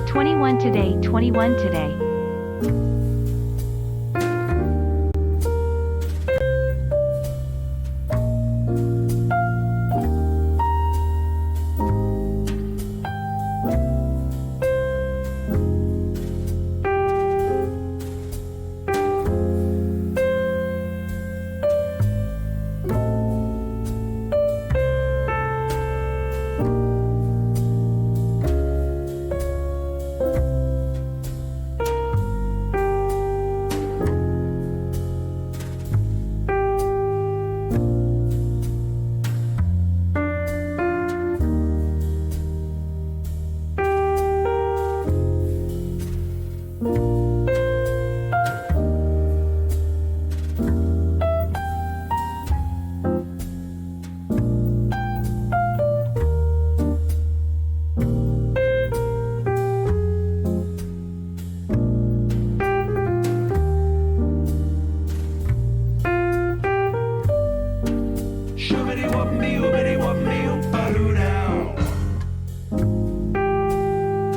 21 today, 21 today.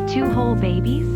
Two whole babies?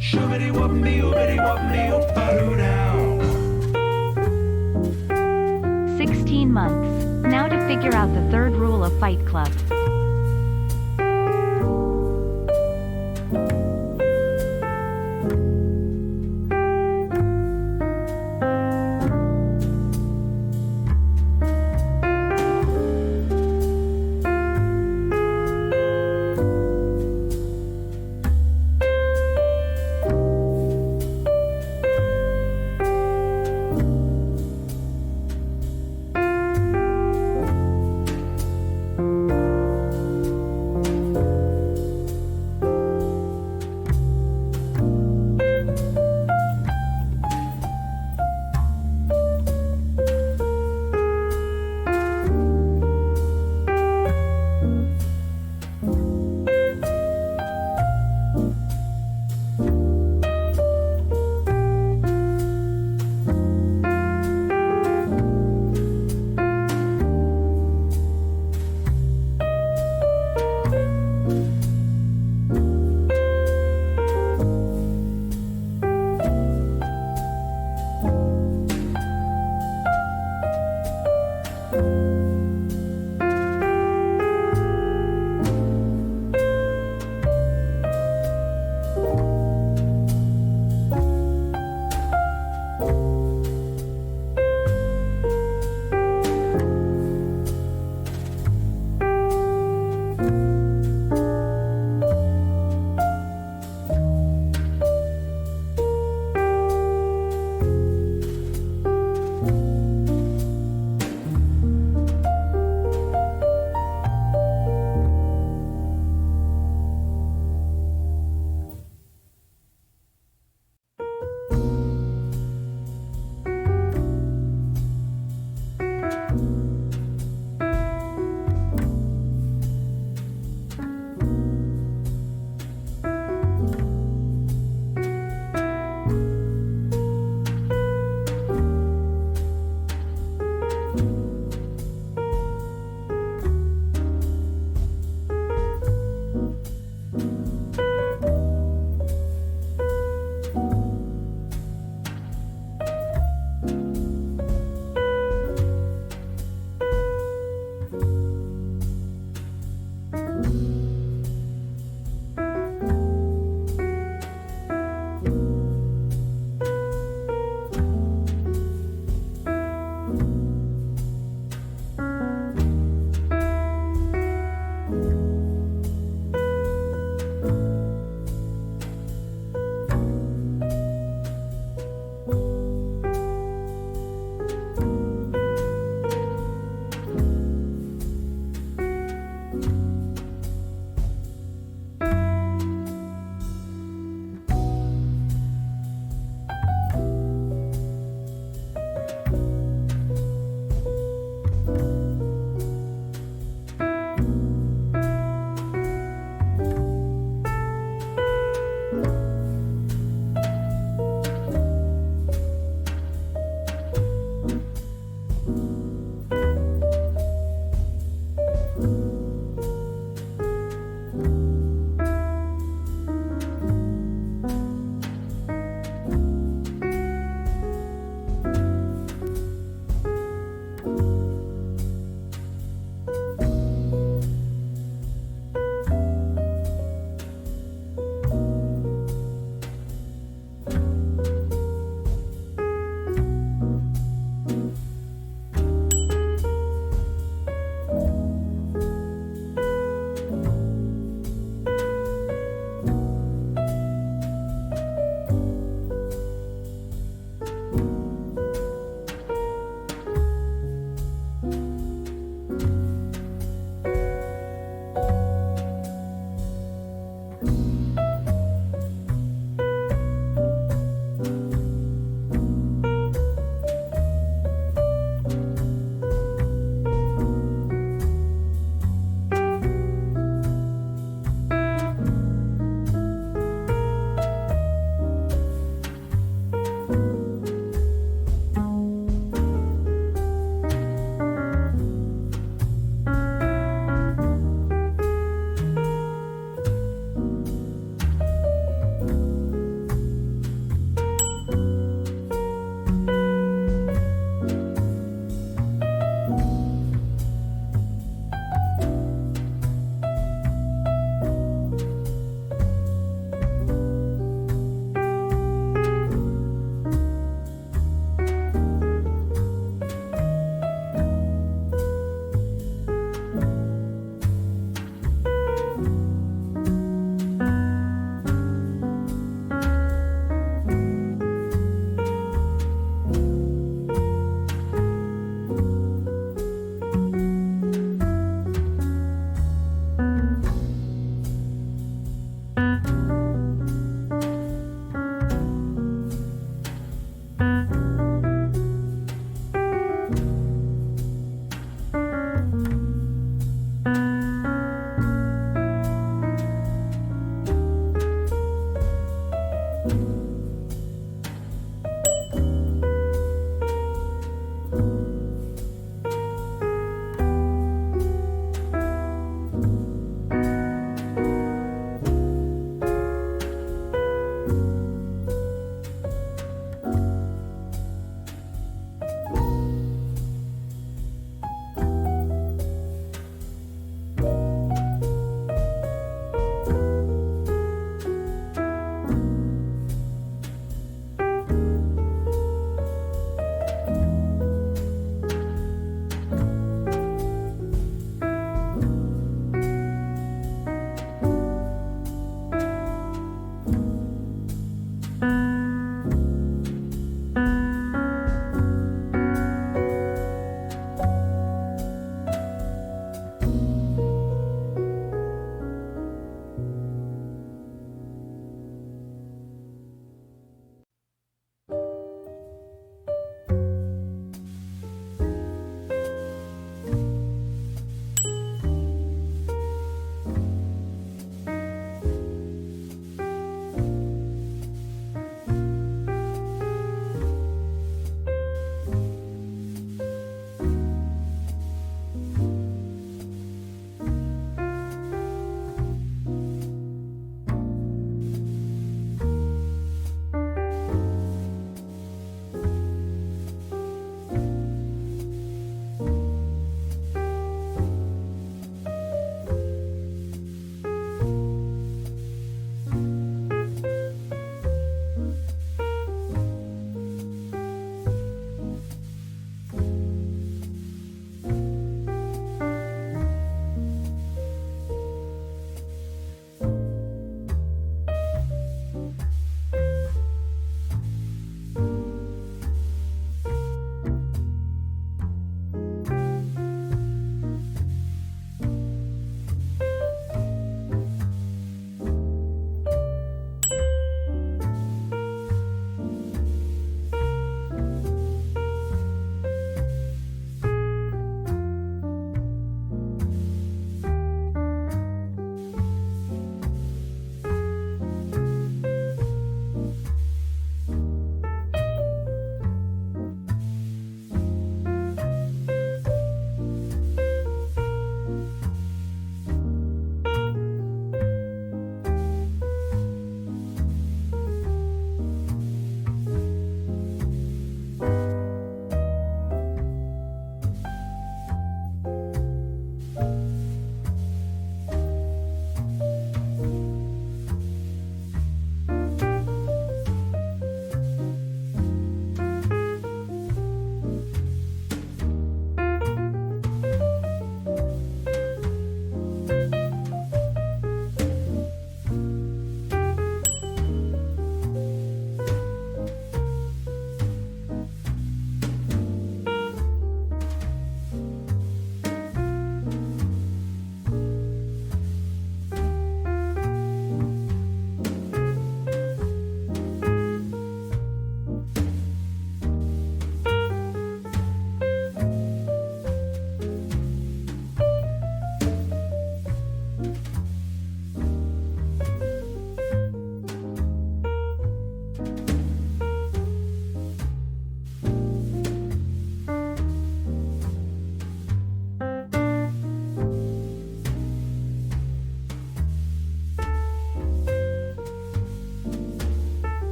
Shoobity whoop me, oobity whoop me, oop-a-doo now. 16 months. Now to figure out the third rule of Fight Club.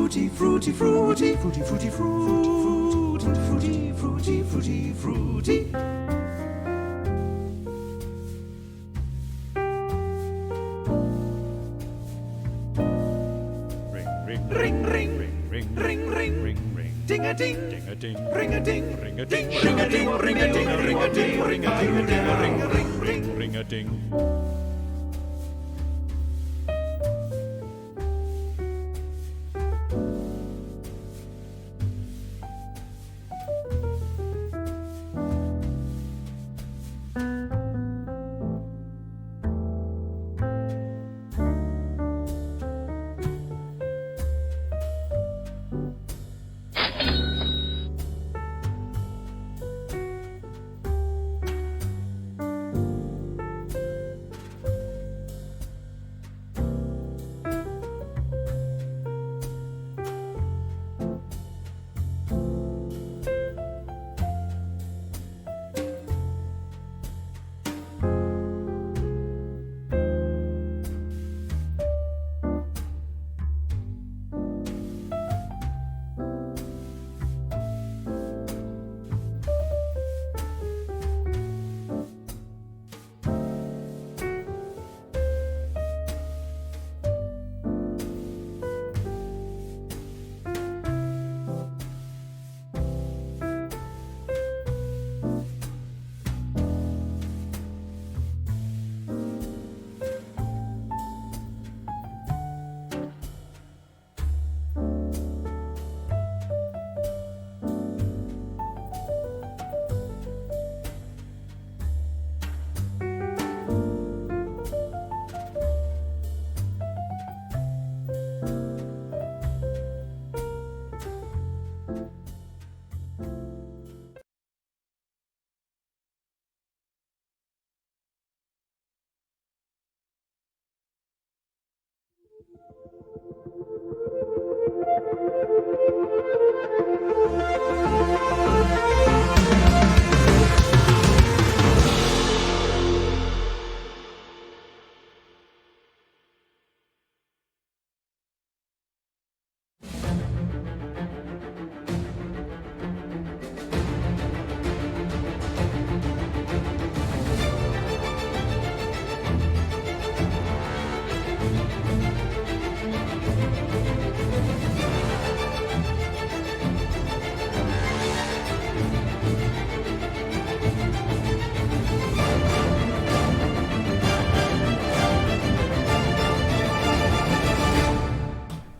fruity, fruity, fruity, fruity, fruity, fruity, fruity, fruity, fruity, fruity. Ring, ring, ring, ring, ring, ring, ring, ding a ding, ding a ding, ring a ding, ring a ding, ring a ding, ring a ding, ring a ding, ring a ding, ring a ring, ring, ring a ding.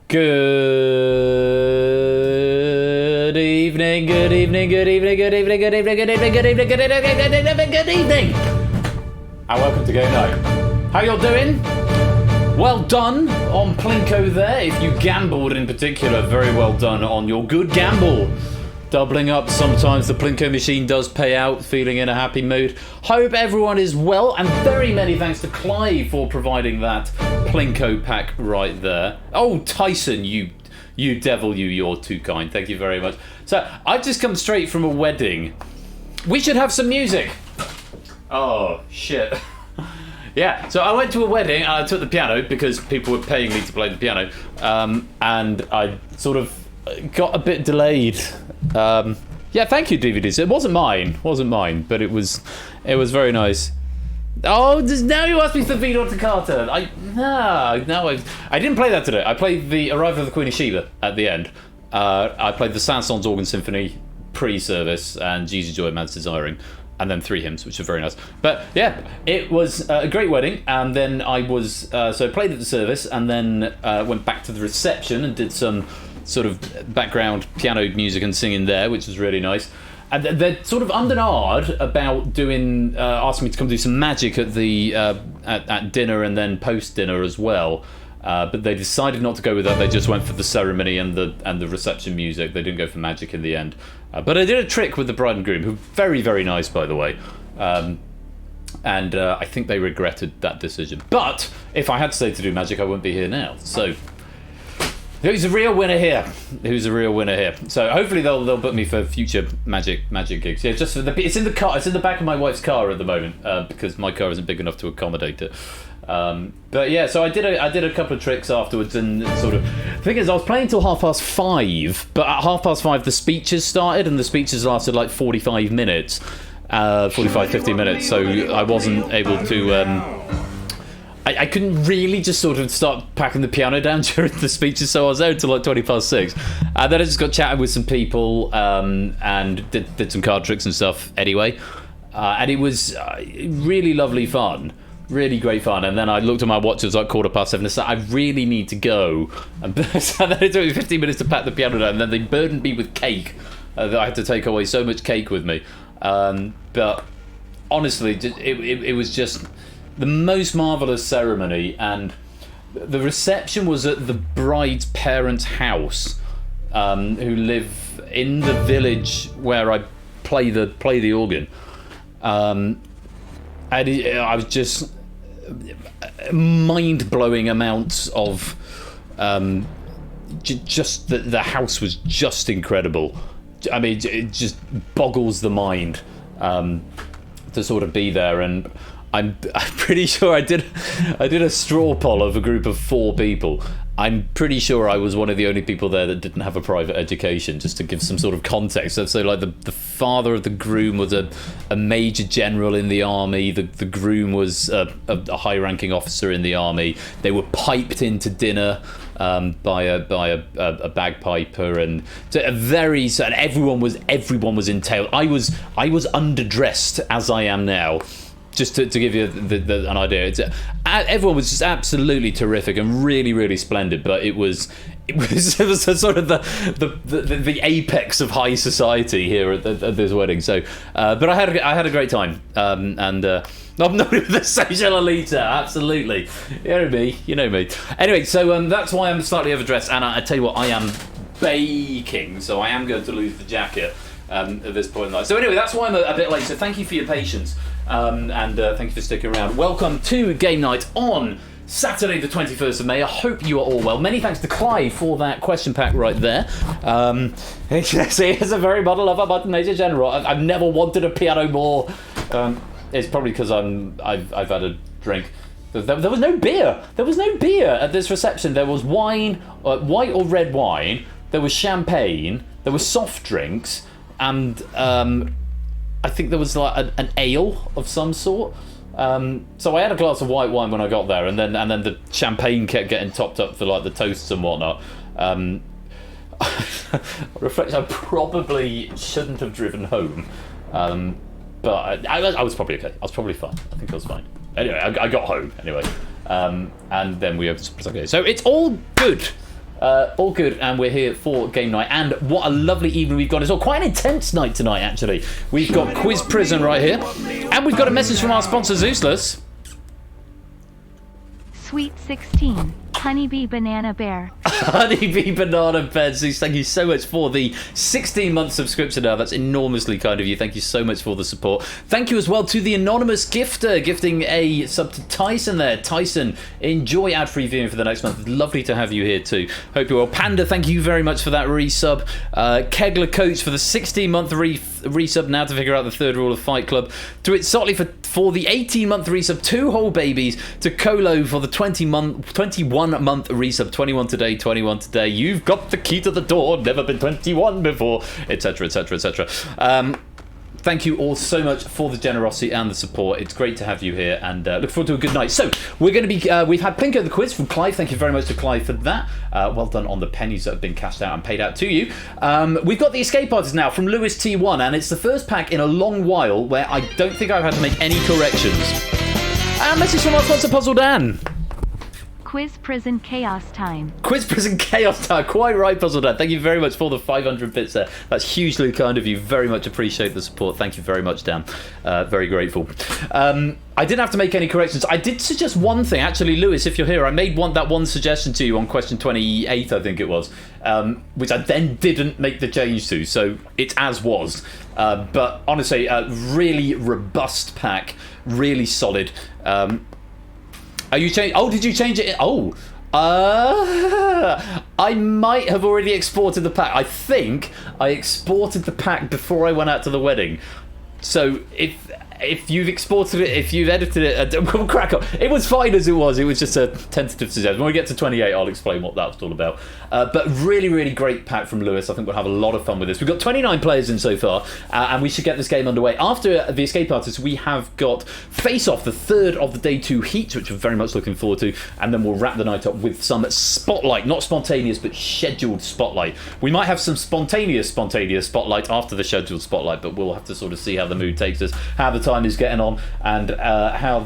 Good evening, good evening, good evening, good evening, good evening, good evening, good evening, good evening, good evening, good evening. And welcome to Go No. How y'all doing? Well done on Plinko there. If you gambled in particular, very well done on your good gamble. Doubling up, sometimes the Plinko machine does pay out, feeling in a happy mood. Hope everyone is well, and very many thanks to Clive for providing that Plinko pack right there. Oh, Tyson, you devil, you're too kind. Thank you very much. So, I've just come straight from a wedding. We should have some music. Oh, shit. Yeah, so I went to a wedding, I took the piano because people were paying me to play the piano, and I sort of got a bit delayed. Yeah, thank you, DVDs. It wasn't mine, but it was very nice. Oh, now you asked me for Vino Toccata. I didn't play that today. I played the Arrival of the Queen of Sheba at the end. I played the Saint-Saëns Organ Symphony pre-service and Jesus Joy Man's Desiring, and then 3 hymns, which are very nice. But yeah, it was a great wedding, and then I was so I played at the service, and then went back to the reception and did some sort of background piano music and singing there, which was really nice. And they're sort of undernard about doing, asking me to come do some magic at the at dinner and then post dinner as well. But they decided not to go with that. They just went for the ceremony and the reception music. They didn't go for magic in the end. But I did a trick with the bride and groom, who are very, very nice, by the way. And I think they regretted that decision. But if I had stayed to do magic, I wouldn't be here now. So who's a real winner here? So hopefully they'll book me for future magic gigs. Yeah, just for it's in the car. It's in the back of my wife's car at the moment because my car isn't big enough to accommodate it. But yeah, so I did a couple of tricks afterwards, and sort of the thing is, I was playing till 5:30, but at 5:30 the speeches started, and the speeches lasted like 45 minutes, 50 minutes. So I wasn't able to. I couldn't really just sort of start packing the piano down during the speeches, so I was there until like 6:20. And then I just got chatting with some people and did some card tricks and stuff anyway. And it was really lovely fun. Really great fun. And then I looked at my watch, it was like 7:15. I said, I really need to go. And so then it took me 15 minutes to pack the piano down, and then they burdened me with cake. That I had to take away so much cake with me. But honestly, it was just the most marvellous ceremony. And the reception was at the bride's parents' house, who live in the village where I play the organ. And I was just mind-blowing amounts of just the house was just incredible. I mean, it just boggles the mind to sort of be there. And I'm pretty sure I did a straw poll of a group of 4 people. I'm pretty sure I was one of the only people there that didn't have a private education, just to give some sort of context. So like the father of the groom was a major general in the army. The groom was a high-ranking officer in the army. They were piped into dinner by a bagpiper, and so and everyone was entailed. I was underdressed as I am now. Just to give you an idea, everyone was just absolutely terrific and really, really splendid. But it was a sort of the apex of high society here at this wedding. So, but I had a great time, and I'm not the social elite, absolutely. You know me. Anyway, so that's why I'm slightly overdressed, and I tell you what, I am baking, so I am going to lose the jacket at this point in life. So anyway, that's why I'm a bit late. So thank you for your patience. And thank you for sticking around. Welcome to Game Night on Saturday the 21st of May. I hope you are all well. Many thanks to Clive for that question pack right there. See, it's a very model of a Major General. I've never wanted a piano more. It's probably because I've had a drink. There was no beer. There was no beer at this reception. There was wine, white or red wine. There was champagne. There was soft drinks, and I think there was like an ale of some sort. So I had a glass of white wine when I got there, and then the champagne kept getting topped up for like the toasts and whatnot. Reflect, I probably shouldn't have driven home, but I was probably okay. I was probably fine. I think I was fine. Anyway, I got home anyway, and then we opened some. Okay, so it's all good. All good, and we're here for game night. And what a lovely evening we've got. It's all quite an intense night tonight, actually. We've got Quiz Prison right here, and we've got a message from our sponsor, Zeusless. Sweet 16, Honeybee Banana Bear. Honeybee Banana Bear, Zeus, thank you so much for the 16-month subscription now. That's enormously kind of you. Thank you so much for the support. Thank you as well to the anonymous gifter, gifting a sub to Tyson there. Tyson, enjoy ad-free viewing for the next month. It's lovely to have you here too. Hope you're well. Panda, thank you very much for that resub. Kegler Coach for the 16-month resub, now to figure out the third rule of Fight Club. To it Sotley for the 18-month resub, 2 whole babies. To Colo for the 21-month resub, 21 today. You've got the key to the door, never been 21 before, etc, etc, etc. Thank you all so much for the generosity and the support. It's great to have you here, and look forward to a good night. So we're going to be we've had Plinko the quiz from Clive. Thank you very much to Clive for that. Well done on the pennies that have been cashed out and paid out to you. We've got the escape artist now from Lewis T1, and it's the first pack in a long while where I don't think I've had to make any corrections. And message from our sponsor, Puzzle Dan. Quiz Prison Chaos Time. Quiz Prison Chaos Time. Quite right, Puzzle Dan. Thank you very much for the 500 bits there. That's hugely kind of you. Very much appreciate the support. Thank you very much, Dan. Very grateful. I didn't have to make any corrections. I did suggest one thing. Actually, Lewis, if you're here, I made that one suggestion to you on question 28, I think it was, which I then didn't make the change to. So it's as was. But honestly, a really robust pack. Really solid. Are you changing? Oh, did you change it? Oh, I might have already exported the pack. I think I exported the pack before I went out to the wedding. So if if you've exported it, if you've edited it, crack on. It was fine as it was. It was just a tentative suggestion. When we get to 28, I'll explain what that's all about. But really, really great pack from Lewis. I think we'll have a lot of fun with this. We've got 29 players in so far, and we should get this game underway. After the Escape Artists, we have got Face Off, the third of the Day 2 heats, which we're very much looking forward to, and then we'll wrap the night up with some Spotlight. Not spontaneous, but scheduled Spotlight. We might have some spontaneous Spotlight after the scheduled Spotlight, but we'll have to sort of see how the mood takes us, how the time is getting on, and how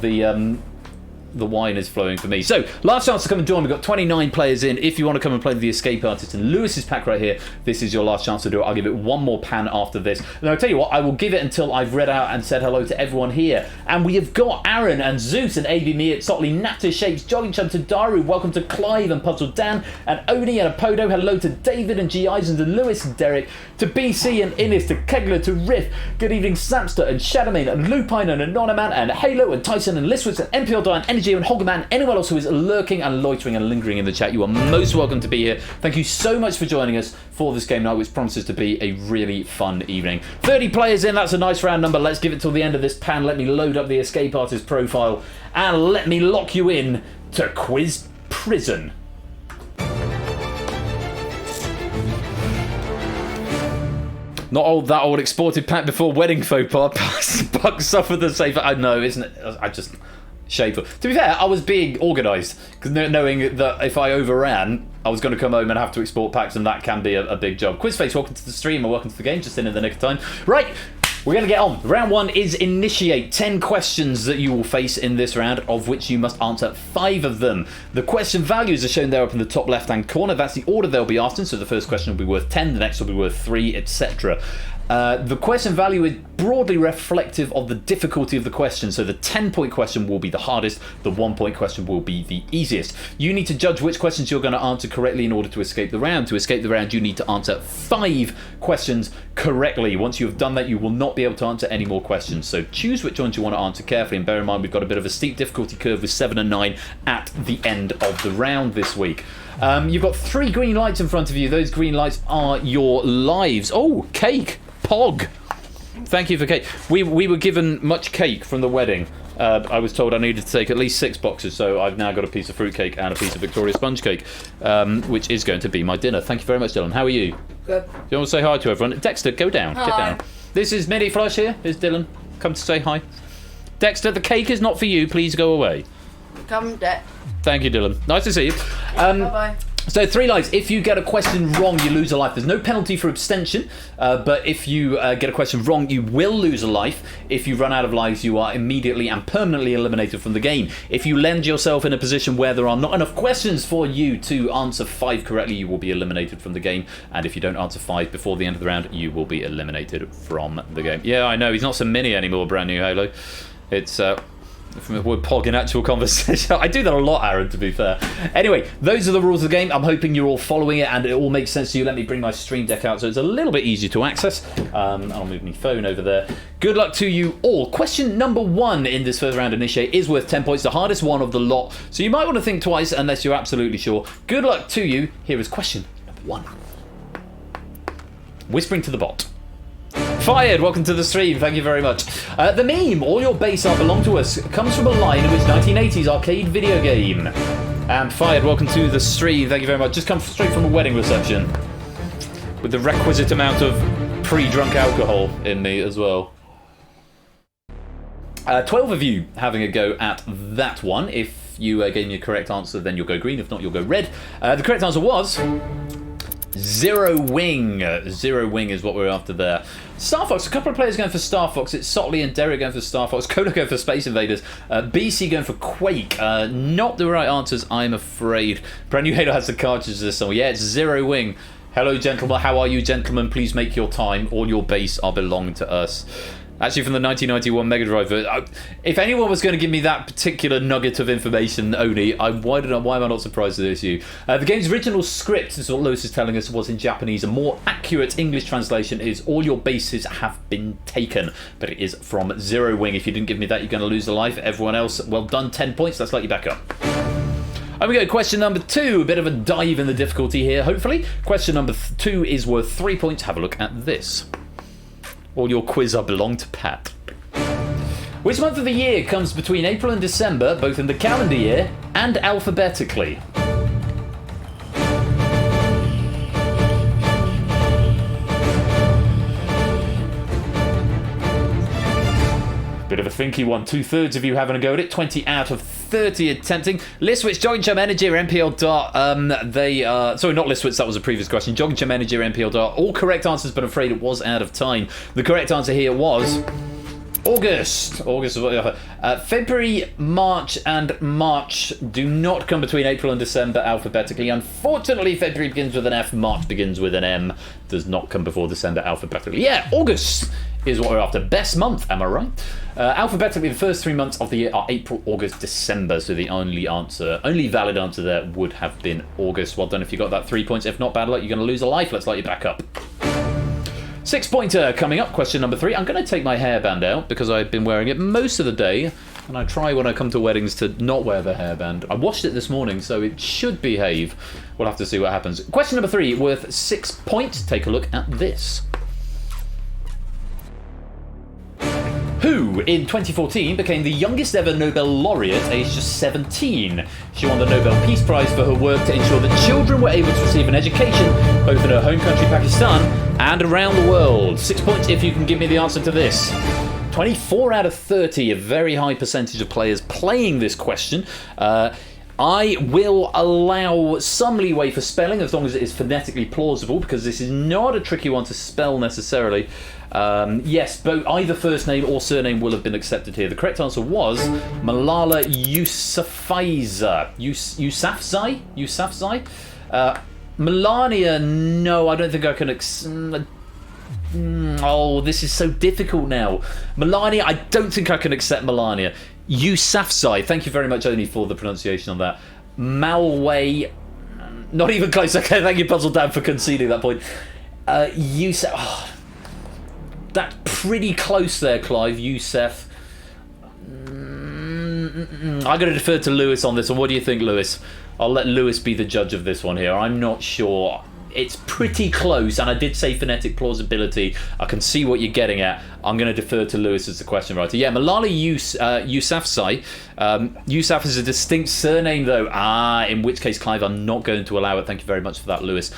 the wine is flowing for me. So, last chance to come and join. We've got 29 players in. If you want to come and play the Escape Artist and Lewis's pack right here, this is your last chance to do it. I'll give it one more pan after this. And I'll tell you what, I will give it until I've read out and said hello to everyone here. And we have got Aaron and Zeus and AB Me at Sotley, Natter Shapes, Jogging Chum to Daru, welcome to Clive and Puzzle Dan, and Oni and Apodo, hello to David and G. Eisens and Lewis and Derek, to BC and Innis, to Kegler, to Riff, good evening Samster and Shadowmane and Lupine and Anonyman and Halo and Tyson and Liswitz and MPL and Energy and Hogman, anyone else who is lurking and loitering and lingering in the chat, you are most welcome to be here. Thank you so much for joining us for this game night, which promises to be a really fun evening. 30 players in, that's a nice round number. Let's give it till the end of this pan. Let me load up the Escape Artist profile and let me lock you in to Quiz Prison. Not that old exported pack before wedding faux pas. Buck suffer the safer. I know, isn't it? I just... shameful. To be fair, I was being organised, because knowing that if I overran, I was going to come home and have to export packs, and that can be a big job. Quizface, welcome to the stream, and welcome to the game, just in the nick of time. Right, we're going to get on. Round 1 is Initiate. 10 questions that you will face in this round, of which you must answer 5 of them. The question values are shown there up in the top left-hand corner. That's the order they'll be asked in, so the first question will be worth 10, the next will be worth 3, etc. The question value is broadly reflective of the difficulty of the question, so the 10-point question will be the hardest, the 1-point question will be the easiest. You need to judge which questions you're going to answer correctly in order to escape the round. To escape the round, you need to answer 5 questions correctly. Once you have done that, you will not be able to answer any more questions, so choose which ones you want to answer carefully, and bear in mind we've got a bit of a steep difficulty curve with 7 and 9 at the end of the round this week. You've got 3 green lights in front of you. Those green lights are your lives. Oh, cake! Pog! Thank you for cake. We were given much cake from the wedding. I was told I needed to take at least 6 boxes, so I've now got a piece of fruitcake and a piece of Victoria sponge cake, which is going to be my dinner. Thank you very much, Dylan. How are you? Good. Do you want to say hi to everyone? Dexter, go down. Hi. Get down. This is Mini Flush here. Here's Dylan. Come to say hi. Dexter, the cake is not for you. Please go away. Come, Dex. Thank you, Dylan. Nice to see you. Bye-bye. So 3 lives. If you get a question wrong, you lose a life. There's no penalty for abstention, but if you get a question wrong, you will lose a life. If you run out of lives, you are immediately and permanently eliminated from the game. If you land yourself in a position where there are not enough questions for you to answer 5 correctly, you will be eliminated from the game. And if you don't answer 5 before the end of the round, you will be eliminated from the game. Yeah, I know, he's not so mini anymore, brand new Halo. It's... we're pogging actual conversation. I do that a lot, Aaron, to be fair. Anyway, those are the rules of the game. I'm hoping you're all following it and it all makes sense to you. Let me bring my stream deck out so it's a little bit easier to access. I'll move my phone over there. Good luck to you all. Question number 1 in this first round Initiate is worth 10 points, the hardest one of the lot. So you might want to think twice unless you're absolutely sure. Good luck to you. Here is question number 1. Whispering to the bot. Fired, welcome to the stream, thank you very much. The meme, all your base art belong to us, comes from a line of its 1980s arcade video game. And Fired, welcome to the stream, thank you very much. Just come straight from a wedding reception. With the requisite amount of pre-drunk alcohol in me as well. 12 of you having a go at that one. If you gave me a correct answer, then you'll go green. If not, you'll go red. The correct answer was... Zero Wing. Zero Wing is what we're after there. Star Fox, a couple of players going for Star Fox. It's Sotley and Derek going for Star Fox. Coda going for Space Invaders. BC going for Quake. Not the right answers, I'm afraid. Brand New Halo has the cartridges this summer. Yeah, it's Zero Wing. Hello, gentlemen. How are you, gentlemen? Please make your time. All your base are belong to us. Actually, from the 1991 Mega Drive. If anyone was going to give me that particular nugget of information, Oni, why am I not surprised at this? The game's original script, is what Lewis is telling us, was in Japanese. A more accurate English translation is all your bases have been taken. But it is from Zero Wing. If you didn't give me that, you're going to lose a life. Everyone else, well done, 10 points. Let's let you back up. And we go question number 2. A bit of a dive in the difficulty here, hopefully. Question number 2 is worth 3 points. Have a look at this. All your quiz are belong to Pat. Which month of the year comes between April and December, both in the calendar year and alphabetically? Bit of a thinky one. 2/3 of you having a go at it. 20 out of 30 attempting. Listwitz, Jogging Chum Energy, or MPL Dart. Sorry, not Listwitz, that was a previous question. Jogging Chum Energy, or MPL Dart. All correct answers, but I'm afraid it was out of time. The correct answer here was August. August is what they offer. February, March, and March do not come between April and December alphabetically. Unfortunately, February begins with an F, March begins with an M. Does not come before December alphabetically. Yeah, August is what we're after. Best month, am I right? Alphabetically, the first 3 months of the year are April, August, December. So the only valid answer there would have been August. Well done if you got that 3 points. If not, bad luck, you're going to lose a life. Let's light you back up. 6-pointer coming up, question number 3. I'm going to take my hairband out because I've been wearing it most of the day, and I try when I come to weddings to not wear the hairband. I washed it this morning, so it should behave. We'll have to see what happens. Question number 3, worth 6 points. Take a look at this. Who, in 2014, became the youngest ever Nobel laureate, aged just 17. She won the Nobel Peace Prize for her work to ensure that children were able to receive an education, both in her home country, Pakistan, and around the world. 6 points if you can give me the answer to this. 24 out of 30, a very high percentage of players playing this question. I will allow some leeway for spelling as long as it is phonetically plausible, because this is not a tricky one to spell necessarily. Yes, both either first name or surname will have been accepted here. The correct answer was Malala Yousafzai. Melania, no, I don't think I can. Oh, this is so difficult now. Melania, I don't think I can accept Melania. Yousafzai, thank you very much, Oni, for the pronunciation on that. Malway, not even close. Okay, thank you, Puzzle Dan, for conceding that point. Youssef, that's pretty close there, Clive. Youssef. I'm going to defer to Lewis on this one. What do you think, Lewis? I'll let Lewis be the judge of this one here. I'm not sure. It's pretty close, and I did say phonetic plausibility. I can see what you're getting at. I'm going to defer to Lewis as the question writer. Yeah, Malala Yousafzai. Yousaf is a distinct surname, though. In which case, Clive, I'm not going to allow it. Thank you very much for that, Lewis.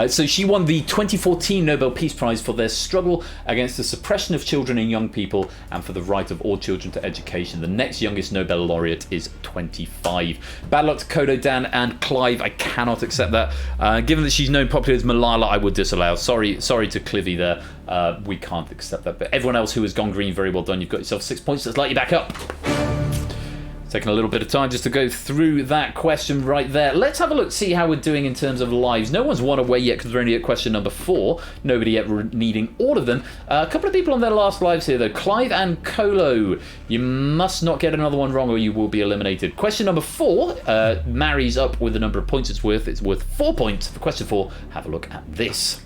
So she won the 2014 Nobel Peace Prize for their struggle against the suppression of children and young people and for the right of all children to education. The next youngest Nobel laureate is 25. Bad luck to Kodo, Dan, and Clive. I cannot accept that. Given that she's known popularly as Malala, I would disallow. Sorry to Clivy there. We can't accept that. But everyone else who has gone green, very well done. You've got yourself 6 points. Let's light you back up. Taking a little bit of time just to go through that question right there. Let's have a look, see how we're doing in terms of lives. No one's won away yet because we're only at question number 4. Nobody yet needing all of them. A couple of people on their last lives here, though. Clive and Colo. You must not get another one wrong or you will be eliminated. Question number 4 marries up with the number of points it's worth. It's worth 4 points. For question 4, have a look at this.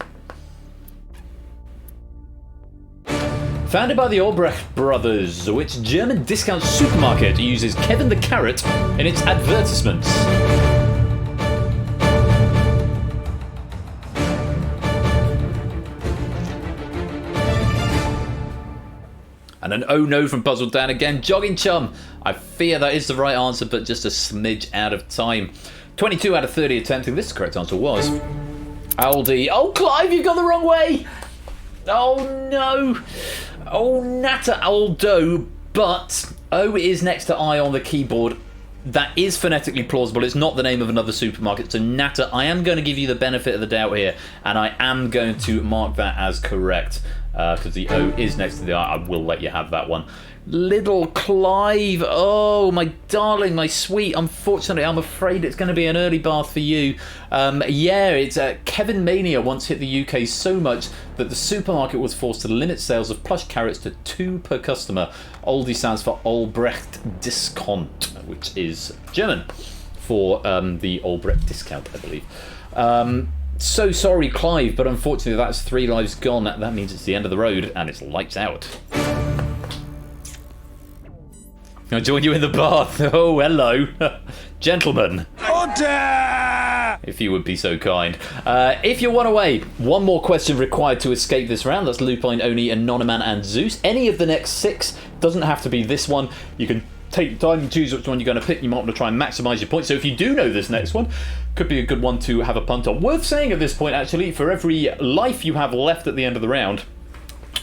Founded by the Albrecht brothers, which German discount supermarket uses Kevin the Carrot in its advertisements? And an oh no from Puzzle Dan again. Jogging Chum. I fear that is the right answer, but just a smidge out of time. 22 out of 30 attempting. This correct answer was Aldi. Oh, Clive, you got the wrong way. Oh no. Oh, Natter Aldo, but O is next to I on the keyboard. That is phonetically plausible. It's not the name of another supermarket. So, Natter, I am going to give you the benefit of the doubt here, and I am going to mark that as correct because the O is next to the I. I will let you have that one. Little Clive, oh my darling, my sweet. Unfortunately, I'm afraid it's going to be an early bath for you. Yeah, it's Kevin Mania once hit the UK so much that the supermarket was forced to limit sales of plush carrots to 2 per customer. Aldi stands for Albrecht Discount, which is German for the Albrecht discount, I believe. So sorry, Clive, but unfortunately that's 3 lives gone. That means it's the end of the road and it's lights out. I'll join you in the bath. Oh, hello. Gentlemen. Order! if you would be so kind. If you're one away, one more question required to escape this round. That's Lupine, Oni, Anonyman, and Zeus. Any of the next 6, doesn't have to be this one. You can take time and choose which one you're going to pick. You might want to try and maximise your points. So if you do know this next one, could be a good one to have a punt on. Worth saying at this point, actually, for every life you have left at the end of the round,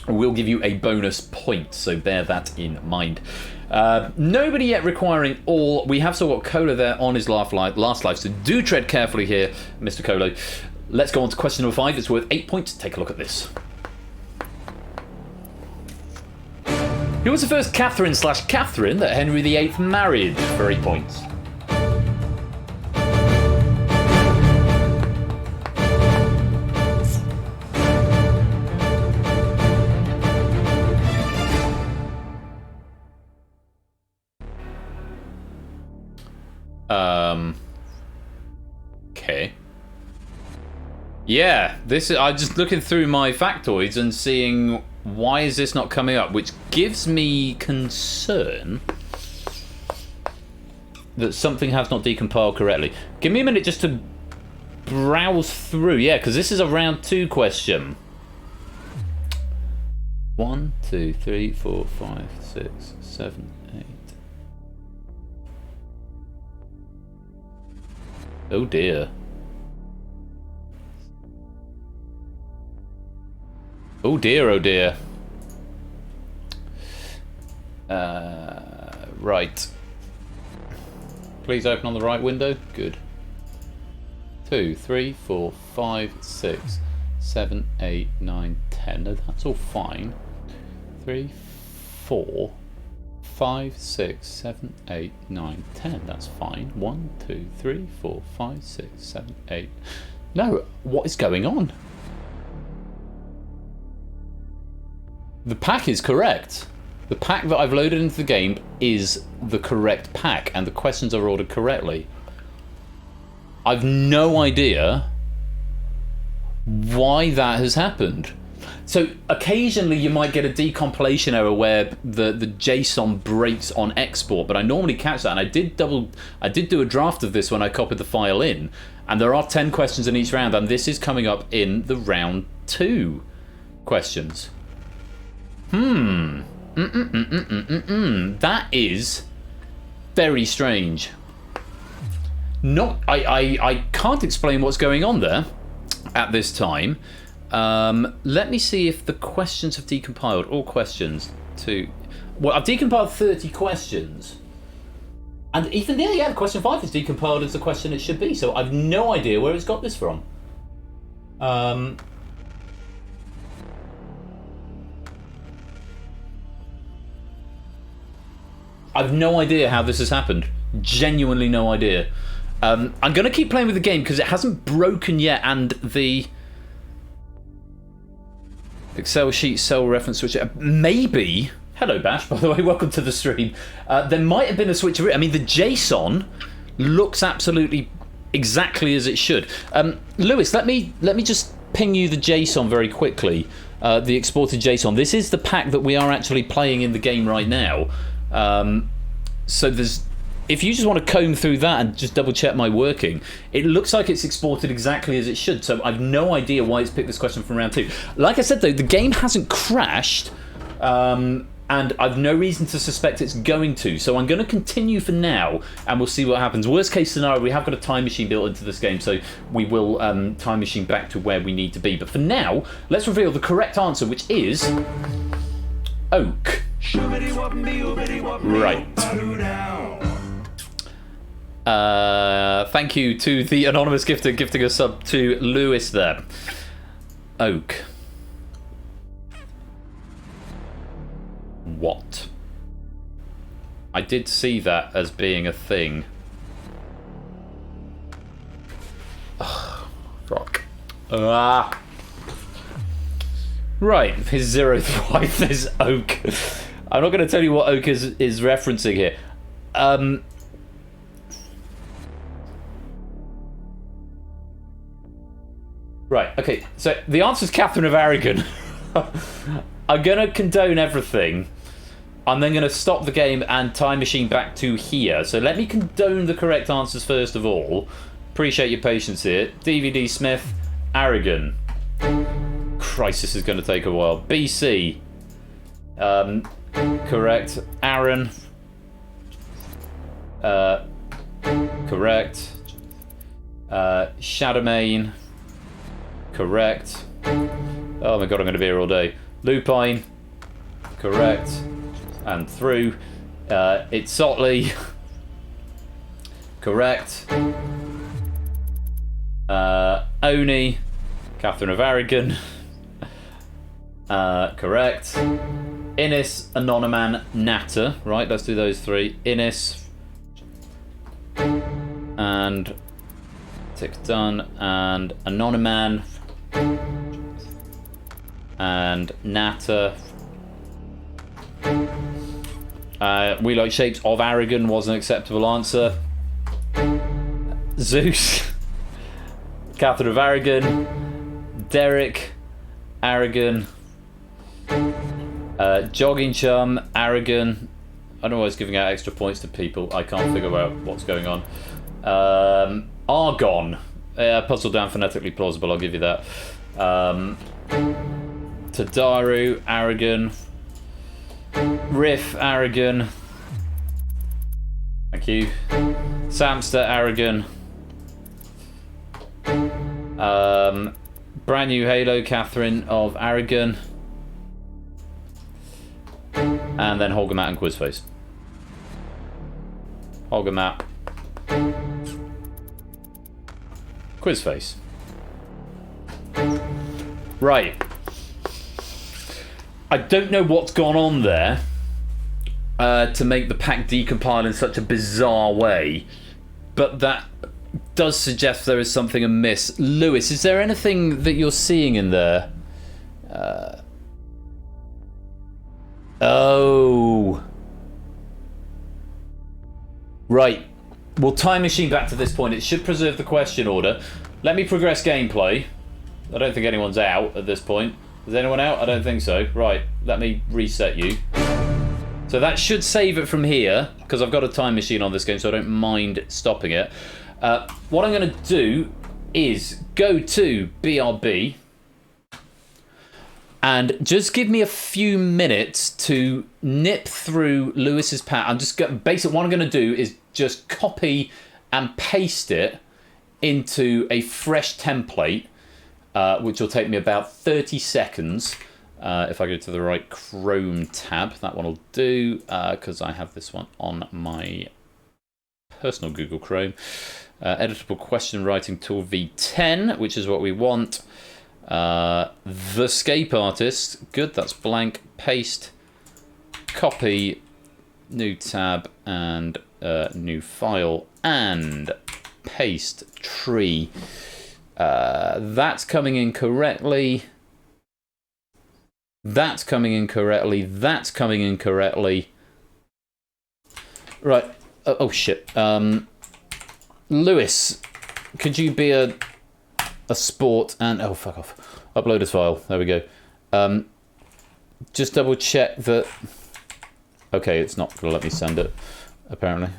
we'll give you a bonus point. So bear that in mind. Nobody yet requiring all. We have still got Colo there on his last life, so do tread carefully here, Mr. Colo. Let's go on to question number 5. It's worth 8 points. Take a look at this. Who was the first Catherine/Catherine that Henry VIII married for 8 points? Okay. Yeah, this is. I'm just looking through my factoids and seeing why is this not coming up, which gives me concern that something has not decompiled correctly. Give me a minute just to browse through. Yeah, because this is a round 2 question. 1, 2, 3, 4, 5, 6, 7, 8. Oh dear. Oh dear, oh dear. Right. Please open on the right window. Good. 2, 3, 4, 5, 6, 7, 8, 9, 10. No, that's all fine. 3, 4, 5, 6, 7, 8, 9, 10. That's fine. 1, 2, 3, 4, 5, 6, 7, 8. No, what is going on? The pack is correct. The pack that I've loaded into the game is the correct pack, and the questions are ordered correctly. I've no idea why that has happened. So occasionally you might get a decompilation error where the JSON breaks on export, but I normally catch that, and I did do a draft of this when I copied the file in, and there are 10 questions in each round, and this is coming up in the round 2 questions. That is very strange. I can't explain what's going on there at this time. Let me see if the questions have decompiled. All questions to... Well, I've decompiled 30 questions. And even, yeah, question 5 is decompiled as the question it should be. So I've no idea where it's got this from. I've no idea how this has happened. Genuinely no idea. I'm going to keep playing with the game because it hasn't broken yet, and the Excel sheet cell reference switch. Maybe. Hello, Bash. By the way, welcome to the stream. There might have been a switcheroo. I mean, the JSON looks absolutely exactly as it should. Lewis, let me just ping you the JSON very quickly. The exported JSON. This is the pack that we are actually playing in the game right now. So there's. If you just want to comb through that and just double check my working, it looks like it's exported exactly as it should. So I've no idea why it's picked this question from round 2. Like I said though, the game hasn't crashed, and I've no reason to suspect it's going to. So I'm going to continue for now, and we'll see what happens. Worst case scenario, we have got a time machine built into this game, so we will time machine back to where we need to be. But for now, let's reveal the correct answer, which is oak. Right. Thank you to the anonymous gifter gifting a sub to Lewis there. Oak. What? I did see that as being a thing. Ugh, fuck. Right, his zeroth wife is oak. I'm not going to tell you what oak is referencing here. Right, okay, so the answer is Catherine of Aragon. I'm going to condone everything. I'm then going to stop the game and time machine back to here. So let me condone the correct answers first of all. Appreciate your patience here. DVD Smith, Aragon. Christ, this is going to take a while. BC. Correct. Aaron. Correct. Shadowmane. Correct. Oh my god, I'm going to be here all day. Lupine. Correct. And through. It's Sotley. Correct. Oni. Catherine of Aragon. Correct. Innis, Anonyman, Natter. Right, let's do those three. Innis. And tick done. And Anonyman. And Natter. We like shapes of Aragon was an acceptable answer. Zeus. Catherine of Aragon. Derek. Aragon. Jogging Chum. Aragon. I don't know why it's giving out extra points to people. I can't figure out what's going on. Argon. Puzzle down phonetically plausible, I'll give you that. Tadaru. Aragon. Riff. Aragon. Thank you. Samster. Aragon. Brand new Halo. Catherine of Aragon. And then Holger Matt and Quizface. Holger Matt. Quizface. Right. I don't know what's gone on there to make the pack decompile in such a bizarre way, but that does suggest there is something amiss. Lewis, is there anything that you're seeing in there? Oh. Right. We'll time machine back to this point. It should preserve the question order. Let me progress gameplay. I don't think anyone's out at this point. Is anyone out? I don't think so. Right. Let me reset you. So that should save it from here, because I've got a time machine on this game, so I don't mind stopping it. What I'm going to do is go to BRB and just give me a few minutes to nip through Lewis's pack. I'm just basically what I'm going to do is just copy and paste it into a fresh template, which will take me about 30 seconds. If I go to the right Chrome tab, that one will do, because I have this one on my personal Google Chrome. Editable question writing tool V10, which is what we want. The Scape Artist, good, that's blank. Paste, copy, new tab, and new file, and paste tree. That's coming in correctly. That's coming in correctly. That's coming in correctly. Right. Oh shit. Lewis, could you be a sport and oh fuck off. Upload as file. There we go. Just double check that. Okay, it's not gonna let me send it. Apparently.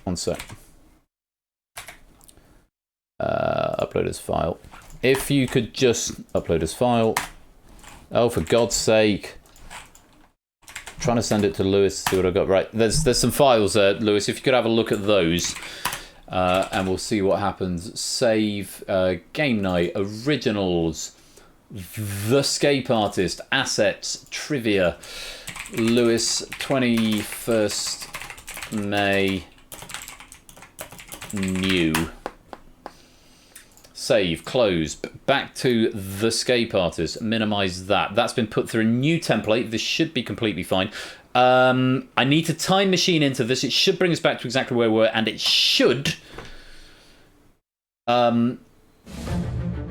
One sec. Upload as file. If you could just upload as file. Oh, for God's sake. I'm trying to send it to Lewis to see what I've got. Right, there's some files there, Lewis. If you could have a look at those, and we'll see what happens. Save, game night, originals, the Scape Artist, assets, trivia, Lewis, 21st May, new. Save, close, back to the Scape Artist, minimize that. That's been put through a new template. This should be completely fine. I need to time machine into this. It should bring us back to exactly where we were, and it should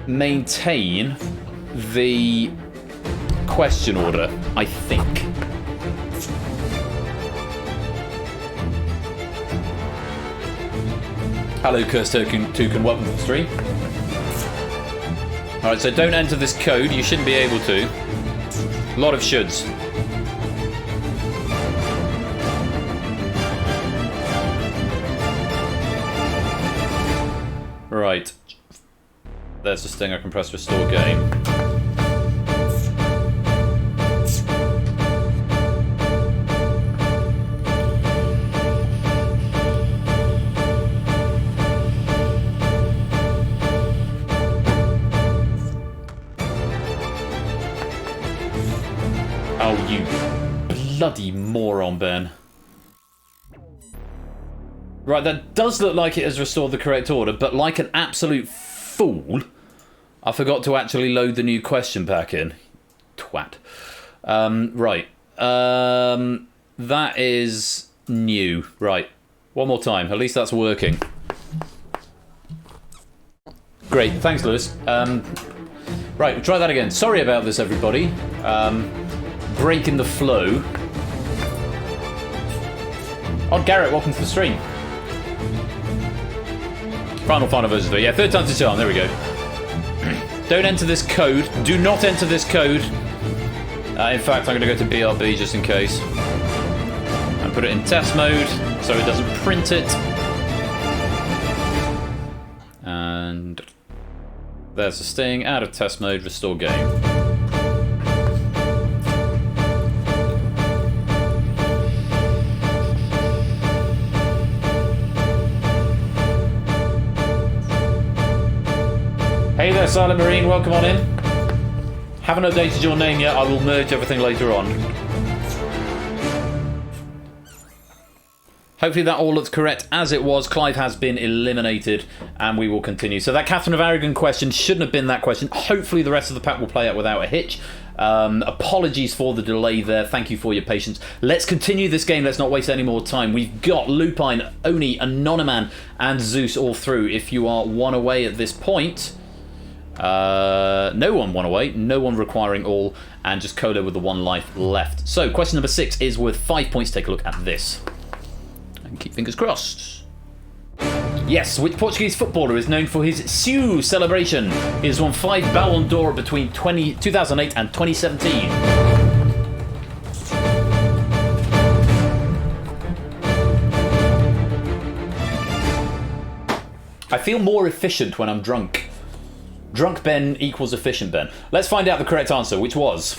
maintain the question order, I think. Hello, Curse Toucan, welcome to the stream. Alright, so don't enter this code, you shouldn't be able to. A lot of shoulds. Right. There's this thing I can press restore game. Oh, you bloody moron, Ben. Right, that does look like it has restored the correct order, but like an absolute fool, I forgot to actually load the new question pack in. Twat. Right. That is new. Right. One more time. At least that's working. Great. Thanks, Lewis. Right, we'll try that again. Sorry about this, everybody. Breaking the flow. Oh, Garrett, welcome to the stream. Final version 3. Yeah, third time's the charm. There we go. Don't enter this code. Do not enter this code. In fact, I'm going to go to BRB just in case. And put it in test mode so it doesn't print it. And there's the sting. Out of test mode. Restore game. Hey there, Silent Marine, welcome on in. Haven't updated your name yet, I will merge everything later on. Hopefully that all looks correct as it was. Clive has been eliminated, and we will continue. So that Catherine of Aragon question shouldn't have been that question. Hopefully the rest of the pack will play out without a hitch. Apologies for the delay there. Thank you for your patience. Let's continue this game. Let's not waste any more time. We've got Lupine, Oni, Anonyman, and Zeus all through. If you are one away at this point... no one away, no one requiring all, and just Kodo with the 1 life left. So question number 6 is worth 5 points. Take a look at this and keep fingers crossed. Yes, which Portuguese footballer is known for his Siu celebration? He has won 5 Ballon d'Or between 2008 and 2017. I feel more efficient when I'm drunk. Drunk Ben equals efficient Ben. Let's find out the correct answer, which was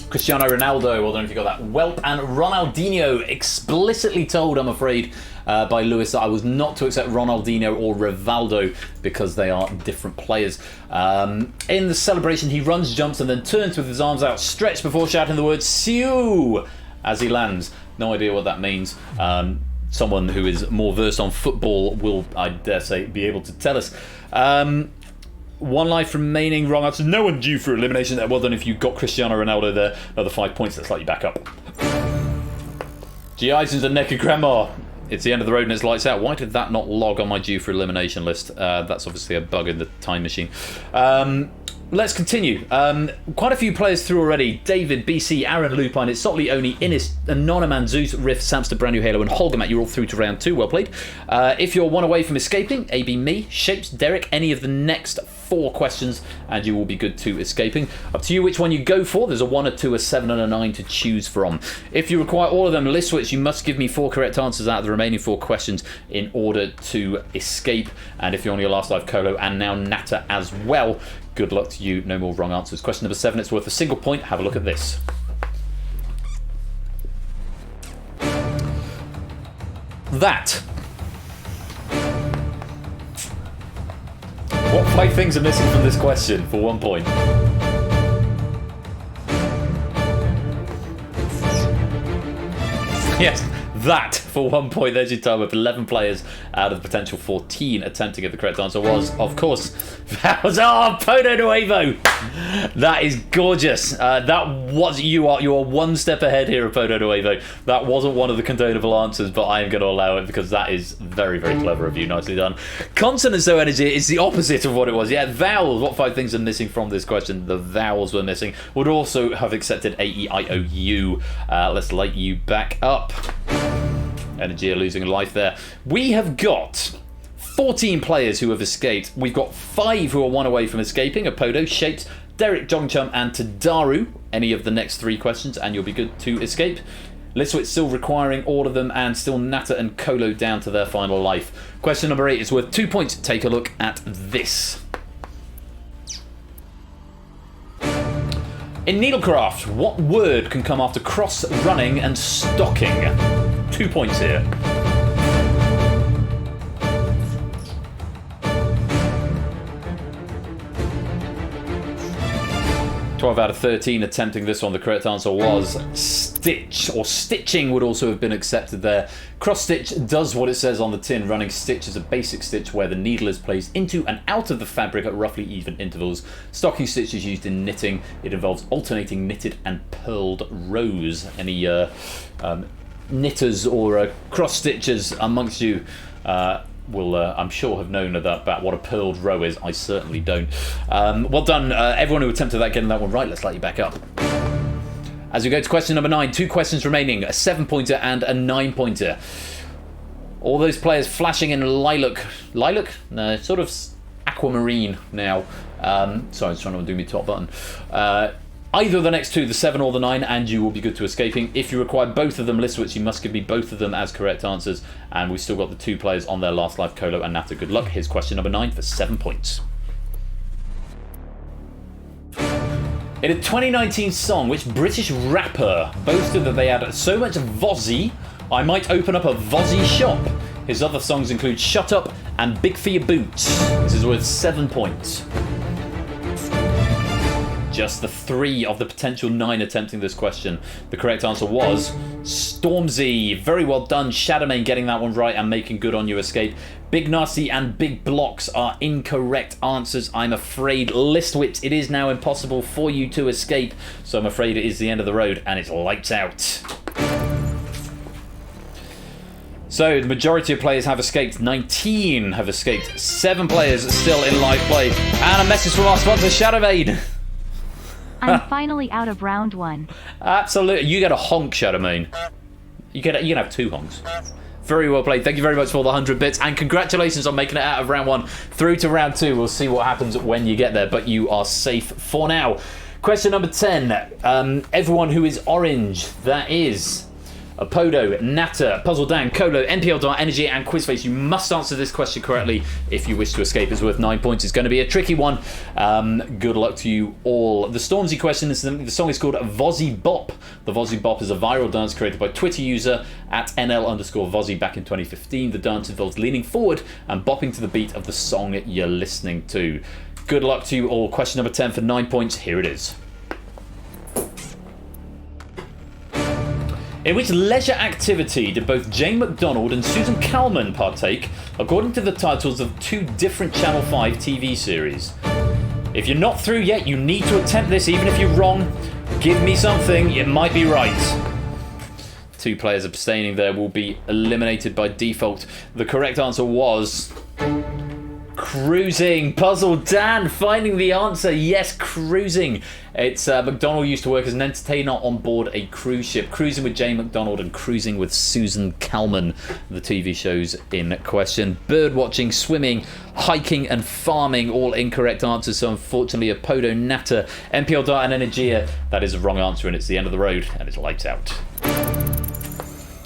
Cristiano Ronaldo. I don't know if you got that. Welp and Ronaldinho. Explicitly told, I'm afraid, by Lewis that I was not to accept Ronaldinho or Rivaldo because they are different players. In the celebration, he runs, jumps, and then turns with his arms outstretched before shouting the word "Siu" as he lands. No idea what that means. Someone who is more versed on football will, I dare say, be able to tell us. 1 life remaining. Wrong answer. No one due for elimination there. Well done if you got Cristiano Ronaldo there. Another 5 points. Let's let you back up. G. Eisens and Necker Grandma. It's the end of the road and it's lights out. Why did that not log on my due for elimination list? That's obviously a bug in the time machine. Let's continue. Quite a few players through already. David, BC, Aaron, Lupine, it's Sotley, Oni, Innis, Anonyman, Zeus, Riff, Samster, Brand New Halo, and Holgamat. You're all through to round 2. Well played. If you're 1 away from escaping, AB, me, Shapes, Derek, any of the next 4 questions, and you will be good to escaping. Up to you which one you go for. There's a 1, a 2, a 7, and a 9 to choose from. If you require all of them list switch, you must give me 4 correct answers out of the remaining 4 questions in order to escape. And if you're on your last life, Colo, and now Natter as well, good luck to you. No more wrong answers. Question number 7, it's worth a single point. Have a look at this. That. What 5 things are missing from this question for 1 point? Yes, that for 1 point. There's your time. With 11 players out of the potential 14 attempting to get the correct answer was, of course, that was Podo Nuevo. That is gorgeous. That was you are 1 step ahead here of Podo Nuevo. That wasn't one of the condonable answers, but I am going to allow it because that is very, very clever of you. Nicely done. Consonants, though, energy is the opposite of what it was. Yeah, vowels. What 5 things are missing from this question? The vowels were missing. Would also have accepted A, E, I, O, U. Let's light you back up. Energy are losing life there. We have got 14 players who have escaped. We've got 5 who are 1 away from escaping. Apodo, Shapes, Derek, Jongchum, and Tadaru. Any of the next 3 questions and you'll be good to escape. Listwitz still requiring all of them, and still Natter and Kolo down to their final life. Question number 8 is worth 2 points. Take a look at this. In needlecraft, what word can come after cross, running and stocking? 2 points here. 12 out of 13 attempting this one. The correct answer was stitch, or stitching would also have been accepted there. Cross stitch does what it says on the tin. Running stitch is a basic stitch where the needle is placed into and out of the fabric at roughly even intervals. Stocking stitch is used in knitting. It involves alternating knitted and purled rows. Any knitters or cross stitchers amongst you will, I'm sure, have known about what a purled row is. I certainly don't. Well done, everyone who attempted that, getting that one right. Let's light you back up. As we go to question number 9, 2 questions remaining, a 7-pointer and a 9-pointer. All those players flashing in lilac. Lilac? No, sort of aquamarine now. Sorry, I was trying to undo my top button. Either of the next two, the 7 or the 9, and you will be good to escaping. If you require both of them, Listwitz, you must give me both of them as correct answers. And we've still got the 2 players on their last life, Kolo and Natter. Good luck. Here's question number 9 for 7 points. In a 2019 song, which British rapper boasted that they had so much Vozzy, I might open up a Vozzy shop? His other songs include Shut Up and Big for Your Boots. This is worth 7 points. Just the 3 of the potential 9 attempting this question. The correct answer was Stormzy. Very well done, Shadowmane, getting that one right and making good on your escape. Big Nasty and Big Blocks are incorrect answers, I'm afraid. Listwitz, it is now impossible for you to escape, so I'm afraid it is the end of the road and it's lights out. So, the majority of players have escaped. 19 have escaped. 7 players still in live play. And a message from our sponsor, Shadowmane. I'm finally out of round 1. Absolutely. You get a honk, Shadowmane. You can have 2 honks. Very well played. Thank you very much for the 100 bits. And congratulations on making it out of round 1 through to round 2. We'll see what happens when you get there, but you are safe for now. Question number 10. Everyone who is orange, that is Apodo, Natter, Puzzle Dan, Kolo, NPL Dart, Energy, and Quizface. You must answer this question correctly if you wish to escape. It's worth 9 points. It's going to be a tricky one. Good luck to you all. The Stormzy question is the song is called Vozzy Bop. The Vozzy Bop is a viral dance created by Twitter user at NL_Vozzy back in 2015. The dance involves leaning forward and bopping to the beat of the song you're listening to. Good luck to you all. Question number 10 for 9 points. Here it is. In which leisure activity did both Jane McDonald and Susan Calman partake, according to the titles of 2 different Channel 5 TV series? If you're not through yet, you need to attempt this, even if you're wrong. Give me something, it might be right. 2 players abstaining there will be eliminated by default. The correct answer was cruising. Puzzle Dan finding the answer. Yes, cruising. It's McDonald used to work as an entertainer on board a cruise ship. Cruising with Jane McDonald and Cruising with Susan Calman, the TV shows in question. Bird watching, swimming, hiking and farming, all incorrect answers. So unfortunately, Apodo, Natter, NPL Dart and Energia, that is a wrong answer, and it's the end of the road and it's lights out.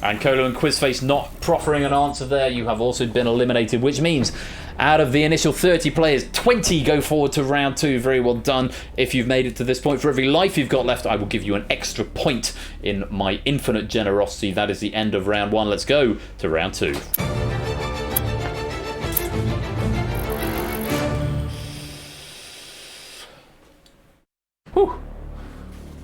And Kolo and Quizface not proffering an answer there. You have also been eliminated, which means out of the initial 30 players, 20 go forward to round 2. Very well done. If you've made it to this point, for every life you've got left, I will give you an extra point in my infinite generosity. That is the end of round 1. Let's go to round 2. Whew.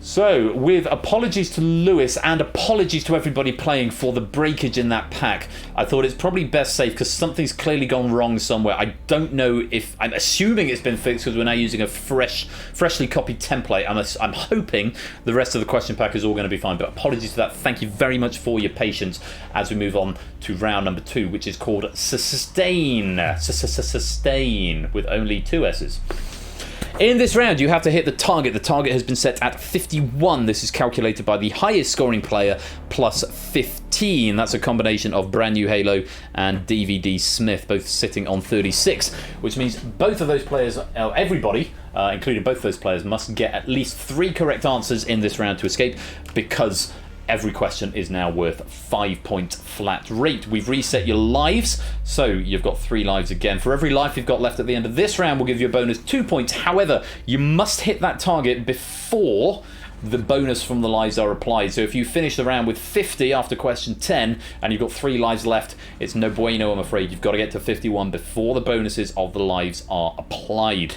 So, with apologies to Lewis and apologies to everybody playing for the breakage in that pack, I thought it's probably best safe because something's clearly gone wrong somewhere. I don't know if... I'm assuming it's been fixed because we're now using a freshly copied template. I'm hoping the rest of the question pack is all going to be fine, but apologies for that. Thank you very much for your patience as we move on to round number 2, which is called Sustain. Sustain, with only 2 S's. In this round, you have to hit the target. The target has been set at 51. This is calculated by the highest scoring player plus 15. That's a combination of Brand New Halo and DVD Smith, both sitting on 36, which means both of those players, everybody, including both those players, must get at least 3 correct answers in this round to escape, because Every question is now worth 5 points flat rate. We've reset your lives, so you've got 3 lives again. For every life you've got left at the end of this round, we'll give you a bonus 2 points. However, you must hit that target before the bonus from the lives are applied. So if you finish the round with 50 after question 10 and you've got 3 lives left, it's no bueno, I'm afraid. You've got to get to 51 before the bonuses of the lives are applied.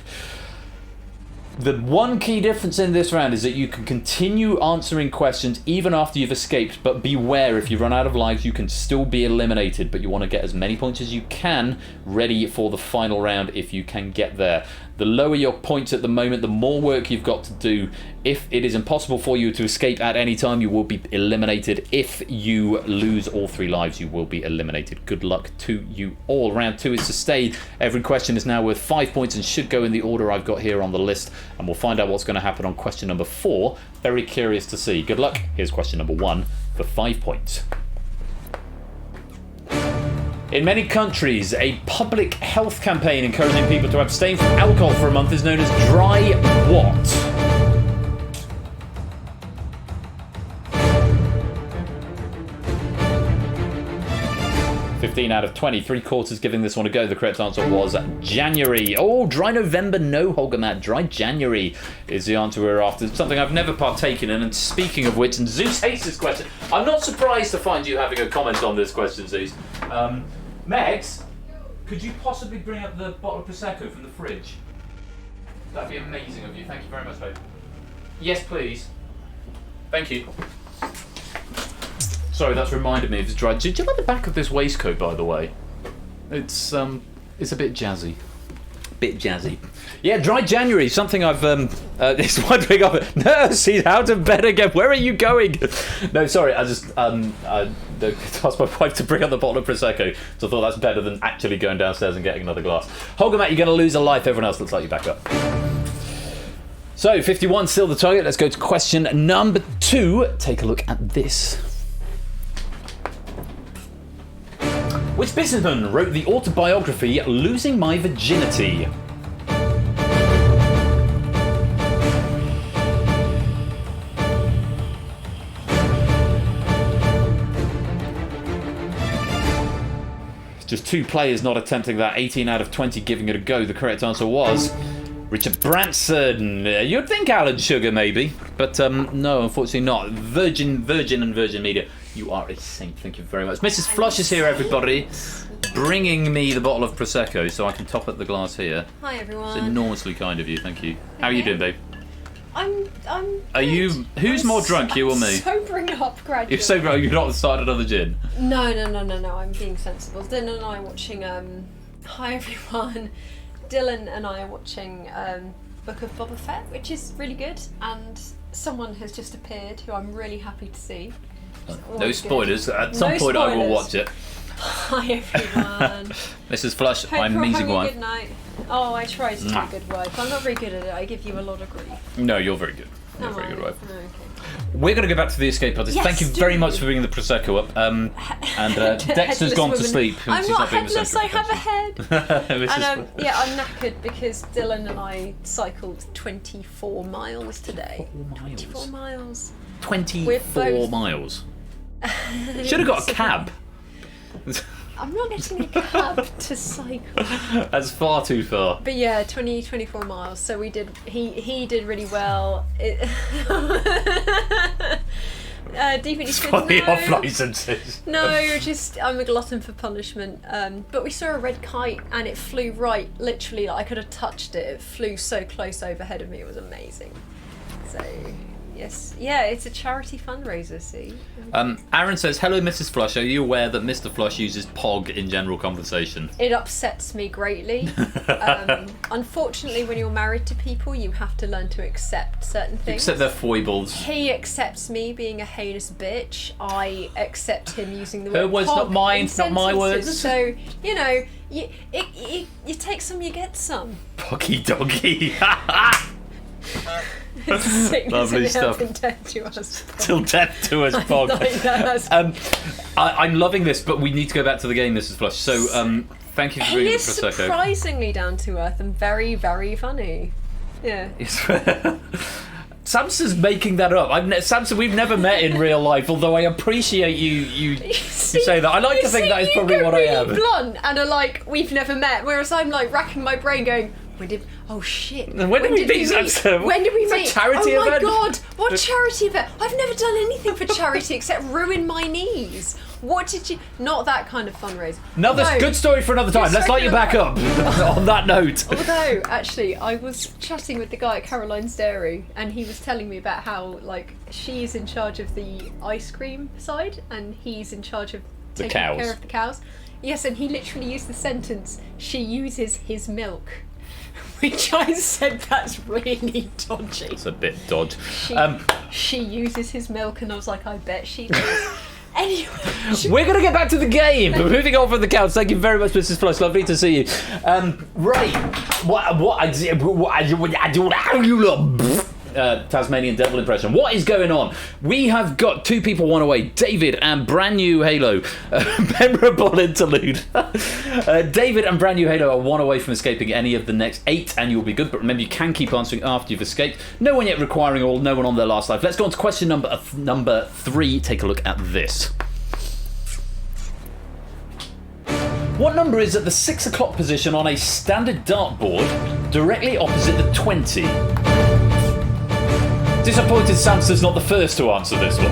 The one key difference in this round is that you can continue answering questions even after you've escaped, but beware, if you run out of lives, you can still be eliminated, but you want to get as many points as you can ready for the final round if you can get there. The lower your points at the moment, the more work you've got to do. If it is impossible for you to escape at any time, you will be eliminated. If you lose all 3 lives, you will be eliminated. Good luck to you all. Round 2 is sustained. Every question is now worth 5 points and should go in the order I've got here on the list. And we'll find out what's going to happen on question number 4. Very curious to see. Good luck. Here's question number 1 for 5 points. In many countries, a public health campaign encouraging people to abstain from alcohol for a month is known as dry what? (15 out of 20), 3/4 giving this one a go. The correct answer was January. Oh, dry November, no, Holger. Dry January is the answer we're after. Something I've never partaken in. And speaking of which, and Zeus hates this question. I'm not surprised to find you having a comment on this question, Zeus. Megs, could you possibly bring up the bottle of Prosecco from the fridge? That'd be amazing of you. Thank you very much, babe. Yes, please. Thank you. Sorry, that's reminded me of the dry. Do you like the back of this waistcoat, by the way? It's a bit jazzy. Yeah, dry January, something I've it's wondering of. Nurse, he's out of bed again. Where are you going? No, sorry, I just asked my wife to bring up the bottle of Prosecco, so I thought that's better than actually going downstairs and getting another glass. Holger, Matt, you're going to lose a life. Everyone else looks like you're back up. So, 51 still the target. Let's go to question number 2. Take a look at this. Which businessman wrote the autobiography Losing My Virginity? Just 2 players not attempting that. 18 out of 20 giving it a go. The correct answer was Richard Branson. You'd think Alan Sugar, maybe. But no, unfortunately not. Virgin Media. You are a saint. Thank you very much. Mrs. Flush is here, everybody. Bringing me the bottle of Prosecco so I can top up the glass here. Hi, everyone. It's enormously kind of you. Thank you. How are you doing, babe? I'm Are you... Who's more drunk, you or me? Sobering up gradually. You're so drunk, you've not started another gin. No. I'm being sensible. Dylan and I are watching... Hi, everyone. Dylan and I are watching Book of Boba Fett, which is really good. And someone has just appeared who I'm really happy to see. No spoilers. At some point I will watch it. Hi, everyone. Mrs. Flush, Hope I'm you're amazing having a wife. good night. Oh, I try to be a good wife. I'm not very good at it. I give you a lot of grief. No, you're very good. You're a very good wife. Oh, okay. We're going to go back to the escape artist. Yes, Thank you very much for bringing the Prosecco up. And Dexter's gone to sleep. I'm She's not being headless, I have a head. Mrs. And yeah, I'm knackered because Dylan and I cycled 24 miles today. 24 miles. 24 miles. Should have got a cab. I'm not getting a cab to cycle. That's far too far. But yeah, 24 miles. So we did. He did really well. Definitely said no. The off licenses. No, just I'm a glutton for punishment. But we saw a red kite and it flew right, literally, like I could have touched it. It flew so close overhead of me. It was amazing. So. Yes, yeah, it's a charity fundraiser, see? Aaron says, hello Mrs. Flush, are you aware that Mr. Flush uses POG in general conversation? It upsets me greatly. Unfortunately, when you're married to people, you have to learn to accept certain things. Accept their foibles. He accepts me being a heinous bitch. I accept him using the word Her words, POG not mine, in not my words. sentences. So, you know, you take some, you get some. Poggy doggy. Lovely stuff. To us. Till death to us, Pog. I'm loving this, but we need to go back to the game, Mrs. Flush. So, thank you for bringing the Prosecco. He is surprisingly down to earth and very, very funny. Yeah. Samson's making that up. Samson, we've never met in real life, although I appreciate you say that. I like to think that is probably what I am. Really blunt and are like, we've never met, whereas I'm like racking my brain going, when did we meet, Samson? When did we It's a meet? charity oh event. my god, what charity event? I've never done anything for charity except ruin my knees. What did you... Not that kind of fundraiser. Another good story for another time. Let's light you back up on that note. Although, actually, I was chatting with the guy at Caroline's Dairy and he was telling me about how, like, she's in charge of the ice cream side and he's in charge of taking care of the cows. Yes, and he literally used the sentence, she uses his milk. Which I said, that's really dodgy. It's a bit dodgy. She uses his milk and I was like, I bet she does. Anyway, we're going to get back to the game. We're moving on from the counts. Thank you very much, Mrs. Flush. Lovely to see you. Right. Tasmanian devil impression. What is going on? We have got two people one away. David and brand new Halo. Memorable interlude. David and brand new Halo are one away from escaping any of the next 8 and you'll be good, but remember you can keep answering after you've escaped. No one yet requiring all, no one on their last life. Let's go on to question number 3. Take a look at this. What number is at the 6 o'clock position on a standard dartboard directly opposite the 20? Disappointed Samson's not the first to answer this one.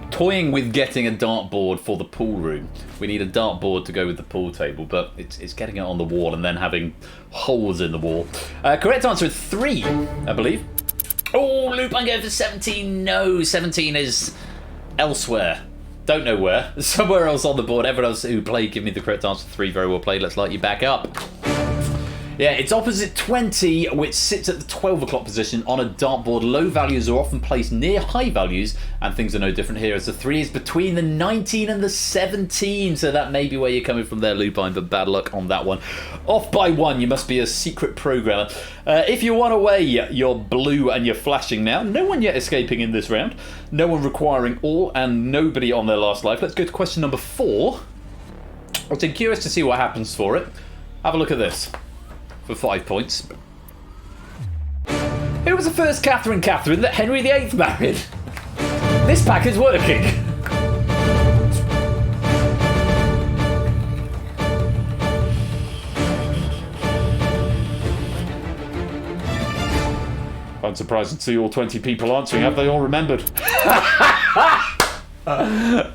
Toying with getting a dartboard for the pool room. We need a dartboard to go with the pool table, but it's getting it on the wall and then having holes in the wall. Correct answer is 3, I believe. Oh, Lupin going for 17. No, 17 is elsewhere. Don't know where. Somewhere else on the board. Everyone else who played, give me the correct answer. 3, very well played. Let's light you back up. Yeah, it's opposite 20, which sits at the 12 o'clock position on a dartboard. Low values are often placed near high values, and things are no different here, as the 3 is between the 19 and the 17, so that may be where you're coming from there, Lupine, but bad luck on that one. Off by 1, you must be a secret programmer. If you're one away, you're blue and you're flashing now. No one yet escaping in this round. No one requiring all, and nobody on their last life. Let's go to question number 4. I'm curious to see what happens for it. Have a look at this. For 5 points. Who was the first Catherine that Henry VIII married? This pack is working. I'm surprised to see all 20 people answering. Have they all remembered?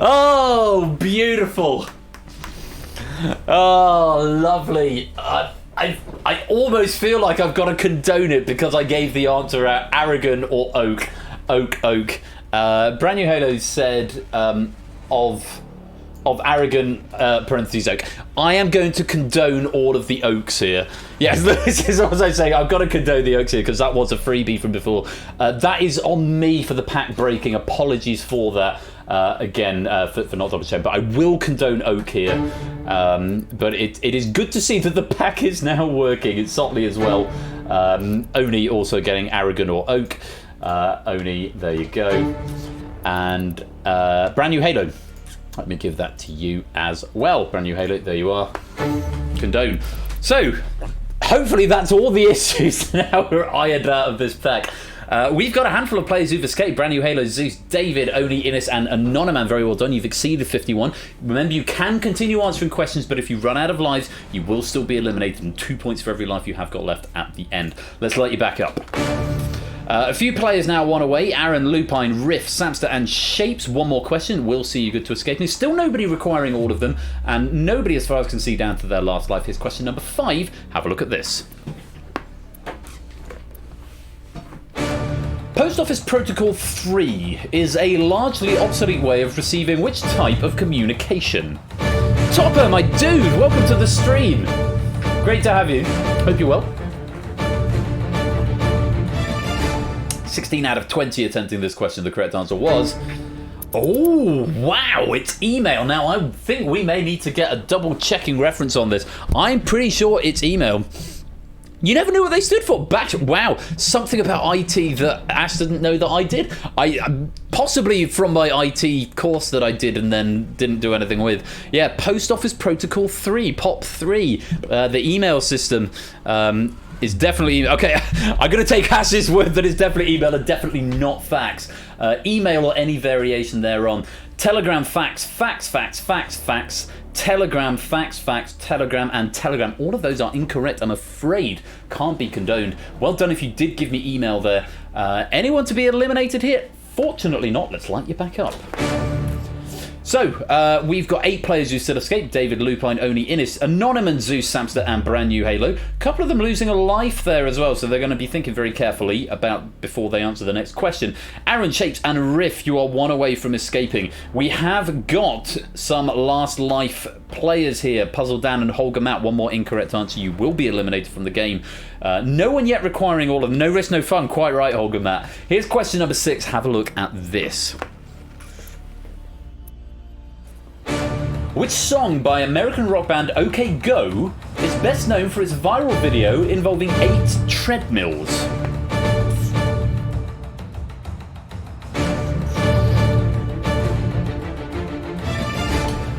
Oh, beautiful. Oh, lovely. I almost feel like I've got to condone it because I gave the answer at Aragon or Oak. Oak. Brand New Halo said of Aragon, parentheses Oak. I am going to condone all of the Oaks here. Yes, this is what I say. I've got to condone the Oaks here because that was a freebie from before. That is on me for the pack breaking. Apologies for that. Again, for not double checking, but I will condone Oak here. But it is good to see that the pack is now working. It's Sotley as well. Oni also getting Aragon or Oak. Oni, there you go. And Brand New Halo. Let me give that to you as well. Brand New Halo, there you are. Condone. So, hopefully that's all the issues now are ironed out of this pack. We've got a handful of players who've escaped. Brand New Halo, Zeus, David, Oni, Innes and Anonyman. Very well done. You've exceeded 51. Remember, you can continue answering questions, but if you run out of lives, you will still be eliminated, and 2 points for every life you have got left at the end. Let's light you back up. A few players now one away. Aaron, Lupine, Riff, Samster and Shapes. One more question. We'll see you good to escape. There's still nobody requiring all of them, and nobody, as far as I can see, down to their last life. Here's question number 5. Have a look at this. Post Office Protocol 3 is a largely obsolete way of receiving which type of communication? Topper, my dude, welcome to the stream. Great to have you. Hope you're well. 16 out of 20 attempting this question. The correct answer was... Oh, wow, it's email. Now, I think we may need to get a double-checking reference on this. I'm pretty sure it's email. You never knew what they stood for. Wow, something about IT that Ash didn't know that I did. Possibly from my IT course that I did and then didn't do anything with. Yeah, Post Office Protocol 3, POP3, the email system. Is definitely okay. I'm gonna take Ash's word that it's definitely email and definitely not fax. Email or any variation thereon. Telegram, fax, Telegram, fax, Telegram, and Telegram. All of those are incorrect, I'm afraid. Can't be condoned. Well done if you did give me email there. Anyone to be eliminated here? Fortunately not. Let's light you back up. So, we've got 8 players who still escaped. David, Lupine, Oni, Innis, Anonymous, Zeus, Samster, and brand new Halo. A couple of them losing a life there as well, so they're going to be thinking very carefully about before they answer the next question. Aaron, Shapes, and Riff, you are 1 away from escaping. We have got some last life players here. Puzzle Dan and Holger Matt, 1 more incorrect answer. You will be eliminated from the game. No one yet requiring all of them. No risk, no fun. Quite right, Holger Matt. Here's question number 6. Have a look at this. Which song by American rock band OK Go is best known for its viral video involving 8 treadmills?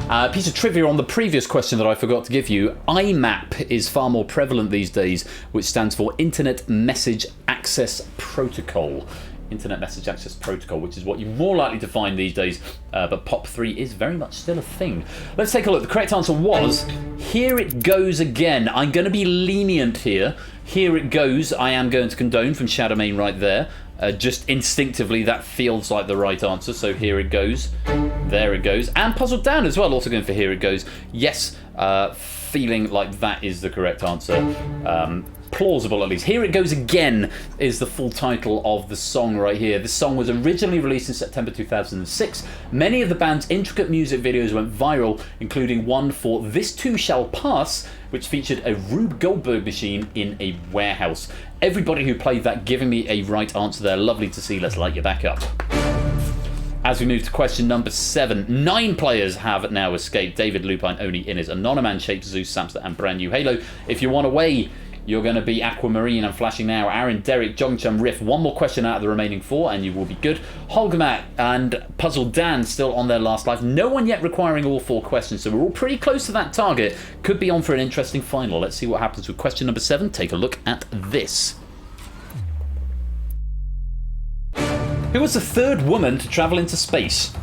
A piece of trivia on the previous question that I forgot to give you. IMAP is far more prevalent these days, which stands for Internet Message Access Protocol. Internet Message Access Protocol, which is what you're more likely to find these days, but POP3 is very much still a thing. Let's take a look. The correct answer was Here It Goes Again. I'm going to be lenient here. Here It Goes, I am going to condone from Shadowmane right there. Just instinctively, that feels like the right answer, so Here It Goes. There it goes. And Puzzled Dan as well, also going for Here It Goes. Yes, feeling like that is the correct answer. Plausible at least. Here It Goes Again is the full title of the song right here. This song was originally released in September 2006. Many of the band's intricate music videos went viral, including one for This Too Shall Pass, which featured a Rube Goldberg machine in a warehouse. Everybody who played that giving me a right answer there. Lovely to see. Let's light you back up. As we move to question number 7, 9 players have now escaped. David, Lupine, Oni, Innis, Anonymous, Shapes, Zeus, Samster, and brand new Halo. If you want away, you're going to be Aquamarine and flashing now. Aaron, Derek, Jongchum, Riff. 1 more question out of the remaining 4 and you will be good. Holgamat and Puzzle Dan still on their last life. No one yet requiring all 4 questions, so we're all pretty close to that target. Could be on for an interesting final. Let's see what happens with question number 7. Take a look at this. Who was the 3rd woman to travel into space?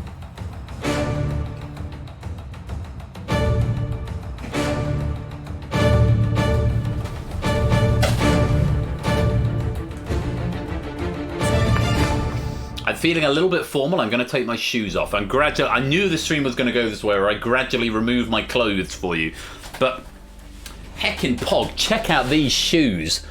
I'm feeling a little bit formal. I'm going to take my shoes off. I knew the stream was going to go this way, where I gradually remove my clothes for you. But heckin' Pog, check out these shoes.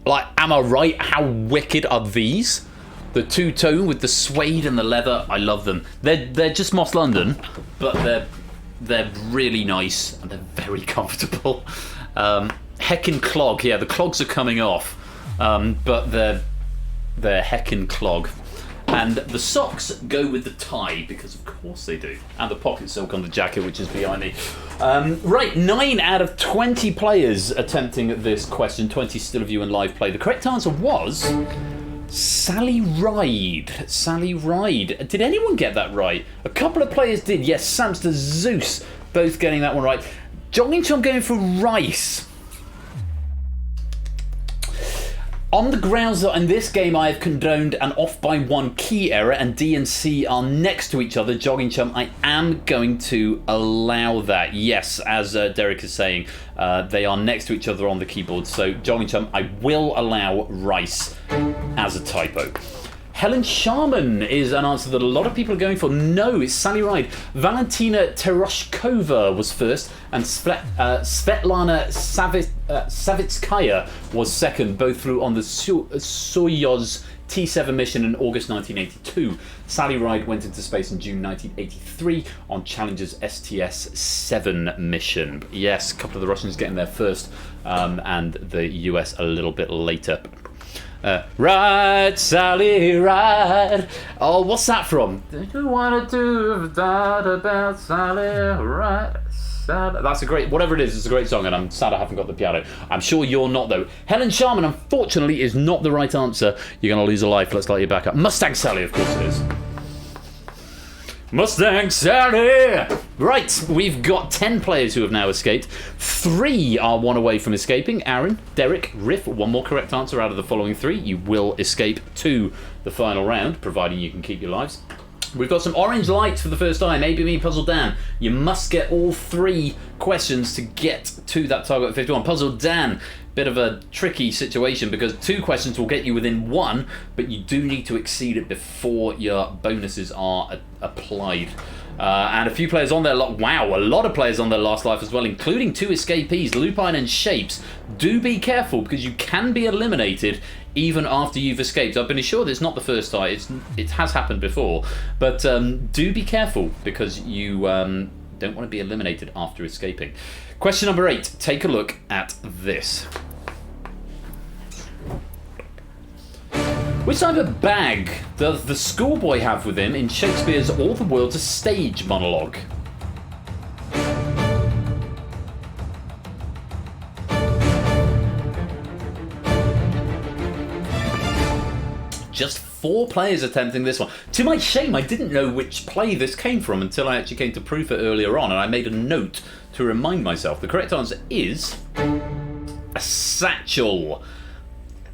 Like, am I right? How wicked are these? The two-tone with the suede and the leather. I love them. They're just Moss London, but they're really nice and they're very comfortable. Heckin' clog. Yeah, the clogs are coming off, but they're heckin' clog. And the socks go with the tie, because of course they do. And the pocket silk on the jacket, which is behind me. Right, 9 out of 20 players attempting this question. 20 still of you in live play. The correct answer was Sally Ride. Sally Ride. Did anyone get that right? A couple of players did. Yes, Samster, Zeus, both getting that one right. Jogging Chom going for Rice. On the grounds that in this game I have condoned an off by 1 key error and D and C are next to each other, Jogging Chum, I am going to allow that. Yes, as Derek is saying, they are next to each other on the keyboard. So Jogging Chum, I will allow Rice as a typo. Helen Sharman is an answer that a lot of people are going for. No, it's Sally Ride. Valentina Teroshkova was first, and Svetlana Savitskaya was second. Both flew on the Soyuz T7 mission in August 1982. Sally Ride went into space in June 1983 on Challenger's STS-7 mission. Yes, a couple of the Russians getting there first, and the US a little bit later. Ride, Sally, ride. Oh, what's that from? Did you want to do that about Sally, ride? That's a great, whatever it is, it's a great song, and I'm sad I haven't got the piano. I'm sure you're not, though. Helen Sharman, unfortunately, is not the right answer. You're going to lose a life. Let's light you back up. Mustang Sally, of course it is. Mustang Sally! Right, we've got 10 players who have now escaped. 3 are one away from escaping. Aaron, Derek, Riff, one more correct answer out of the following 3. You will escape to the final round, providing you can keep your lives. We've got some orange lights for the first time. A, B, Me, Puzzle Dan. You must get all 3 questions to get to that target of 51. Puzzle Dan, bit of a tricky situation because 2 questions will get you within 1, but you do need to exceed it before your bonuses are applied. And a few players on their wow, a lot of players on their last life as well, including 2 escapees, Lupine and Shapes. Do be careful because you can be eliminated even after you've escaped. I've been assured it's not the first time, it has happened before, but do be careful because you don't want to be eliminated after escaping. Question number 8, take a look at this. Which type of bag does the schoolboy have with him in Shakespeare's All the World's a Stage monologue? Just 4 players attempting this one. To my shame, I didn't know which play this came from until I actually came to proof it earlier on, and I made a note to remind myself. The correct answer is a satchel.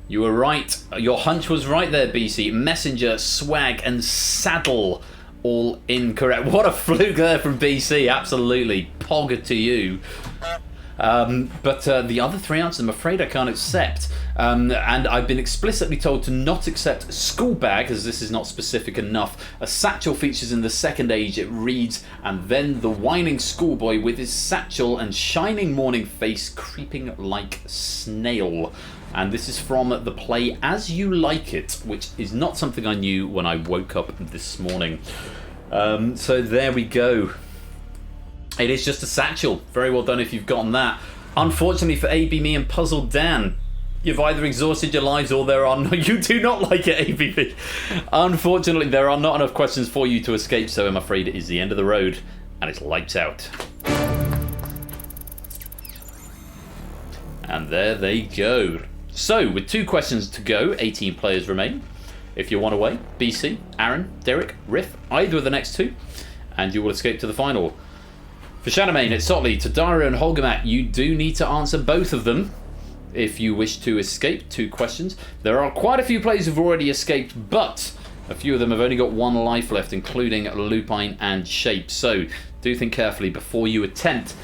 You were right. Your hunch was right there, BC. Messenger, swag, and saddle, all incorrect. What a fluke there from BC. Absolutely. Pog to you. But the other 3 answers, I'm afraid I can't accept. And I've been explicitly told to not accept school bag, as this is not specific enough. A satchel features in the second age. It reads, and then the whining schoolboy with his satchel and shining morning face creeping like snail. And this is from the play As You Like It, which is not something I knew when I woke up this morning. So there we go. It is just a satchel. Very well done if you've gotten that. Unfortunately for AB, Me and Puzzle Dan, you've either exhausted your lives or there are no... You do not like it, ABB. Unfortunately, there are not enough questions for you to escape, so I'm afraid it is the end of the road, and it's lights out. And there they go. So, with 2 questions to go, 18 players remain. If you're one away, BC, Aaron, Derek, Riff, either of the next 2, and you will escape to the final. For Shadowmane, it's Sotley, Tadara and Holgamat. You do need to answer both of them if you wish to escape. 2 questions. There are quite a few players who've already escaped, but a few of them have only got 1 life left, including Lupine and Shape. So do think carefully before you attempt,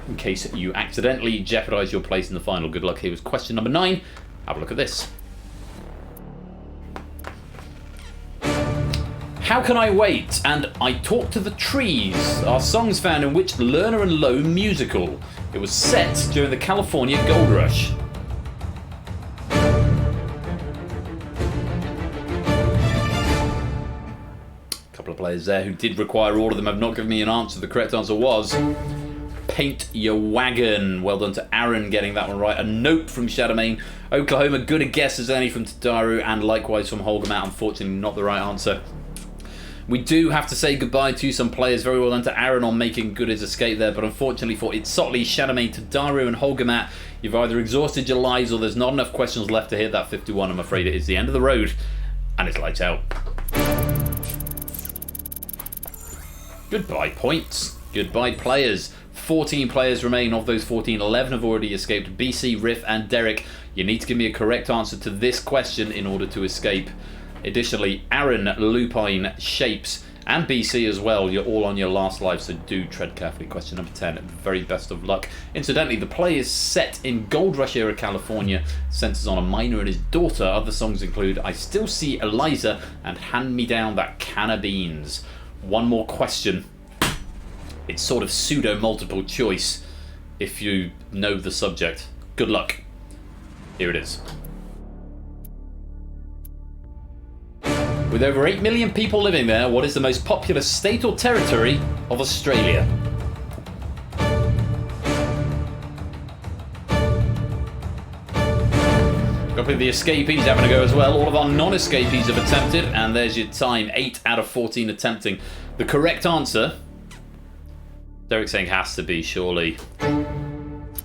in case you accidentally jeopardise your place in the final. Good luck. Here was question number 9. Have a look at this. How Can I Wait? And I Talk to the Trees are songs found in which Lerner and Lowe musical? It was set during the California Gold Rush. A couple of players there who did require all of them have not given me an answer. The correct answer was Paint Your Wagon. Well done to Aaron getting that one right. A note from Shadowmane. Oklahoma, good a guess as any from Tadaru, and likewise from Holgamat. Unfortunately, not the right answer. We do have to say goodbye to some players. Very well done to Aaron on making good his escape there, but unfortunately for Itzotli, Shadowmane, Tadaru and Holgamat, you've either exhausted your lives or there's not enough questions left to hit that 51. I'm afraid it is the end of the road, and it's lights out. Goodbye points. Goodbye players. 14 players remain. Of those 14, 11 have already escaped. BC, Riff and Derek, you need to give me a correct answer to this question in order to escape. Additionally, Aaron, Lupine, Shapes, and BC as well, you're all on your last life, so do tread carefully. Question number 10, very best of luck. Incidentally, the play is set in Gold Rush era California, centers on a miner and his daughter. Other songs include I Still See Eliza and Hand Me Down That Can of Beans. One more question. It's sort of pseudo multiple choice if you know the subject. Good luck. Here it is. With over 8 million people living there, what is the most populous state or territory of Australia? Hopefully the escapees having a go as well. All of our non-escapees have attempted, and there's your time. 8 out of 14 attempting. The correct answer, Derek's saying, has to be, surely.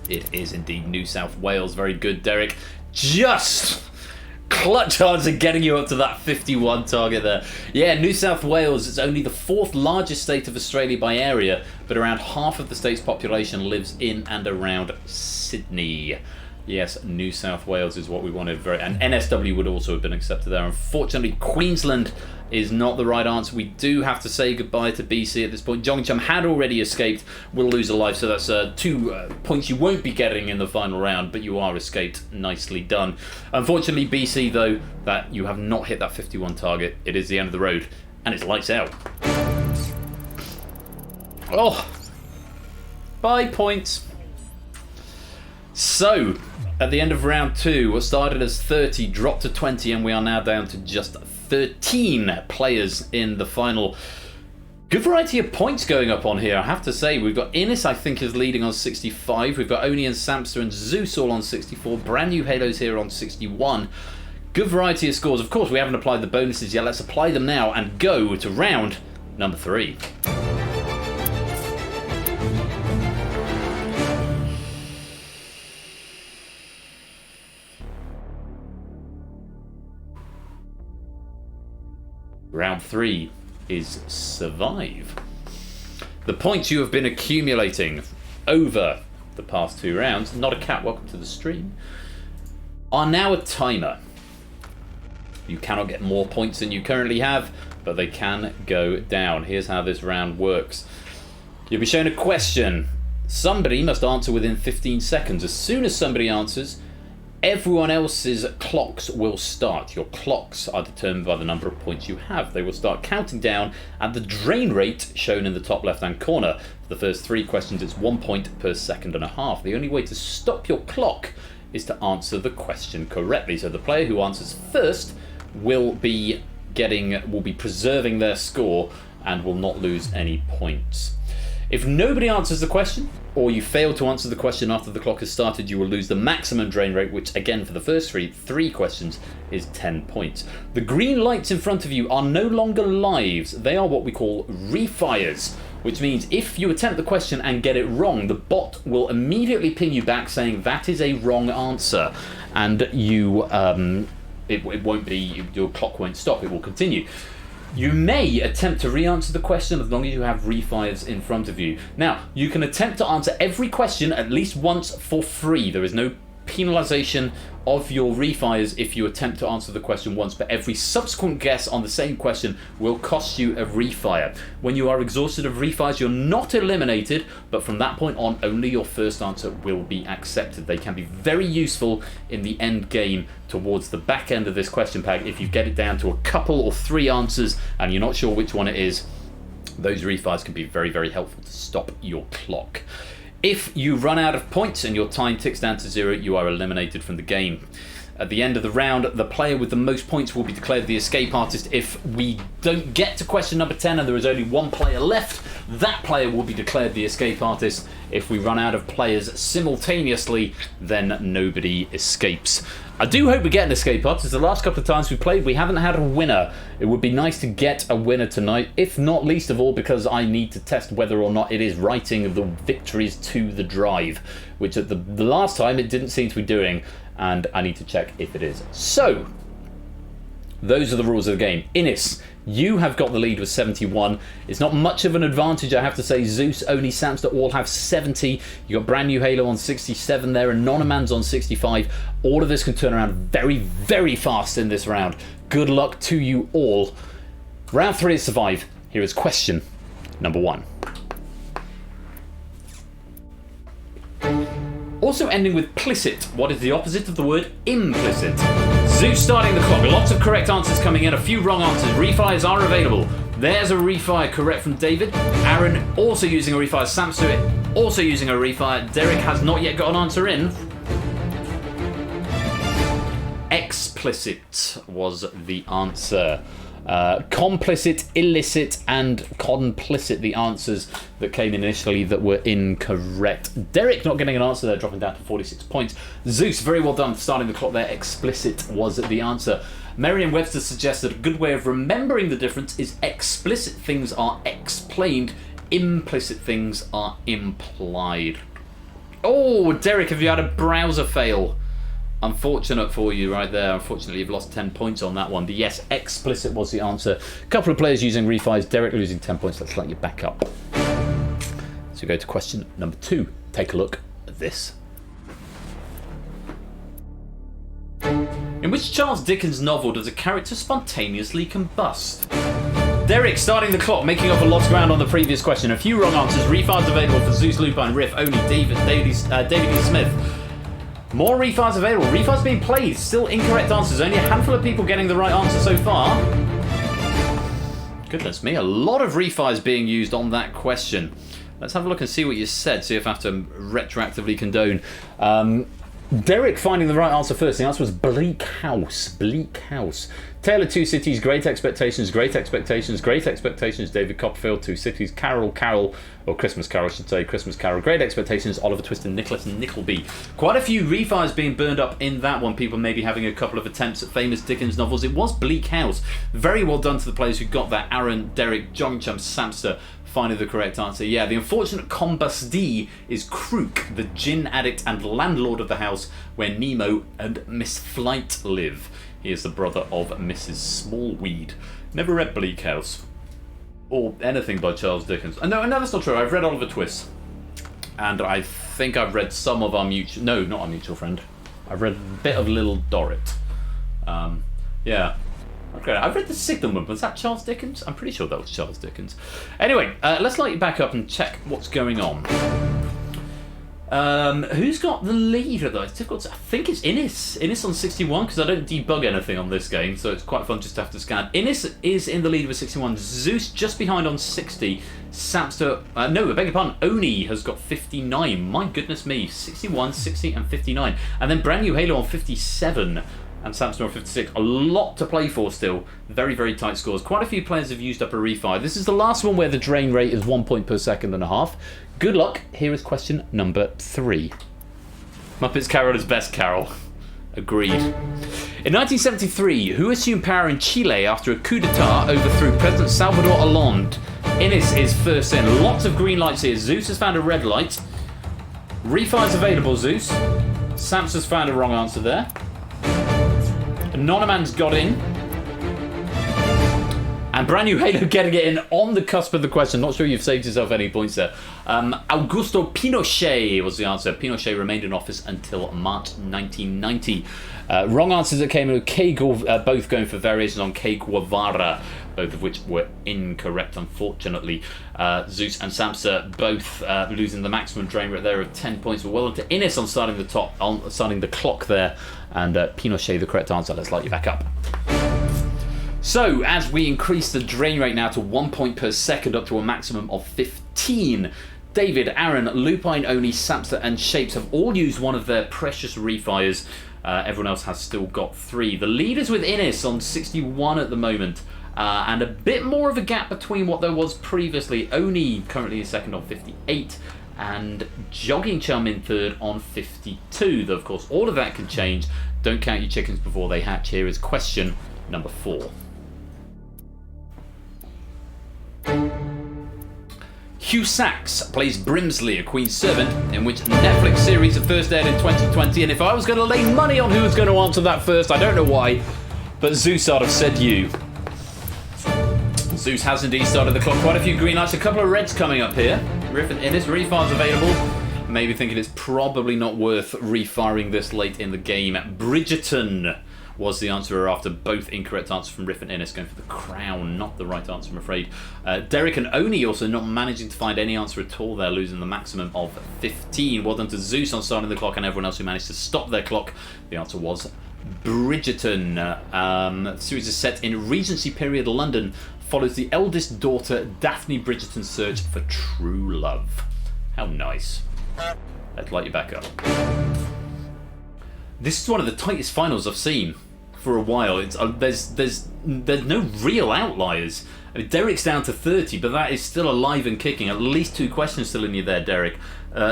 It is indeed New South Wales. Very good, Derek. Just clutch odds of getting you up to that 51 target there. Yeah, New South Wales is only the 4th largest state of Australia by area, but around half of the state's population lives in and around Sydney. Yes, New South Wales is what we wanted. And NSW would also have been accepted there. Unfortunately, Queensland is not the right answer. We do have to say goodbye to BC at this point. Jongchum had already escaped. Will lose a life, so that's 2 points you won't be getting in the final round, but you are escaped. Nicely done. Unfortunately, BC, though, that you have not hit that 51 target. It is the end of the road, and it's lights out. Oh, 5 points. So, at the end of round 2, what started as 30 dropped to 20, and we are now down to just 13 players in the final. Good variety of points going up on here, I have to say. We've got Innis, I think, is leading on 65. We've got Oni and Samster and Zeus all on 64. Brand new Halos here on 61. Good variety of scores. Of course, we haven't applied the bonuses yet. Let's apply them now and go to round number 3. Round 3 is Survive. The points you have been accumulating over the past 2 rounds, not a cat, welcome to the stream, are now a timer. You cannot get more points than you currently have, but they can go down. Here's how this round works. You'll be shown a question. Somebody must answer within 15 seconds. As soon as somebody answers, everyone else's clocks will start. Your clocks are determined by the number of points you have. They will start counting down at the drain rate shown in the top left-hand corner. For the first 3 questions, it's 1 point per second and a half. The only way to stop your clock is to answer the question correctly. So the player who answers first will be preserving their score and will not lose any points. If nobody answers the question, or you fail to answer the question after the clock has started, you will lose the maximum drain rate, which again for the first 3 questions is 10 points. The green lights in front of you are no longer lives. They are what we call refires, which means if you attempt the question and get it wrong, the bot will immediately ping you back saying that is a wrong answer, and you it won't be, your clock won't stop, it will continue. You may attempt to re-answer the question as long as you have refires in front of you. Now, you can attempt to answer every question at least once for free. There is no penalisation of your refires if you attempt to answer the question once, but every subsequent guess on the same question will cost you a refire. When you are exhausted of refires, you're not eliminated, but from that point on, only your first answer will be accepted. They can be very useful in the end game towards the back end of this question pack. If you get it down to a couple or 3 answers and you're not sure which one it is, those refires can be very, very helpful to stop your clock. If you run out of points and your time ticks down to 0, you are eliminated from the game. At the end of the round, the player with the most points will be declared the escape artist. If we don't get to question number 10 and there is only 1 player left, that player will be declared the escape artist. If we run out of players simultaneously, then nobody escapes. I do hope we get an escape artist. The last couple of times we played, we haven't had a winner. It would be nice to get a winner tonight, if not least of all because I need to test whether or not it is writing the victories to the drive, which at the last time it didn't seem to be doing, and I need to check if it is. So, those are the rules of the game. Innis, you have got the lead with 71. It's not much of an advantage, I have to say. Zeus, Oni, Samster all have 70. You got Brand New Halo on 67 there, and Nonaman's on 65. All of this can turn around very, very fast in this round. Good luck to you all. Round 3 is Survive. Here is question number 1. Also ending with plicit. What is the opposite of the word implicit? Zeus starting the clock. Lots of correct answers coming in. A few wrong answers. Refires are available. There's a refire correct from David. Aaron also using a refire. Samsu also using a refire. Derek has not yet got an answer in. Explicit was the answer. Complicit, illicit, and complicit, the answers that came in initially that were incorrect. Derek not getting an answer there, dropping down to 46 points. Zeus, very well done for starting the clock there. Explicit was the answer. Merriam-Webster suggests that a good way of remembering the difference is explicit things are explained, implicit things are implied. Oh, Derek, have you had a browser fail? Unfortunate for you right there. Unfortunately, you've lost 10 points on that one. But yes, explicit was the answer. A couple of players using refis. Derek losing 10 points. Let's let you back up. So we go to question number 2. Take a look at this. In which Charles Dickens novel does a character spontaneously combust? Derek, starting the clock, making up a lost ground on the previous question. A few wrong answers. Refis available for Zeus, Lupine, Riff, Only, David E. Smith. More refis available. Refis being played. Still incorrect answers. Only a handful of people getting the right answer so far. Goodness me, a lot of refis being used on that question. Let's have a look and see what you said. See if I have to retroactively condone. Derek finding the right answer first. The answer was Bleak House. Bleak House. Tale of Two Cities, Great Expectations, Great Expectations, Great Expectations, David Copperfield, Two Cities, Carol, or Christmas Carol, I should say, Christmas Carol, Great Expectations, Oliver Twist and Nicholas Nickleby. Quite a few refis being burned up in that one, people maybe having a couple of attempts at famous Dickens novels. It was Bleak House. Very well done to the players who got that. Aaron, Derek, John Chum, Samster, finding the correct answer. Yeah, the unfortunate combustee is Krook, the gin addict and landlord of the house where Nemo and Miss Flight live. He is the brother of Mrs. Smallweed. Never read Bleak House or anything by Charles Dickens. No, that's not true. I've read Oliver Twist, and I think I've read some of our mutual. No, not our mutual friend. I've read a bit of Little Dorrit. Yeah. Okay, I've read The Signalman. Was that Charles Dickens? I'm pretty sure that was Charles Dickens. Anyway, let's light you back up and check what's going on. Who's got the lead at that? It's difficult to, I think it's Innes. Innes on 61, because I don't debug anything on this game, so it's quite fun just to have to scan. Innes is in the lead with 61. Zeus just behind on 60. Samster, no, I beg your pardon, Oni has got 59. My goodness me, 61, 60 and 59. And then Brand New Halo on 57. And Samson on 56. A lot to play for still. Very, very tight scores. Quite a few players have used up a refi. This is the last one where the drain rate is 1 point per second and a half. Good luck. Here is question number 3. Muppets Carol is best Carol. Agreed. In 1973, who assumed power in Chile after a coup d'etat overthrew President Salvador Allende? Innes is first in. Lots of green lights here. Zeus has found a red light. Refi's available, Zeus. Samson's found a wrong answer there. Nonaman's got in. And Brand New Halo getting it in on the cusp of the question. Not sure you've saved yourself any points there. Augusto Pinochet was the answer. Pinochet remained in office until March 1990. Wrong answers that came in. Both going for variations on Che Guevara, both of which were incorrect, unfortunately. Zeus and Samsa both losing the maximum drain rate there of 10 points. But well done to Innes on starting the clock there. And Pinochet, the correct answer. Let's light you back up. So, as we increase the drain rate now to 1 point per second, up to a maximum of 15, David, Aaron, Lupine, Oni, Samster, and Shapes have all used one of their precious refires. Everyone else has still got 3. The lead is with Innes on 61 at the moment. And a bit more of a gap between what there was previously. Oni currently is second on 58. And Jogging Chum in third on 52. Though, of course, all of that can change. Don't count your chickens before they hatch. Here is question number 4. Hugh Sachs plays Brimsley, a Queen's servant, in which Netflix series that first aired in 2020. And if I was going to lay money on who was going to answer that first, I don't know why, but Zeus I'd have said you. Zeus has indeed started the clock. Quite a few green lights, a couple of reds coming up here. Riff and Innes, refire's available. Maybe thinking it's probably not worth refiring this late in the game. Bridgerton was the answer after both incorrect answers from Riff and Innes, going for the crown. Not the right answer, I'm afraid. Derek and Oni also not managing to find any answer at all there, losing the maximum of 15. Well done to Zeus on starting the clock and everyone else who managed to stop their clock. The answer was Bridgerton. The series is set in Regency period London, follows the eldest daughter Daphne Bridgerton's search for true love. How nice. Let's light you back up. This is one of the tightest finals I've seen. for a while. It's there's no real outliers. I mean, Derek's down to 30, but that is still alive and kicking. At least 2 questions still in you there, Derek.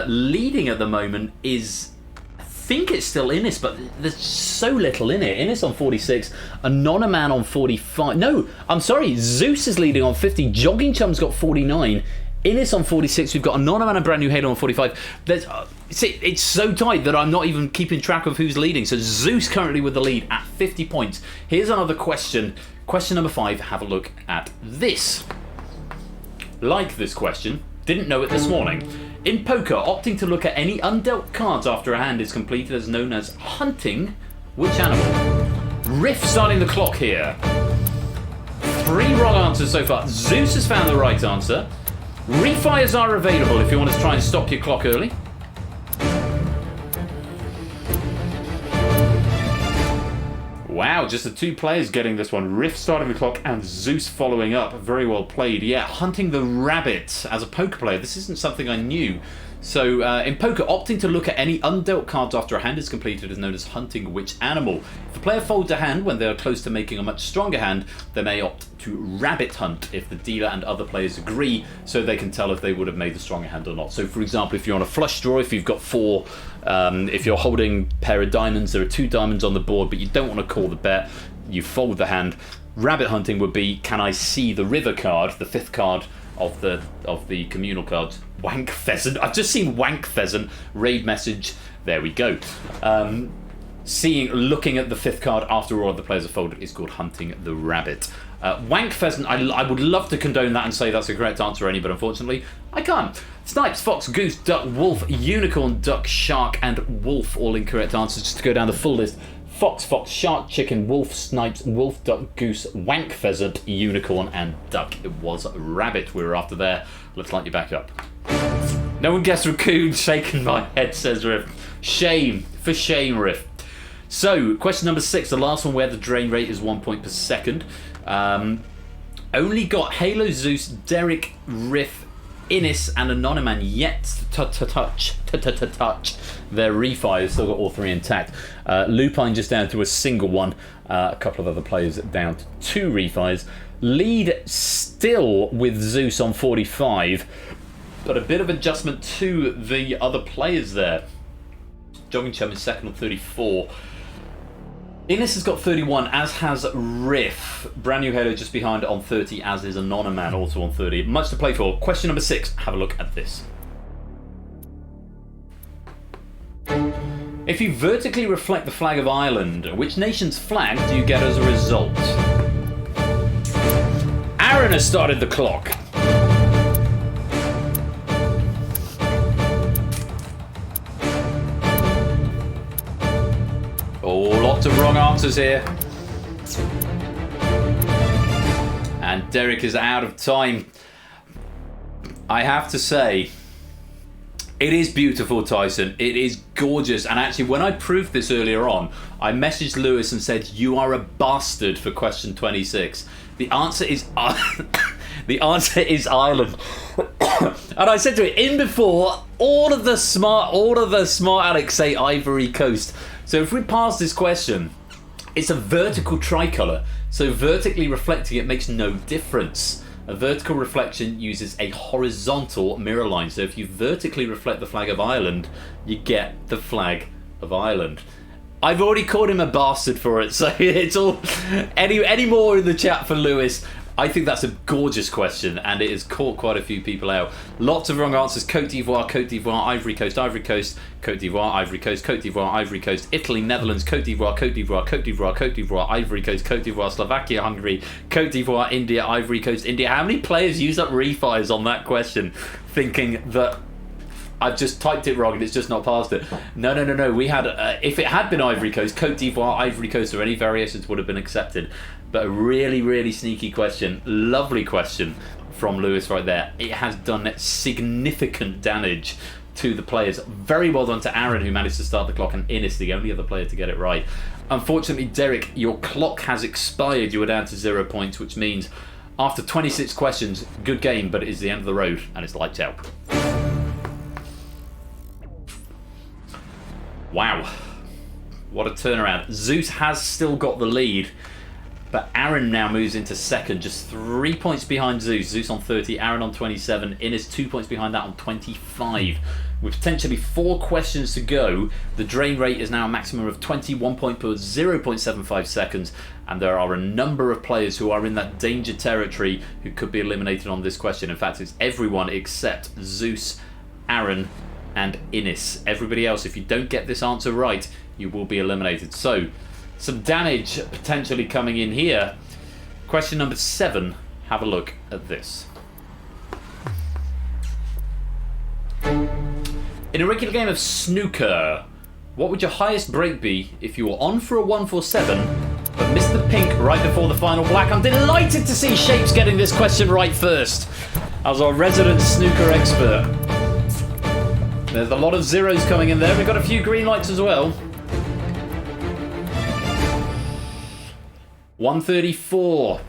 Leading at the moment is, I think it's still Innes, but there's so little in it. Innes on 46, Anonyman on 45. No, I'm sorry, Zeus is leading on 50. Jogging Chum's got 49. Innes on 46, we've got Anonyman and Brand New Halo on 45. It's so tight that I'm not even keeping track of who's leading. So Zeus currently with the lead at 50 points. Here's another question. Question number 5, have a look at this. Like this question, didn't know it this morning. In poker, opting to look at any undealt cards after a hand is completed is known as hunting which animal? Riff starting the clock here. 3 wrong answers so far. Zeus has found the right answer. Refires are available if you want to try and stop your clock early. Wow, just the 2 players getting this one. Riff starting the clock and Zeus following up. Very well played. Yeah, hunting the rabbit as a poker player. This isn't something I knew. So, in poker, opting to look at any undealt cards after a hand is completed is known as hunting which animal. If the player folds a hand when they are close to making a much stronger hand, they may opt to rabbit hunt if the dealer and other players agree, so they can tell if they would have made the stronger hand or not. So, for example, if you're on a flush draw, if you've got 4, if you're holding a pair of diamonds, there are 2 diamonds on the board, but you don't want to call the bet, you fold the hand. Rabbit hunting would be, can I see the river card, the 5th card of the communal cards? Wank pheasant. I've just seen wank pheasant. Raid message. There we go. Looking at the 5th card after all of the players are folded is called hunting the rabbit. Wank pheasant. I would love to condone that and say that's the correct answer, Ernie, but unfortunately I can't. Snipes, fox, goose, duck, wolf, unicorn, duck, shark, and wolf. All incorrect answers. Just to go down the full list. Fox, fox, shark, chicken, wolf, snipes, wolf, duck, goose, wank pheasant, unicorn, and duck. It was rabbit we were after there. Let's light you back up. No one guessed raccoon. Shaking my head, says Riff. Shame. For shame, Riff. So, question number 6, the last one where the drain rate is 1 point per second. Only got Halo, Zeus, Derek, Riff, Innes, and Anonyman yet to touch their refires. Still got all 3 intact. Lupine just down to a single one. A couple of other players down to 2 refires. Lead still with Zeus on 45. But a bit of adjustment to the other players there. Jogging Chum is second on 34. Innes has got 31, as has Riff. Brand New Halo just behind on 30, as is Anonyman, also on 30. Much to play for. Question number 6. Have a look at this. If you vertically reflect the flag of Ireland, which nation's flag do you get as a result? Aaron has started the clock. Oh, lots of wrong answers here. And Derek is out of time. I have to say, it is beautiful, Tyson. It is gorgeous. And actually, when I proved this earlier on, I messaged Lewis and said, you are a bastard for question 26. The answer is the answer is Ireland. And I said to it, in before, all of the smart Alex say Ivory Coast. So if we pass this question, it's a vertical tricolour. So vertically reflecting it makes no difference. A vertical reflection uses a horizontal mirror line. So if you vertically reflect the flag of Ireland, you get the flag of Ireland. I've already called him a bastard for it, so it's all... Any more in the chat for Lewis? I think that's a gorgeous question, and it has caught quite a few people out. Lots of wrong answers. Côte d'Ivoire, Ivory Coast, Côte d'Ivoire, Ivory Coast, Côte d'Ivoire, Ivory Coast, Italy, Netherlands, Côte d'Ivoire, Ivory Coast, Côte d'Ivoire, Slovakia, Hungary, Côte d'Ivoire, India, Ivory Coast, India. How many players use up refires on that question, thinking that I've just typed it wrong and it's just not passed it? No. We had, if it had been Ivory Coast, Côte d'Ivoire, Ivory Coast, or any variations would have been accepted. But a really, really sneaky question. Lovely question from Lewis right there. It has done significant damage to the players. Very well done to Aaron, who managed to start the clock, and Innes, the only other player to get it right. Unfortunately, Derek, your clock has expired. You were down to 0 points, which means after 26 questions, good game, but it is the end of the road, and it's lights out. What a turnaround. Zeus has still got the lead, but Aaron now moves into second, just 3 points behind Zeus. Zeus on 30, Aaron on 27, Innes 2 points behind that on 25. With potentially 4 questions to go, the drain rate is now a maximum of 21 points per 0.75 seconds, and there are a number of players who are in that danger territory who could be eliminated on this question. In fact, it's everyone except Zeus, Aaron, and Innes. Everybody else, if you don't get this answer right, you will be eliminated. So, some damage potentially coming in here. Question number 7, have a look at this. In a regular game of snooker, what would your highest break be if you were on for a 147 but missed the pink right before the final black? I'm delighted to see Shapes getting this question right first, as our resident snooker expert. There's a lot of zeros coming in there. We've got a few green lights as well. 134.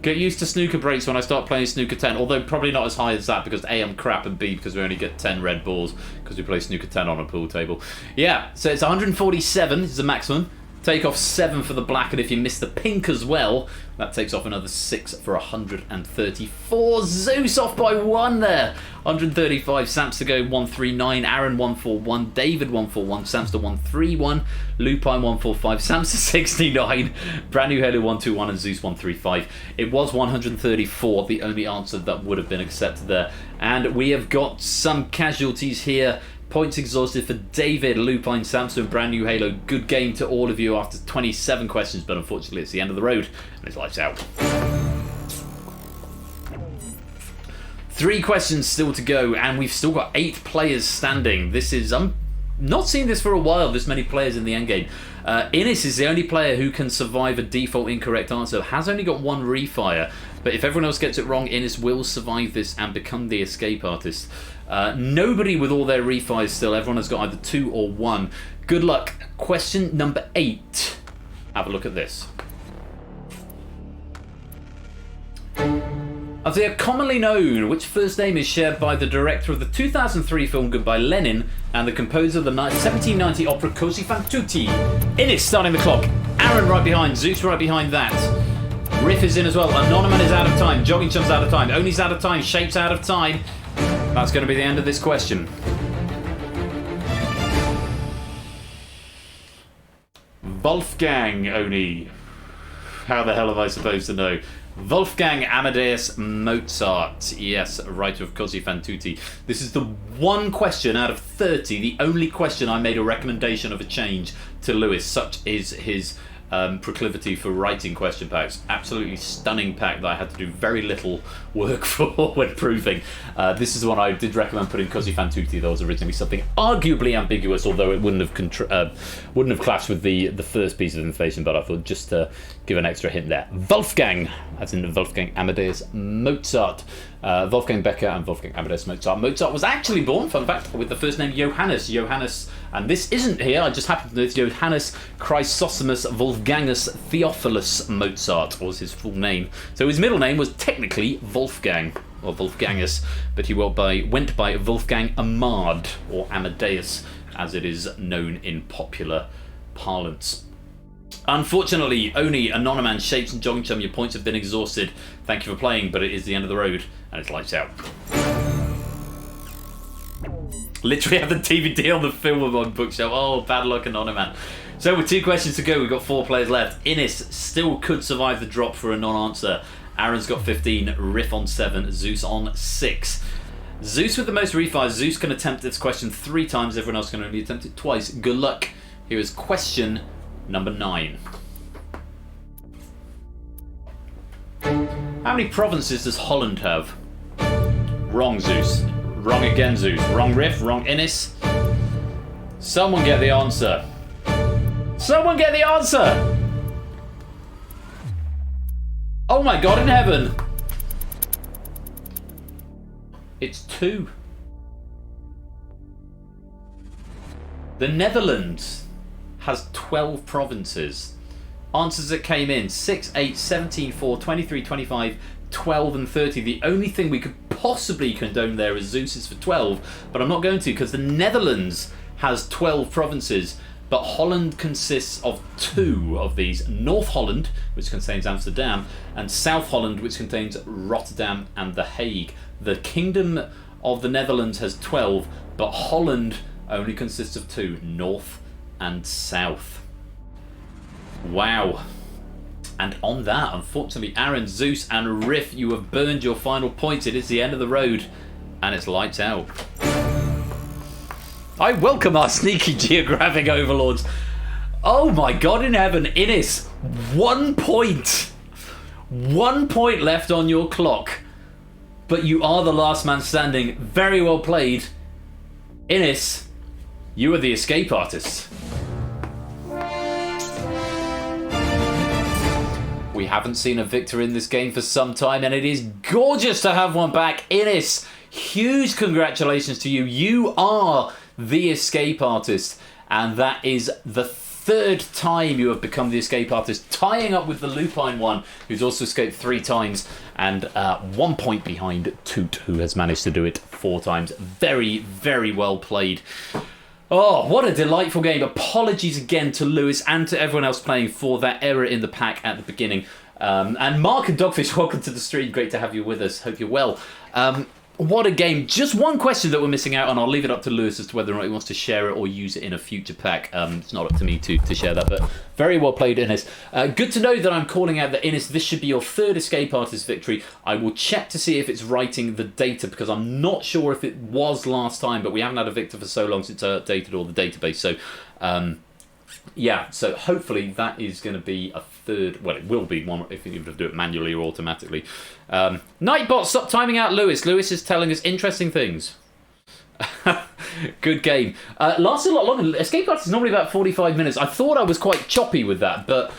Get used to snooker breaks when I start playing snooker 10, although probably not as high as that because A, I'm crap, and B, because we only get 10 red balls because we play snooker 10 on a pool table. Yeah, so it's 147 is the maximum. Take off 7 for the black, and if you miss the pink as well, that takes off another 6 for 134. Zeus off by 1 there. 135, Samps to go 139, Aaron 141, David 141, Samps to 131, Lupine 145, Samps to 69, Brand New Halo 121, and Zeus 135. It was 134, the only answer that would have been accepted there. And we have got some casualties here. Points exhausted for David, Lupine, Samson, Brand New Halo. Good game to all of you after 27 questions, but unfortunately it's the end of the road and his life's out. 3 questions still to go, and we've still got 8 players standing. This is, not seen this for a while, this many players in the endgame. Innes is the only player who can survive a default incorrect answer, has only got 1 refire, but if everyone else gets it wrong, Innes will survive this and become the escape artist. Nobody with all their refires still, everyone has got either 2 or 1. Good luck. Question number 8. Have a look at this. As they are commonly known, which first name is shared by the director of the 2003 film Goodbye Lenin and the composer of the 1790 opera Così fan tutti? Innes starting the clock. Aaron right behind. Zeus right behind that. Riff is in as well. Anonyman is out of time. Jogging Chum's out of time. Oni's out of time. Shape's out of time. That's going to be the end of this question. Wolfgang Oni. How the hell am I supposed to know? Wolfgang Amadeus Mozart. Yes, writer of Così fan tutti. This is the one question out of 30, the only question I made a recommendation of a change to Lewis. Such is his proclivity for writing question packs. Absolutely stunning pack that I had to do very little work for when proving. This is the one I did recommend putting Così fan tutti. That was originally something arguably ambiguous, although it wouldn't have clashed with the first piece of information, but I thought just to give an extra hint there. Wolfgang, as in Wolfgang Amadeus Mozart. Wolfgang Becker and Wolfgang Amadeus Mozart. Mozart was actually born, fun fact, with the first name Johannes, and this isn't here, I just happened to know it's Johannes Chrysostomus Wolfgangus Theophilus Mozart was his full name. So his middle name was technically Wolfgang, or Wolfgangus, but he went by Wolfgang Amad, or Amadeus, as it is known in popular parlance. Unfortunately, Oni, Anonyman, Shapes and Jogging Chum, your points have been exhausted. Thank you for playing, but it is the end of the road, and it's lights out. Literally have the DVD on the film on bookshelf. Oh, bad luck, Anonyman. So with 2 questions to go, we've got 4 players left. Innes still could survive the drop for a non-answer. Aaron's got 15, Riff on 7, Zeus on 6. Zeus with the most refires. Zeus can attempt this question 3 times, everyone else can only attempt it twice. Good luck. Here is question number 9. How many provinces does Holland have? Wrong, Zeus. Wrong again, Zeus. Wrong Riff, wrong Innes. Someone get the answer. Someone get the answer! Oh my God in heaven! It's 2. The Netherlands has 12 provinces. Answers that came in 6, 8, 17, 4, 23, 25, 12 and 30. The only thing we could possibly condone there is Zeus is for 12, but I'm not going to because the Netherlands has 12 provinces. but Holland consists of 2 of these. North Holland, which contains Amsterdam, and South Holland, which contains Rotterdam and The Hague. The Kingdom of the Netherlands has 12, but Holland only consists of 2, North and South. Wow. And on that, unfortunately, Aaron, Zeus and Riff, you have burned your final points. It is the end of the road, and it's lights out. I welcome our sneaky geographic overlords. Oh my God in heaven, Innes, 1 point. 1 point left on your clock. But you are the last man standing. Very well played. Innes, you are the escape artist. We haven't seen a victor in this game for some time, and it is gorgeous to have one back. Innes, huge congratulations to you. You are the escape artist, and that is the 3rd time you have become the escape artist, tying up with the Lupine one, who's also escaped 3 times, and 1 point behind Toot, who has managed to do it 4 times. Very, very well played. Oh, what a delightful game. Apologies again to Lewis and to everyone else playing for that error in the pack at the beginning. And Mark and Dogfish, welcome to the stream. Great to have you with us. Hope you're well. What a game. Just one question that we're missing out on. I'll leave it up to Lewis as to whether or not he wants to share it or use it in a future pack. It's not up to me to share that, but very well played, Innes. Good to know that I'm calling out that, Innes, this should be your 3rd escape artist victory. I will check to see if it's writing the data, because I'm not sure if it was last time, but we haven't had a victor for so long since I updated all the database. So, yeah, so hopefully that is going to be a 3rd. Well, it will be one if you do it manually or automatically. Nightbot, stop timing out Lewis. Lewis is telling us interesting things. Good game. Lasts a lot longer. Escape Artist is normally about 45 minutes. I thought I was quite choppy with that, but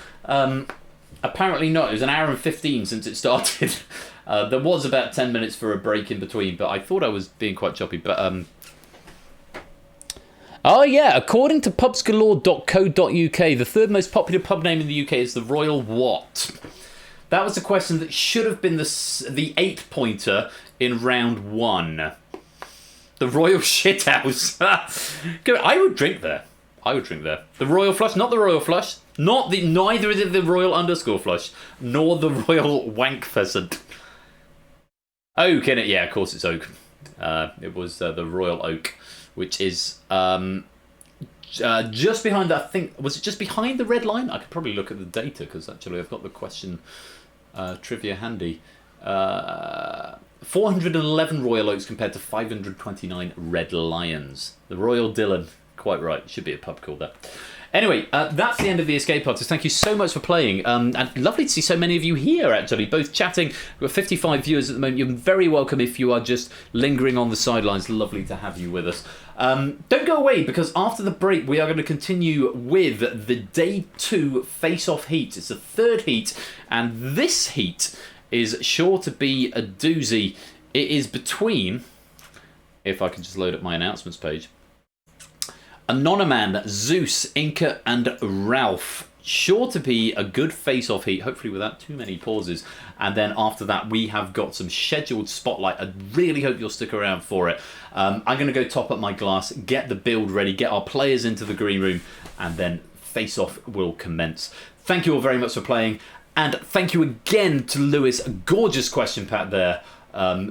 apparently not. It was an hour and 15 since it started. There was about 10 minutes for a break in between, but I thought I was being quite choppy. But oh yeah, according to pubsgalore.co.uk, the 3rd most popular pub name in the UK is the Royal What? That was a question that should have been the 8-pointer in round 1. The Royal Shithouse. I would drink there. The Royal Flush, not the Royal Flush. Neither is it the Royal _ Flush, nor the Royal Wank Pheasant. Oak, innit? Yeah, of course it's Oak. It was the Royal Oak, which is just behind, I think, was it just behind the red line? I could probably look at the data, because actually I've got the question trivia handy. 411 Royal Oaks compared to 529 Red Lions. The Royal Dillon, quite right, should be a pub called that. Anyway, that's the end of the Escape Artist. Thank you so much for playing. And lovely to see so many of you here, actually, both chatting. We've got 55 viewers at the moment. You're very welcome if you are just lingering on the sidelines. Lovely to have you with us. Don't go away, because after the break, we are going to continue with the Day 2 face-off heat. It's the 3rd heat, and this heat is sure to be a doozy. It is between, if I can just load up my announcements page, Anonyman, Zeus, Inca and Ralph. Sure to be a good face-off heat, hopefully without too many pauses. And then after that, we have got some scheduled spotlight. I really hope you'll stick around for it. I'm going to go top up my glass, get the build ready, get our players into the green room, and then face-off will commence. Thank you all very much for playing. And thank you again to Lewis. A gorgeous question, Pat, there.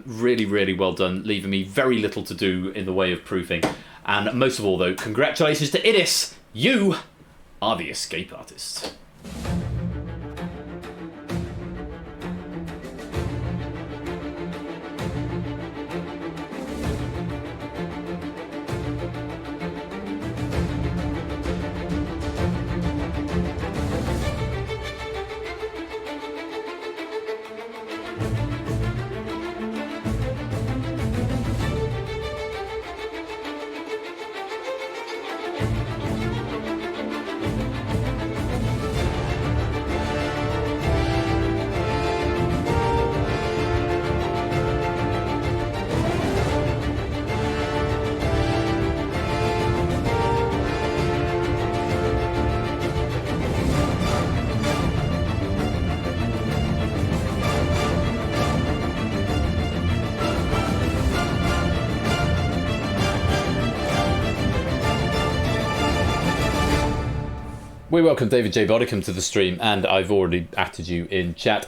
Really, really well done, leaving me very little to do in the way of proofing. And most of all, though, congratulations to Idis. You are the Escape Artist. We welcome David J. Bodicum to the stream, and I've already added you in chat.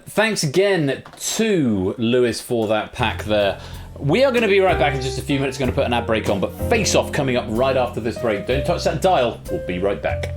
Thanks again to Lewis for that pack there. We are going to be right back in just a few minutes. Going to put an ad break on, but Face Off coming up right after this break. Don't touch that dial. We'll be right back.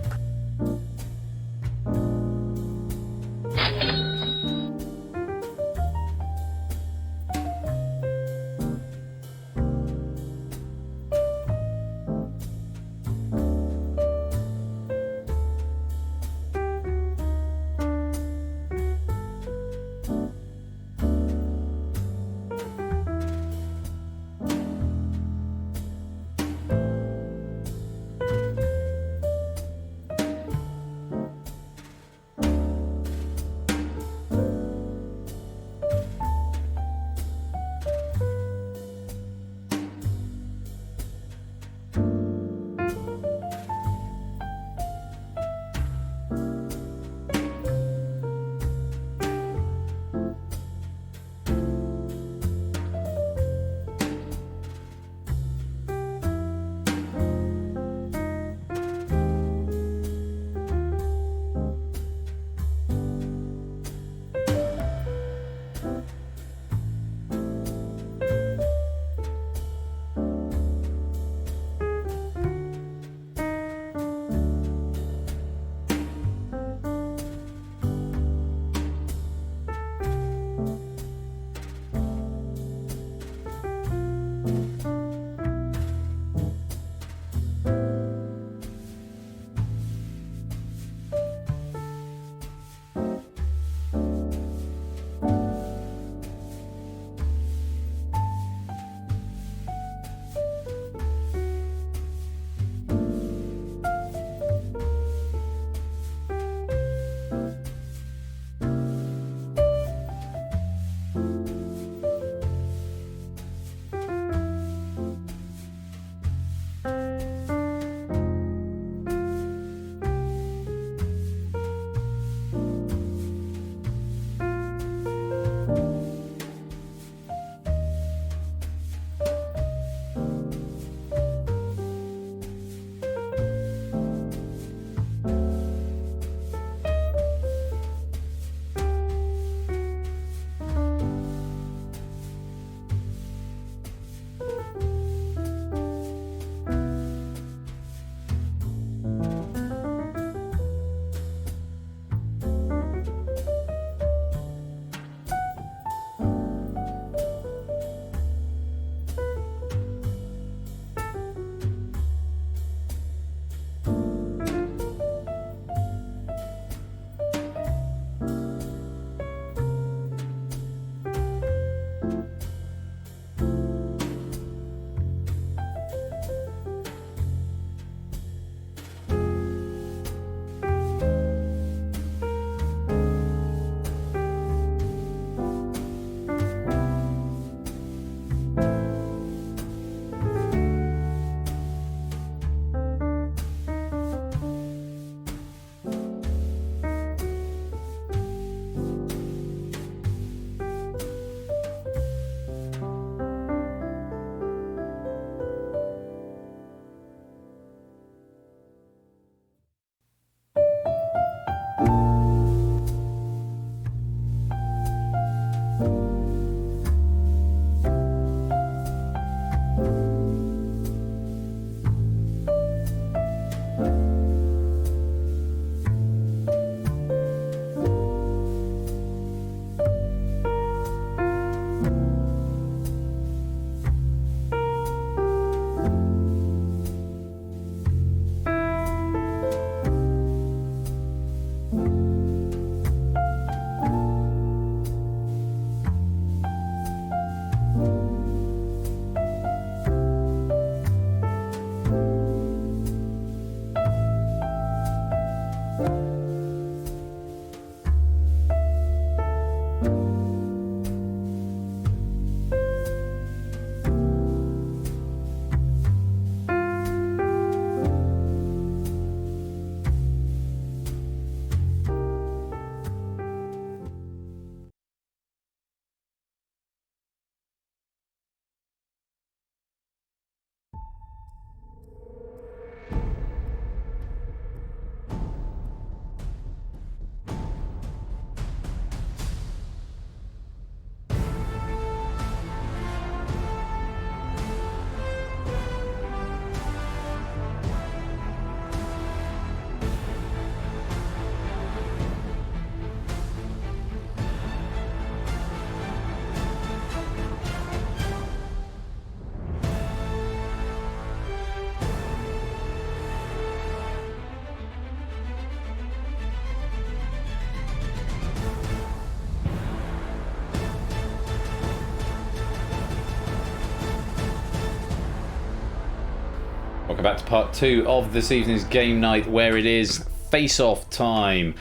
Welcome back to part 2 of this evening's game night, where it is face-off time.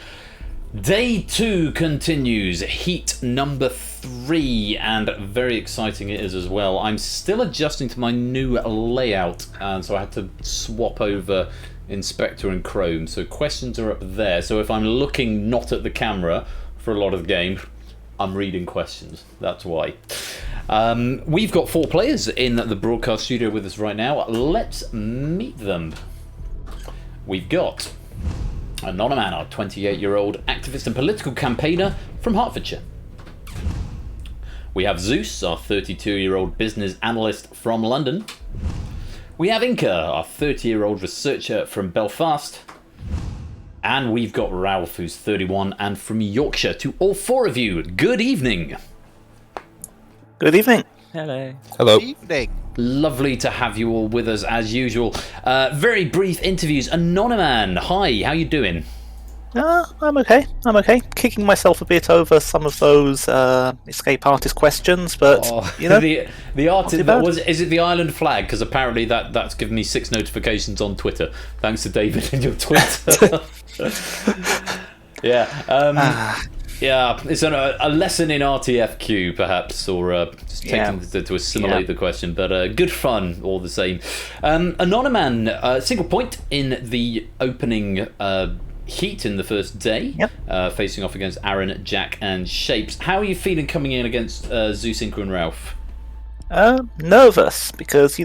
Day 2 continues, heat number 3, and very exciting it is as well. I'm still adjusting to my new layout, and so I had to swap over Inspector and Chrome. So questions are up there, so if I'm looking not at the camera for a lot of the game, I'm reading questions. That's why. We've got 4 players in the broadcast studio with us right now. Let's meet them. We've got Anonyman, our 28-year-old activist and political campaigner from Hertfordshire. We have Zeus, our 32-year-old business analyst from London. We have Inca, our 30-year-old researcher from Belfast. And we've got Ralph, who's 31 and from Yorkshire. To all 4 of you, good evening. Good evening. Hello. Hello. Good evening. Lovely to have you all with us as usual. Very brief interviews. Anonyman, hi, how you doing? I'm okay. Kicking myself a bit over some of those escape artist questions, but you know, the artist is it the island flag? Because apparently that's given me 6 notifications on Twitter. Thanks to David and your Twitter. Yeah. Yeah, it's a lesson in RTFQ, perhaps, or just taking to assimilate the question, but good fun all the same. Anonyman, single point in the opening heat in the first day, facing off against Aaron, Jack, and Shapes. How are you feeling coming in against Zeus, Inca, and Ralph? Nervous, because,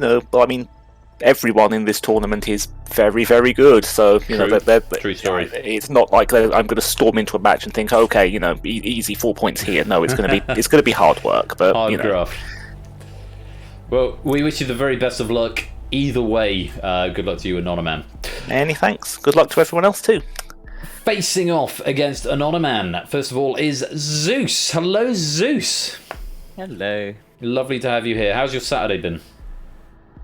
everyone in this tournament is very, very good. So, True story. It's not like I'm going to storm into a match and think, okay, easy 4 points here. No, it's going to be hard work. But hard graft. Well, we wish you the very best of luck. Either way, good luck to you, Anonyman. Many thanks. Good luck to everyone else too. Facing off against Anonyman, first of all, is Zeus. Hello, Zeus. Hello. Lovely to have you here. How's your Saturday been?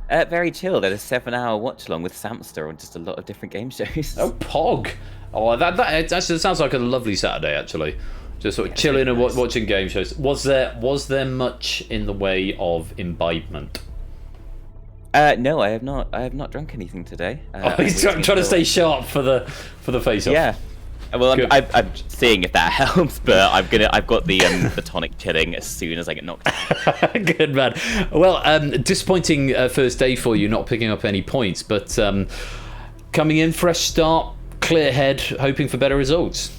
Very chilled. Had a 7-hour watch along with Samster on just a lot of different game shows. Oh, Pog. Oh, that actually sounds like a lovely Saturday, actually. Just sort of chilling and watching game shows. Was there much in the way of imbibement? No, I have not. I have not drunk anything today. He's trying to stay sharp for the face-off. Yeah. Well, I'm seeing if that helps, but I've got the tonic chilling as soon as I get knocked out. Good man. Well, disappointing first day for you, not picking up any points, but coming in, fresh start, clear head, hoping for better results.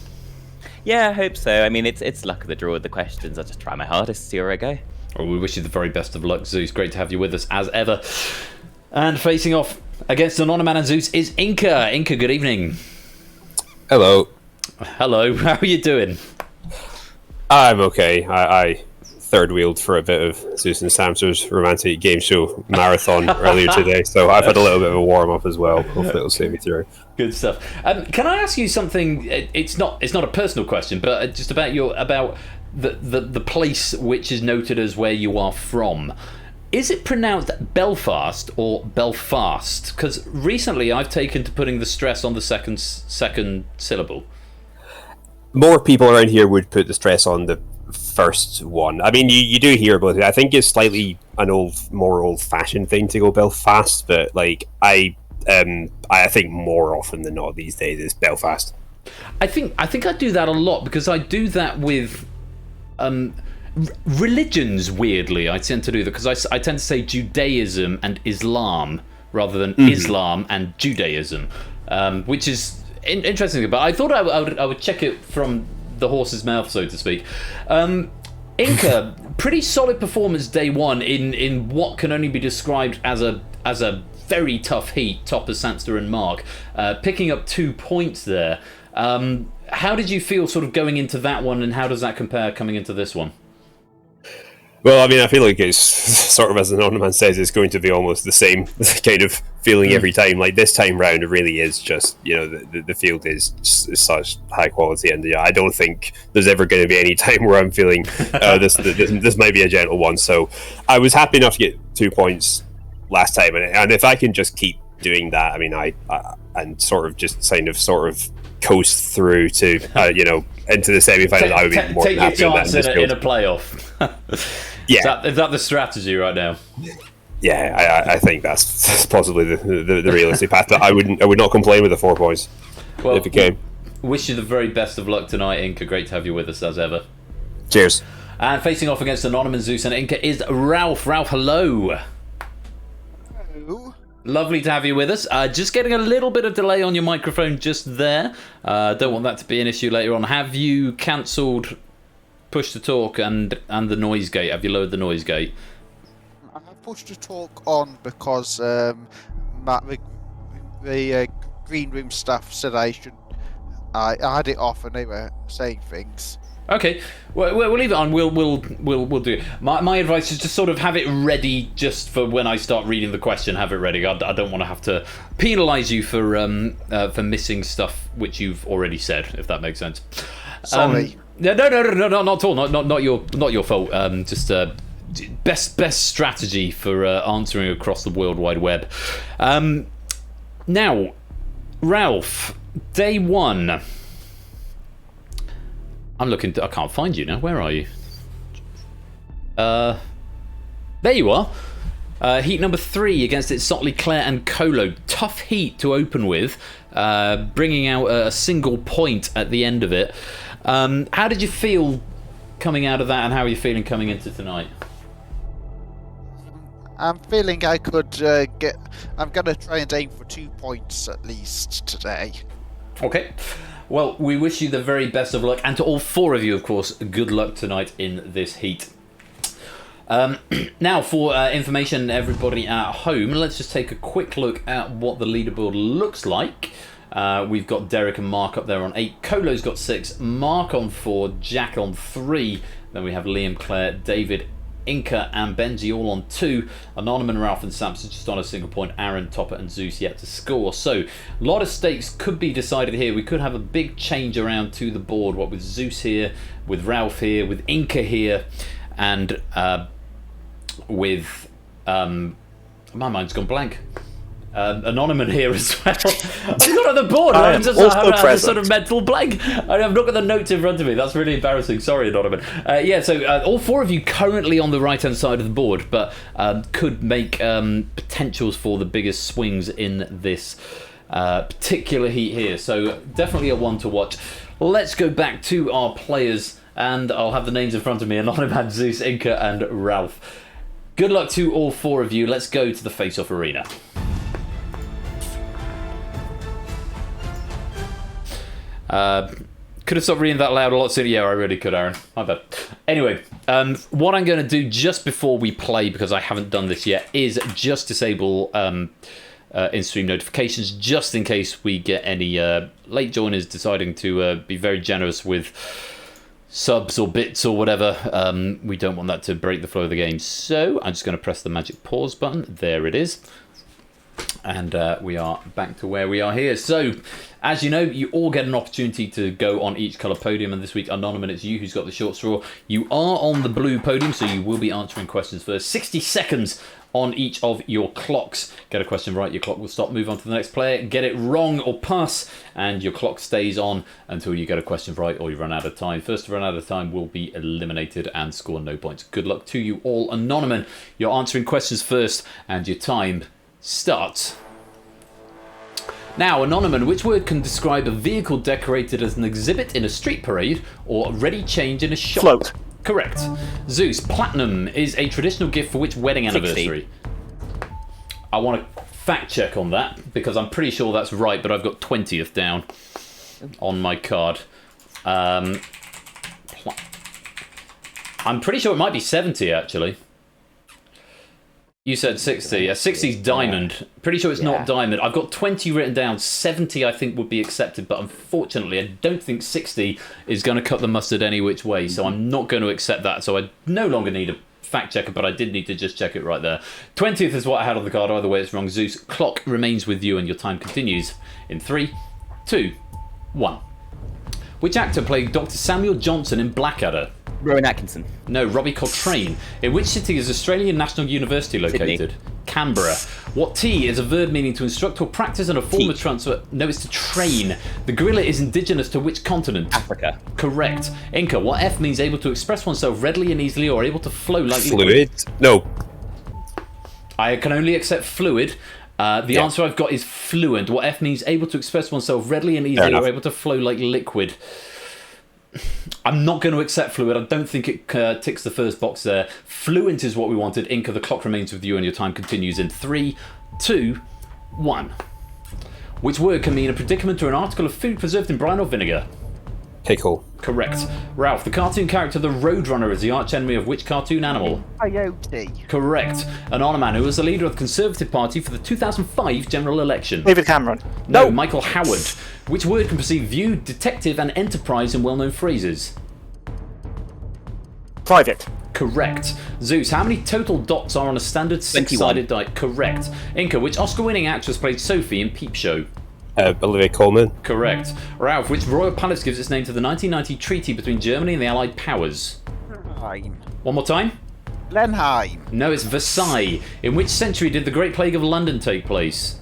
Yeah, I hope so. I mean, it's luck of the draw with the questions. I'll just try my hardest, see where I go. Well, we wish you the very best of luck, Zeus. Great to have you with us as ever. And facing off against Anonyman and Zeus is Inca. Inca, good evening. Hello. Hello, how are you doing? I'm okay. I third-wheeled for a bit of Zeus and Samster's romantic game show marathon earlier today, so I've had a little bit of a warm-up as well. Hopefully it'll see me through. Good stuff. Can I ask you something? It's not a personal question, but just about the place which is noted as where you are from. Is it pronounced Belfast or Belfast? Because recently I've taken to putting the stress on the second syllable. More people around here would put the stress on the first one. I mean, you do hear about it. I think it's slightly more old-fashioned thing to go Belfast, but I think more often than not these days it's Belfast. I think I do that a lot because I do that with religions. Weirdly, I tend to do that because I tend to say Judaism and Islam rather than Islam and Judaism, which is interesting. But I thought I would check it from the horse's mouth, so to speak. Inca, pretty solid performance day one in what can only be described as a very tough heat, top of Sandster and Mark, picking up 2 points there. How did you feel sort of going into that one, and how does that compare coming into this one? Well, I mean, I feel like it's sort of, as the Anonyman says, it's going to be almost the same kind of feeling every time. Like this time round, it really is just, the field is such high quality, and I don't think there's ever going to be any time where I'm feeling this might be a gentle one. So I was happy enough to get 2 points last time, and if I can just keep doing that, I mean, I and sort of coast through to into the semi-finals, I would be more than happy with that. Take your chance in a playoff. Yeah, is that the strategy right now? I think that's possibly the realistic path. But I would not complain with the 4 points if it came. Wish you the very best of luck tonight, Inca. Great to have you with us as ever. Cheers. And facing off against Anonymous, Zeus, and Inca is Ralph. Ralph, hello. Hello. Lovely to have you with us. Just getting a little bit of delay on your microphone just there. Don't want that to be an issue later on. Have you cancelled push to talk and the noise gate? Have you lowered the noise gate? I have pushed to talk on because the green room staff said I had it off and they were saying things. Okay, we'll leave it on. We'll do it. My advice is to sort of have it ready just for when I start reading the question. Have it ready. I don't want to have to penalise you for missing stuff which you've already said, if that makes sense. Sorry. No, not at all. Not your fault. Just best strategy for answering across the World Wide Web. Now, Ralph, day one. I'm looking. I can't find you now. Where are you? There you are. Heat number 3 against it, Sotley, Claire, and Colo. Tough heat to open with, bringing out a single point at the end of it. How did you feel coming out of that, and how are you feeling coming into tonight? I'm feeling I could get. I'm gonna try and aim for 2 points at least today. Okay. Well, we wish you the very best of luck, and to all 4 of you, of course, good luck tonight in this heat. Now, for information, everybody at home, let's just take a quick look at what the leaderboard looks like. We've got Derek and Mark up there on 8. Colo's got 6. Mark on 4. Jack on 3. Then we have Liam, Claire, David, Inca, and Benji all on 2. Anonymous, Ralph, and Samson just on a single point. Aaron, Topper, and Zeus yet to score. So, a lot of stakes could be decided here. We could have a big change around to the board. What with Zeus here, with Ralph here, with Inca here, and with my mind's gone blank. Anonymous here as well. I've got on the board. I'm just having a sort of mental blank. I've not got the notes in front of me. That's really embarrassing. Sorry, Anonymous. So all 4 of you currently on the right-hand side of the board, but could make potentials for the biggest swings in this particular heat here. So definitely a one to watch. Let's go back to our players, and I'll have the names in front of me. Anonymous, Zeus, Inca, and Ralph. Good luck to all 4 of you. Let's go to the face-off arena. Could have stopped reading that loud a lot sooner. Yeah, I really could, Aaron. My bad. Anyway, what I'm going to do just before we play, because I haven't done this yet, is just disable in-stream notifications, just in case we get any late joiners deciding to be very generous with subs or bits or whatever. We don't want that to break the flow of the game. So I'm just going to press the magic pause button. There it is. And we are back to where we are here. So, as you know, you all get an opportunity to go on each colour podium, and this week, Anonymous, it's you who's got the short straw. You are on the blue podium, so you will be answering questions first. 60 seconds on each of your clocks. Get a question right, your clock will stop, move on to the next player. Get it wrong or pass, and your clock stays on until you get a question right or you run out of time. First to run out of time will be eliminated and score no points. Good luck to you all. Anonymous, you're answering questions first, and your time starts. Now, Anonymous, which word can describe a vehicle decorated as an exhibit in a street parade or ready change in a shop? Float. Correct. Zeus, platinum is a traditional gift for which wedding anniversary? 60. I want to fact check on that because I'm pretty sure that's right, but I've got 20th down on my card. I'm pretty sure it might be 70 actually. You said 60. Yeah, 60's diamond. Pretty sure it's not diamond. I've got 20 written down. 70 I think would be accepted, but unfortunately I don't think 60 is going to cut the mustard any which way, so I'm not going to accept that. So I no longer need a fact checker, but I did need to just check it right there. 20th is what I had on the card. Either way, it's wrong. Zeus, clock remains with you and your time continues in 3, 2, 1. Which actor played Dr. Samuel Johnson in Blackadder? Rowan Atkinson. No, Robbie Coltrane. In which city is Australian National University located? Sydney. Canberra. What T is a verb meaning to instruct or practice and a form of transfer? No, it's to train. The gorilla is indigenous to which continent? Africa. Correct. Inca, what F means able to express oneself readily and easily or able to flow like Fluid? No. I can only accept fluid. The Yeah. answer I've got is fluent. What F means able to express oneself readily and Fair easily, enough. or able to flow like liquid. I'm not going to accept fluid. I don't think it ticks the first box there. Fluent is what we wanted. Inca, the clock remains with you and your time continues in 3, 2, 1. Which word can mean a predicament or an article of food preserved in brine or vinegar? Pickle. Correct. Ralph, the cartoon character the Roadrunner is the archenemy of which cartoon animal? Coyote. Correct. An Onoman who was the leader of the Conservative Party for the 2005 general election? David Cameron. No, Michael Howard. Which word can perceive view, detective and enterprise in well-known phrases? Private. Correct. Zeus, how many total dots are on a standard 21. six-sided die? Correct. Inca, which Oscar-winning actress played Sophie in Peep Show? Olivia Colman. Correct. Ralph, which royal palace gives its name to the 1990 treaty between Germany and the Allied powers? Blenheim. One more time? Blenheim. No, it's Versailles. In which century did the Great Plague of London take place?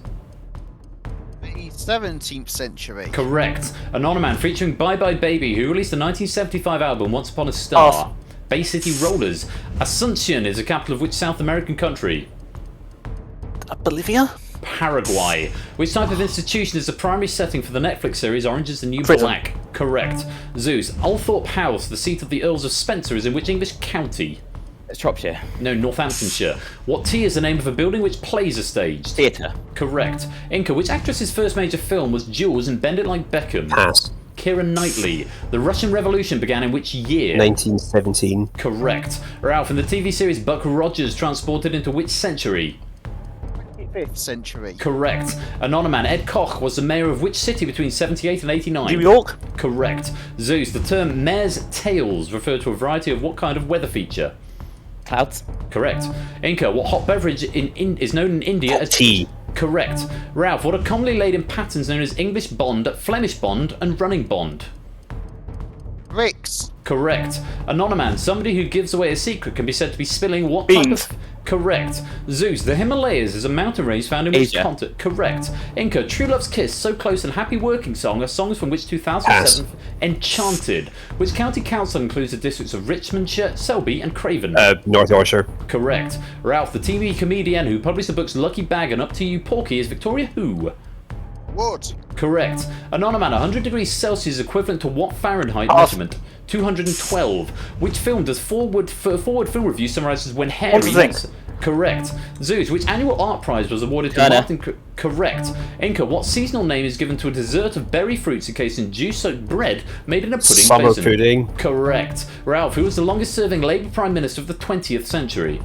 The 17th century. Correct. An Onoman featuring Bye Bye Baby, who released the 1975 album Once Upon a Star. Off. Bay City Rollers. Asuncion is the capital of which South American country? Bolivia? Paraguay. Which type of institution is the primary setting for the Netflix series Orange is the New Prison. Black? Correct. Zeus, Althorpe House, the seat of the Earls of Spencer, is in which English county? It's Shropshire. No, Northamptonshire. What T is the name of a building which plays are staged? Theatre. Correct. Inca, which actress's first major film was Jules and Bend It Like Beckham? Pass. Keira Knightley. The Russian Revolution began in which year? 1917. Correct. Ralph, in the TV series Buck Rogers transported into which century? 5th century. Correct. An Onoman, Ed Koch, was the mayor of which city between 78 and 89? New York? Correct. Zeus, the term mare's tails refer to a variety of what kind of weather feature? Clouds. Correct. Inca, what hot beverage is known in India as Tea. Correct. Ralph, what are commonly laid in patterns known as English bond, Flemish bond, and running bond? Bricks. Correct. An Onoman, somebody who gives away a secret can be said to be spilling what Beans. type of... Correct. Zeus, the Himalayas is a mountain range found in which Asia. continent? Correct. Inca, True Love's Kiss, So Close and Happy Working Song are songs from which 2007 Enchanted. Which county council includes the districts of Richmondshire, Selby and Craven? North Yorkshire. Correct. Ralph, the TV comedian who published the books Lucky Bag and Up to You Porky is Victoria who? Wood. Correct. An Onoman, 100 degrees Celsius is equivalent to what Fahrenheit Off. measurement? 212. Which film does Forward Film Review summarizes when Harry... Monsters, Inc. Correct. Zeus, which annual art prize was awarded to Ghana. Martin... Correct. Inca, what seasonal name is given to a dessert of berry fruits encased in juice-soaked bread made in a pudding Summer basin? pudding. Correct. Ralph, who was the longest-serving Labour Prime Minister of the 20th century?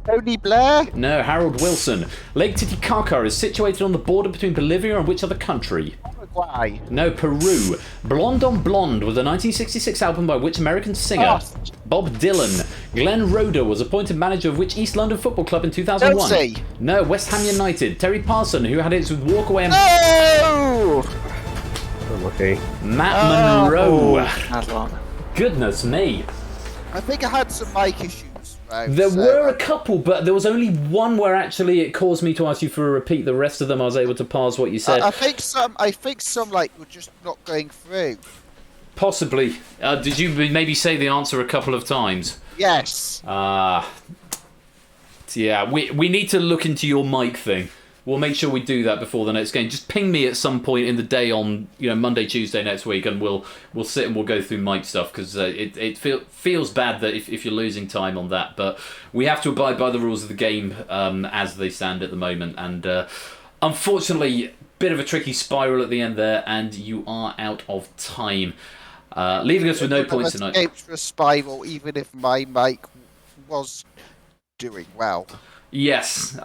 Tony Blair. No, Harold Wilson. Lake Titicaca is situated on the border between Bolivia and which other country? Uruguay. No, Peru. Blonde on Blonde was a 1966 album by which American singer? Off. Bob Dylan. Glenn Roeder was appointed manager of which East London football club in 2001? Chelsea. No, West Ham United. Terry Parson, who had hits with Walkaway and Oh! Okay. Matt Monroe. Madeline. Goodness me. I think I had some mic issues. Right, There so- were a couple, but there was only one where actually it caused me to ask you for a repeat. The rest of them I was able to parse what you said. I think some like were just not going through. Possibly. Did you maybe say the answer a couple of times? Yes. Yeah, we need to look into your mic thing. We'll make sure we do that before the next game. Just ping me at some point in the day on Monday, Tuesday next week, and we'll sit and we'll go through mic stuff because it feels bad that if you're losing time on that, but we have to abide by the rules of the game as they stand at the moment. And unfortunately, bit of a tricky spiral at the end there, and you are out of time, leaving us with no points tonight. Escaped for a spiral, even if my mic was doing well. Yes.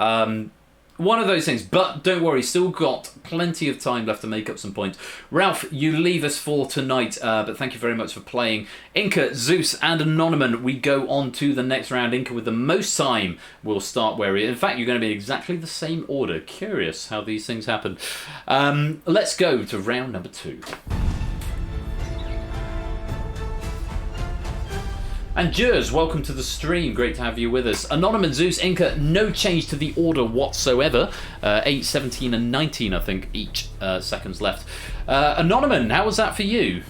One of those things, but don't worry, still got plenty of time left to make up some points. Ralph, you leave us for tonight, but thank you very much for playing. Inca, Zeus, and Anonymous, we go on to the next round. Inca with the most time will start where in fact, you're going to be in exactly the same order. Curious how these things happen. Let's go to round number 2. And Jers, welcome to the stream. Great to have you with us. Anonymous, Zeus, Inca, no change to the order whatsoever. 8, 17 and 19, I think, each seconds left. Anonymous, how was that for you?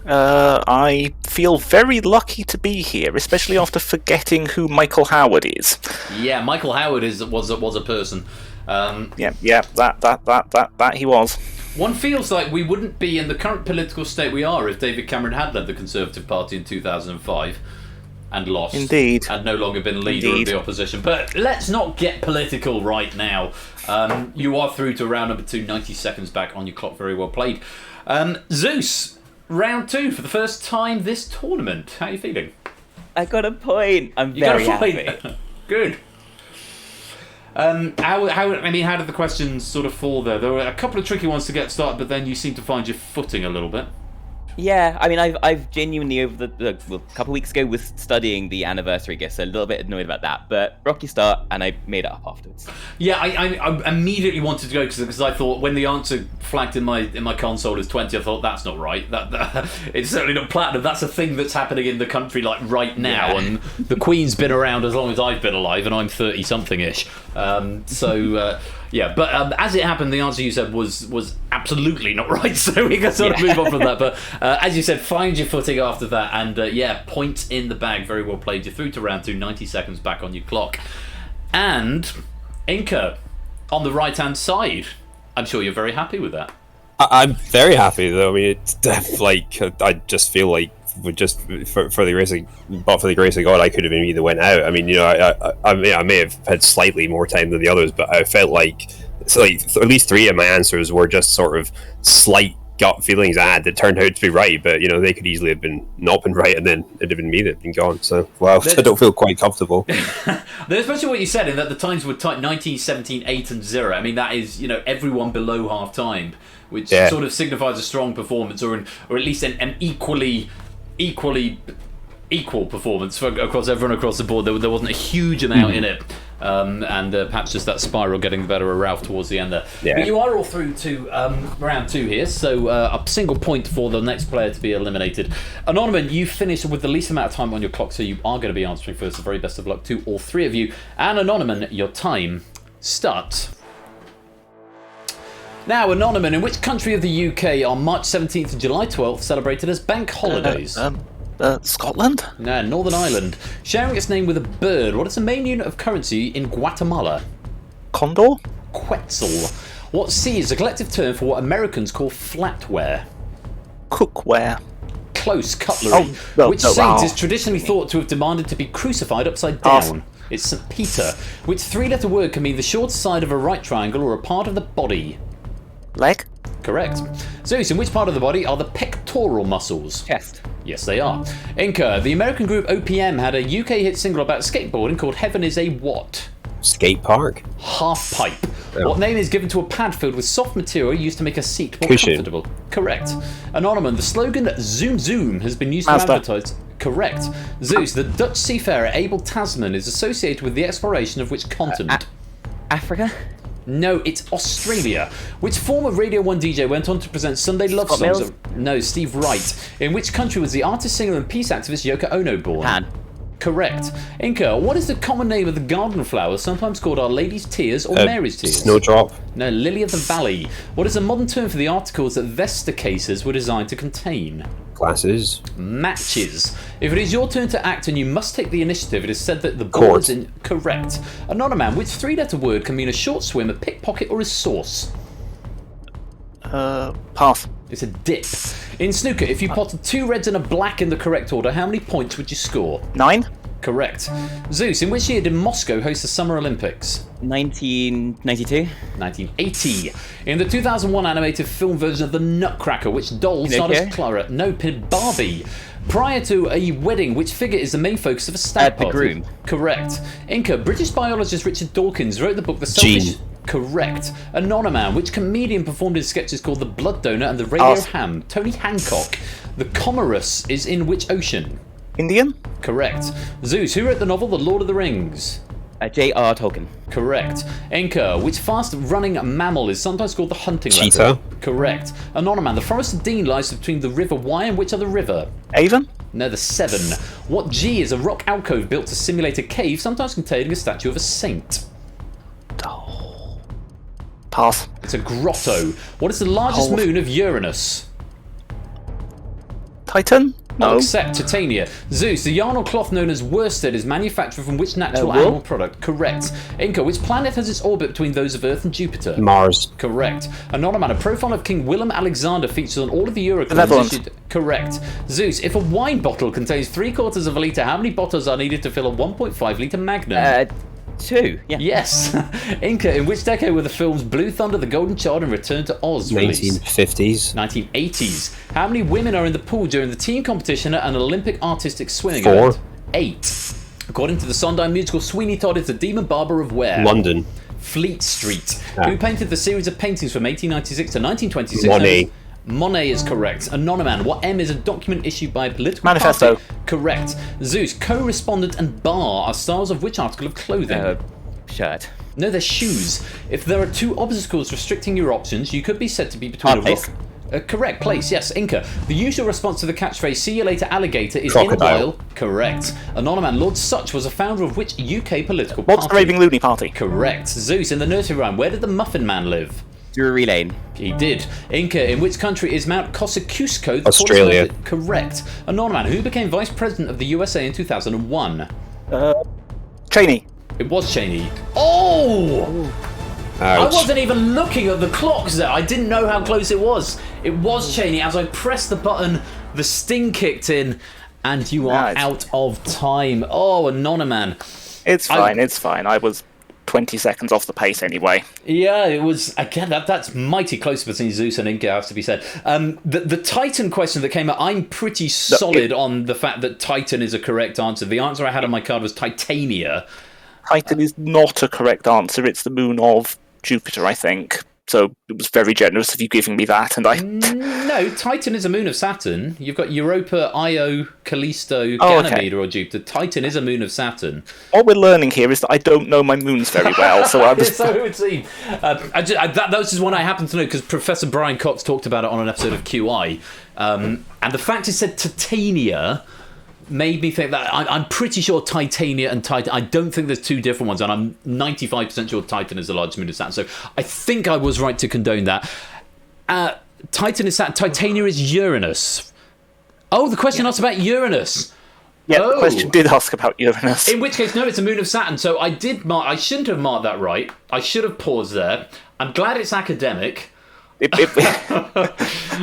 I feel very lucky to be here, especially after forgetting who Michael Howard is. Yeah, Michael Howard was a person. That he was. One feels like we wouldn't be in the current political state we are if David Cameron had led the Conservative Party in 2005 and lost. Indeed. And no longer been leader of the opposition. But let's not get political right now. You are through to round number 2, 90 seconds back on your clock. Very well played. Zeus, round 2 for the first time this tournament. How are you feeling? I got a point. I'm You got very a point. happy. Good. How did the questions sort of fall there? There were a couple of tricky ones to get started, but then you seem to find your footing a little bit. Yeah, I mean, I've genuinely over a couple of weeks ago was studying the anniversary gift, so a little bit annoyed about that. But rocky start, and I made it up afterwards. Yeah, I immediately wanted to go because I thought when the answer flagged in my console as 20, I thought that's not right. That it's certainly not platinum. That's a thing that's happening in the country like right now, and the Queen's been around as long as I've been alive, and I'm 30 something ish. Yeah, but as it happened, the answer you said was absolutely not right, so we can sort of move on from that. But as you said, find your footing after that, and point in the bag. Very well played. You're through to round 2, 90 seconds back on your clock. And Inca, on the right-hand side, I'm sure you're very happy with that. I'm very happy, though. I mean, it's like I just feel like for the grace of God, I could have either went out. I mean, I may have had slightly more time than the others, but I felt like at least 3 of my answers were just sort of slight gut feelings I had that turned out to be right. But they could easily have been not been right, and then it'd have been me that'd been gone. So I don't feel quite comfortable. Especially what you said in that the times were tight: 19, 17, 8, and 0. I mean, that is everyone below half time, which sort of signifies a strong performance, or at least an equal performance across everyone across the board. There wasn't a huge amount in it, and perhaps just that spiral getting the better of Ralph towards the end there. Yeah. But you are all through to round 2 here, so a single point for the next player to be eliminated. Anonymous, you finished with the least amount of time on your clock, so you are going to be answering first. The very best of luck to all 3 of you. And Anonymous, your time starts now. Anonymous, in which country of the UK are March 17th to July 12th celebrated as bank holidays? Scotland? No, Northern Ireland. Sharing its name with a bird, what is the main unit of currency in Guatemala? Condor? Quetzal. What sea is a collective term for what Americans call flatware? Cookware. Close. Cutlery. Which saint is traditionally thought to have demanded to be crucified upside down? It's St. Peter. Which 3-letter word can mean the short side of a right triangle or a part of the body? Leg? Correct. Zeus, in which part of the body are the pectoral muscles? Chest. Yes, they are. Inca, the American group OPM had a UK hit single about skateboarding called Heaven is a what? Skate park. Half pipe. What name is given to a pad filled with soft material used to make a seat more comfortable? Correct. Anonymous, the slogan Zoom Zoom has been used to advertise. Correct. Zeus, the Dutch seafarer Abel Tasman is associated with the exploration of which continent? Africa? No, it's Australia. Which former Radio 1 DJ went on to present Sunday Love Scott Songs? Mills? No, Steve Wright. In which country was the artist, singer and peace activist Yoko Ono born? Japan. Correct. Inca, what is the common name of the garden flower, sometimes called Our Lady's Tears or Mary's Tears? Snowdrop. No, Lily of the Valley. What is a modern term for the articles that Vesta cases were designed to contain? Glasses. Matches. If it is your turn to act and you must take the initiative, it is said that the ball is in. Correct. Anonymous, which 3-letter word can mean a short swim, a pickpocket, or a sauce? Pass. It's a dip. In snooker, if you potted 2 reds and a black in the correct order, how many points would you score? 9. Correct. Zeus, in which year did Moscow host the Summer Olympics? 1992. 1980. In the 2001 animated film version of The Nutcracker, which doll starred as Clara? No, Barbie. Prior to a wedding, which figure is the main focus of a stag party? The groom. Correct. Inca, British biologist Richard Dawkins wrote the book The Selfish... Gene. Correct. Anonymous, which comedian performed in sketches called The Blood Donor and The Radio Ham? Tony Hancock. The Comerus is in which ocean? Indian? Correct. Zeus, who wrote the novel The Lord of the Rings? J.R. Tolkien. Correct. Inca, which fast-running mammal is sometimes called the hunting Cheetah. leopard? Correct. Anonymous, the Forest of Dean lies between the River Wye and which other river? Avon? No, the Severn. What G is a rock alcove built to simulate a cave, sometimes containing a statue of a saint? Pass. It's a grotto. What is the largest moon of Uranus? Titan? I'll No. accept Titania. Zeus, the yarn or cloth known as worsted is manufactured from which natural wool? animal product? Correct. Inca, which planet has its orbit between those of Earth and Jupiter? Mars. Correct. Anonyman, a profile of King Willem Alexander features on all of the Eurocoins Netherlands. issued. Correct. Zeus, if a wine bottle contains 3/4 of a litre, how many bottles are needed to fill a 1.5 litre Magnum? 2. Yeah. Yes. Inca, in which decade were the films Blue Thunder, The Golden Child, and Return to Oz released? 1950s. 1980s. How many women are in the pool during the team competition at an Olympic artistic swimming 4. event? 8. According to the Sondheim musical, Sweeney Todd is the demon barber of where? London. Fleet Street. Ah. Who painted the series of paintings from 1896 to 1926? Monet. Monet is correct. Anonyman, what M is a document issued by a political Manifesto. party? Correct. Zeus, co-respondent and bar are styles of which article of clothing? Shirt. No, they're shoes. If there are 2 obstacles restricting your options, you could be said to be between Hard a rock. place. Correct place, yes. Inca. The usual response to the catchphrase "See you later, alligator" is Crocodile. in a while. Correct. Anonyman, Lord Such was a founder of which UK political What's the party? Raving Loony Party? Correct. Zeus, in the nursery rhyme, where did the Muffin Man live? Drury Lane. He did. Inca, in which country is Mount Kosciuszko? The Australia. tallest mountain? Correct. Anonyman, who became Vice President of the USA in 2001? Cheney. It was Cheney. Oh! I Ouch. wasn't even looking at the clocks there. I didn't know how close it was. It was Cheney. As I pressed the button, the sting kicked in, and you are Nice. out of time. Oh, Anonyman. It's fine, it's fine. I was 20 seconds off the pace anyway. Yeah, it was, again, that's mighty close between Zeus and Inca, has to be said. The Titan question that came out, I'm pretty solid on the fact that Titan is a correct answer. The answer I had on my card was Titania. Titan is not a correct answer. It's the moon of Jupiter, I think. So it was very generous of you giving me that, and I... No, Titan is a moon of Saturn. You've got Europa, Io, Callisto, Oh, okay. Ganymede, or Jupiter. Titan is a moon of Saturn. What we're learning here is that I don't know my moons very well, so I was... So it would seem. That was just one I happen to know because Professor Brian Cox talked about it on an episode of QI. And the fact it said Titania made me think that I'm pretty sure Titania and Titan, I don't think there's 2 different ones, and I'm 95% sure Titan is the largest moon of Saturn, so I think I was right to condone that. Titan is Saturn, Titania is Uranus. Oh, the question asked about Uranus. Yeah, Oh. the question did ask about Uranus. In which case, no, it's a moon of Saturn, so I shouldn't have marked that right. I should have paused there. I'm glad it's academic.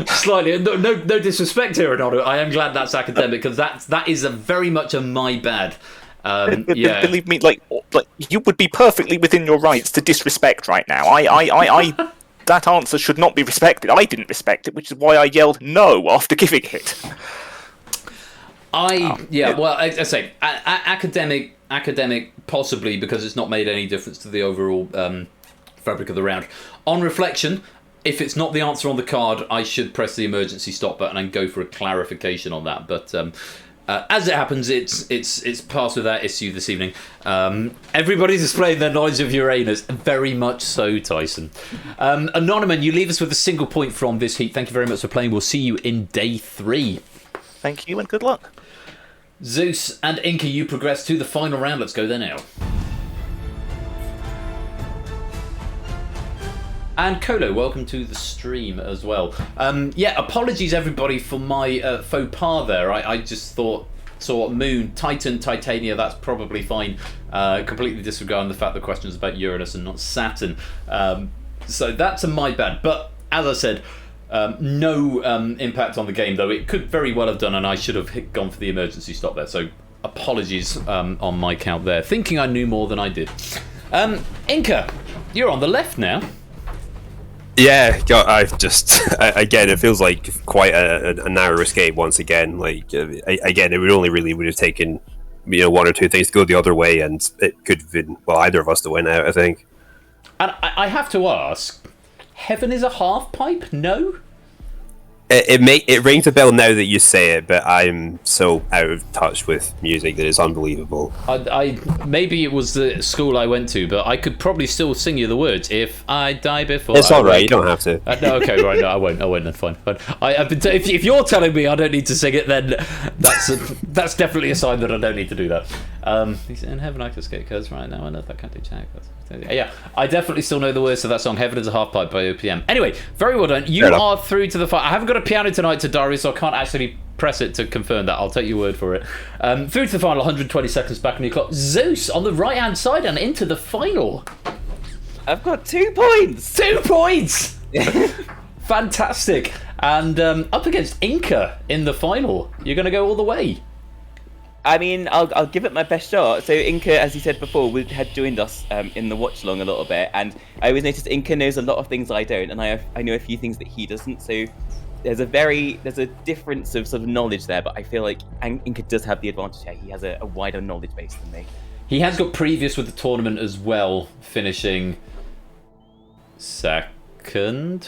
Slightly, no disrespect here, Ronaldo. I am glad that's academic because that is very much a my bad. Yeah. Believe me, like you would be perfectly within your rights to disrespect right now. That answer should not be respected. I didn't respect it, which is why I yelled no after giving it. Well, I say academic, possibly because it's not made any difference to the overall fabric of the round. On reflection, if it's not the answer on the card, I should press the emergency stop button and go for a clarification on that. But as it happens, it's passed without issue this evening. Everybody's displaying their knowledge of Uranus, very much so, Tyson. Anonyman, you leave us with a single point from this heat. Thank you very much for playing. We'll see you in day 3. Thank you and good luck. Zeus and Inca, you progress to the final round. Let's go there now. And Kolo, welcome to the stream as well. Apologies everybody for my faux pas there. I just saw Moon, Titan, Titania, that's probably fine. Completely disregarding the fact the question's about Uranus and not Saturn. So that's my bad. But as I said, no impact on the game, though. It could very well have done, and I should have gone for the emergency stop there. So apologies on my count there. Thinking I knew more than I did. Inca, you're on the left now. Yeah, I've just again. It feels like quite a narrow escape once again. Like again, it would have taken 1 or 2 things to go the other way, and it could have been either of us to win out. I think. And I have to ask, heaven is a half pipe? No. It rings a bell now that you say it, but I'm so out of touch with music that it's unbelievable. I maybe it was the school I went to, but I could probably still sing you the words. If I die before, It's all right. You don't have to. No, okay, right. No, I won't. Then fine. I've been if you're telling me I don't need to sing it, then that's definitely a sign that I don't need to do that. He's in heaven, I can skate curves right now. I know that can't do jack. Yeah, I definitely still know the words to that song, Heaven is a Half Pipe by OPM. Anyway, very well done. You are through to the final. I haven't got a piano tonight to Darius, so I can't actually press it to confirm that. I'll take your word for it. Through to the final, 120 seconds back on your clock. Zeus on the right-hand side and into the final. I've got 2 points. 2 points! Fantastic. And up against Inca in the final. You're going to go all the way. I mean, I'll give it my best shot. So Inca, as you said before, had joined us in the watch along a little bit, and I always noticed Inca knows a lot of things I don't, and I know a few things that he doesn't. So there's a difference of sort of knowledge there, but I feel like Inca does have the advantage here. He has a wider knowledge base than me. He has got previous with the tournament as well, finishing second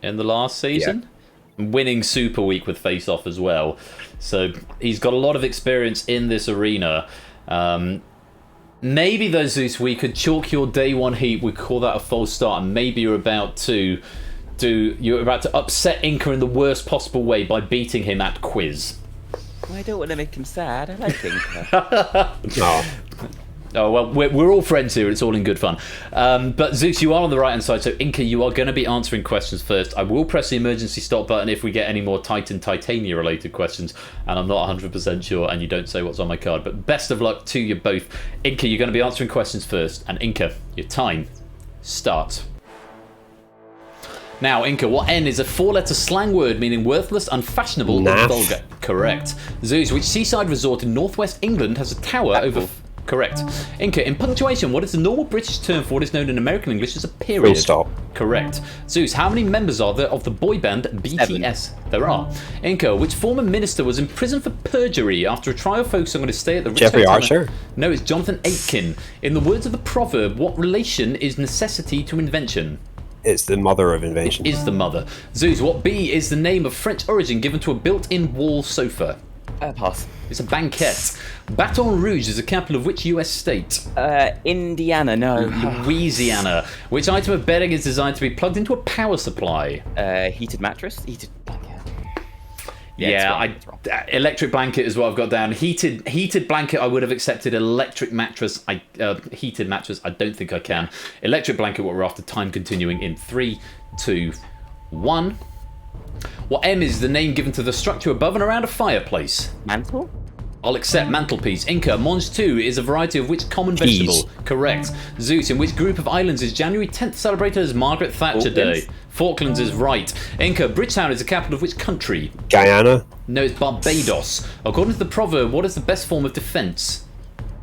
in the last season. Yeah. Winning Super Week with Face Off as well. So he's got a lot of experience in this arena. Maybe though, Zeus, we could chalk your day one heat, we call that a false start, and maybe you're about to upset Inca in the worst possible way by beating him at quiz. Well, I don't want to make him sad. I like Inca. Oh, well, we're all friends here. It's all in good fun. But Zeus, you are on the right-hand side, so Inca, you are going to be answering questions first. I will press the emergency stop button if we get any more Titania-related questions, and I'm not 100% sure, and you don't say what's on my card. But best of luck to you both. Inca, you're going to be answering questions first, and Inca, your time starts. Now, Inca, what N is a 4-letter slang word meaning worthless, unfashionable, or vulgar? Correct. Zeus, which seaside resort in northwest England has a tower over... Correct. Inca, in punctuation, what is the normal British term for what is known in American English as a period? Full stop. Correct. Zeus, how many members are there of the boy band BTS? 7. There are. Inca, which former minister was imprisoned for perjury after a trial focusing on his stay at the... Jeffrey Archer? No, it's Jonathan Aitken. In the words of the proverb, what relation is necessity to invention? It's the mother of invention. It is the mother. Zeus, what B is the name of French origin given to a built-in wall sofa? Pass. It's a banquette. Baton Rouge is the capital of which US state? Indiana, no. Louisiana. Which item of bedding is designed to be plugged into a power supply? Heated mattress? Heated blanket. Electric blanket is what I've got down. Heated blanket, I would have accepted. Electric mattress, heated mattress, I don't think I can. Electric blanket, what we're after. Time continuing in 3, 2, 1. What M is the name given to the structure above and around a fireplace? Mantle? I'll accept mantelpiece. Inca, Mange 2 is a variety of which common vegetable? Correct. Zeus, in which group of islands is January 10th celebrated as Margaret Thatcher Day? Falklands is right. Inca, Bridgetown is the capital of which country? Guyana? No, it's Barbados. According to the proverb, what is the best form of defence?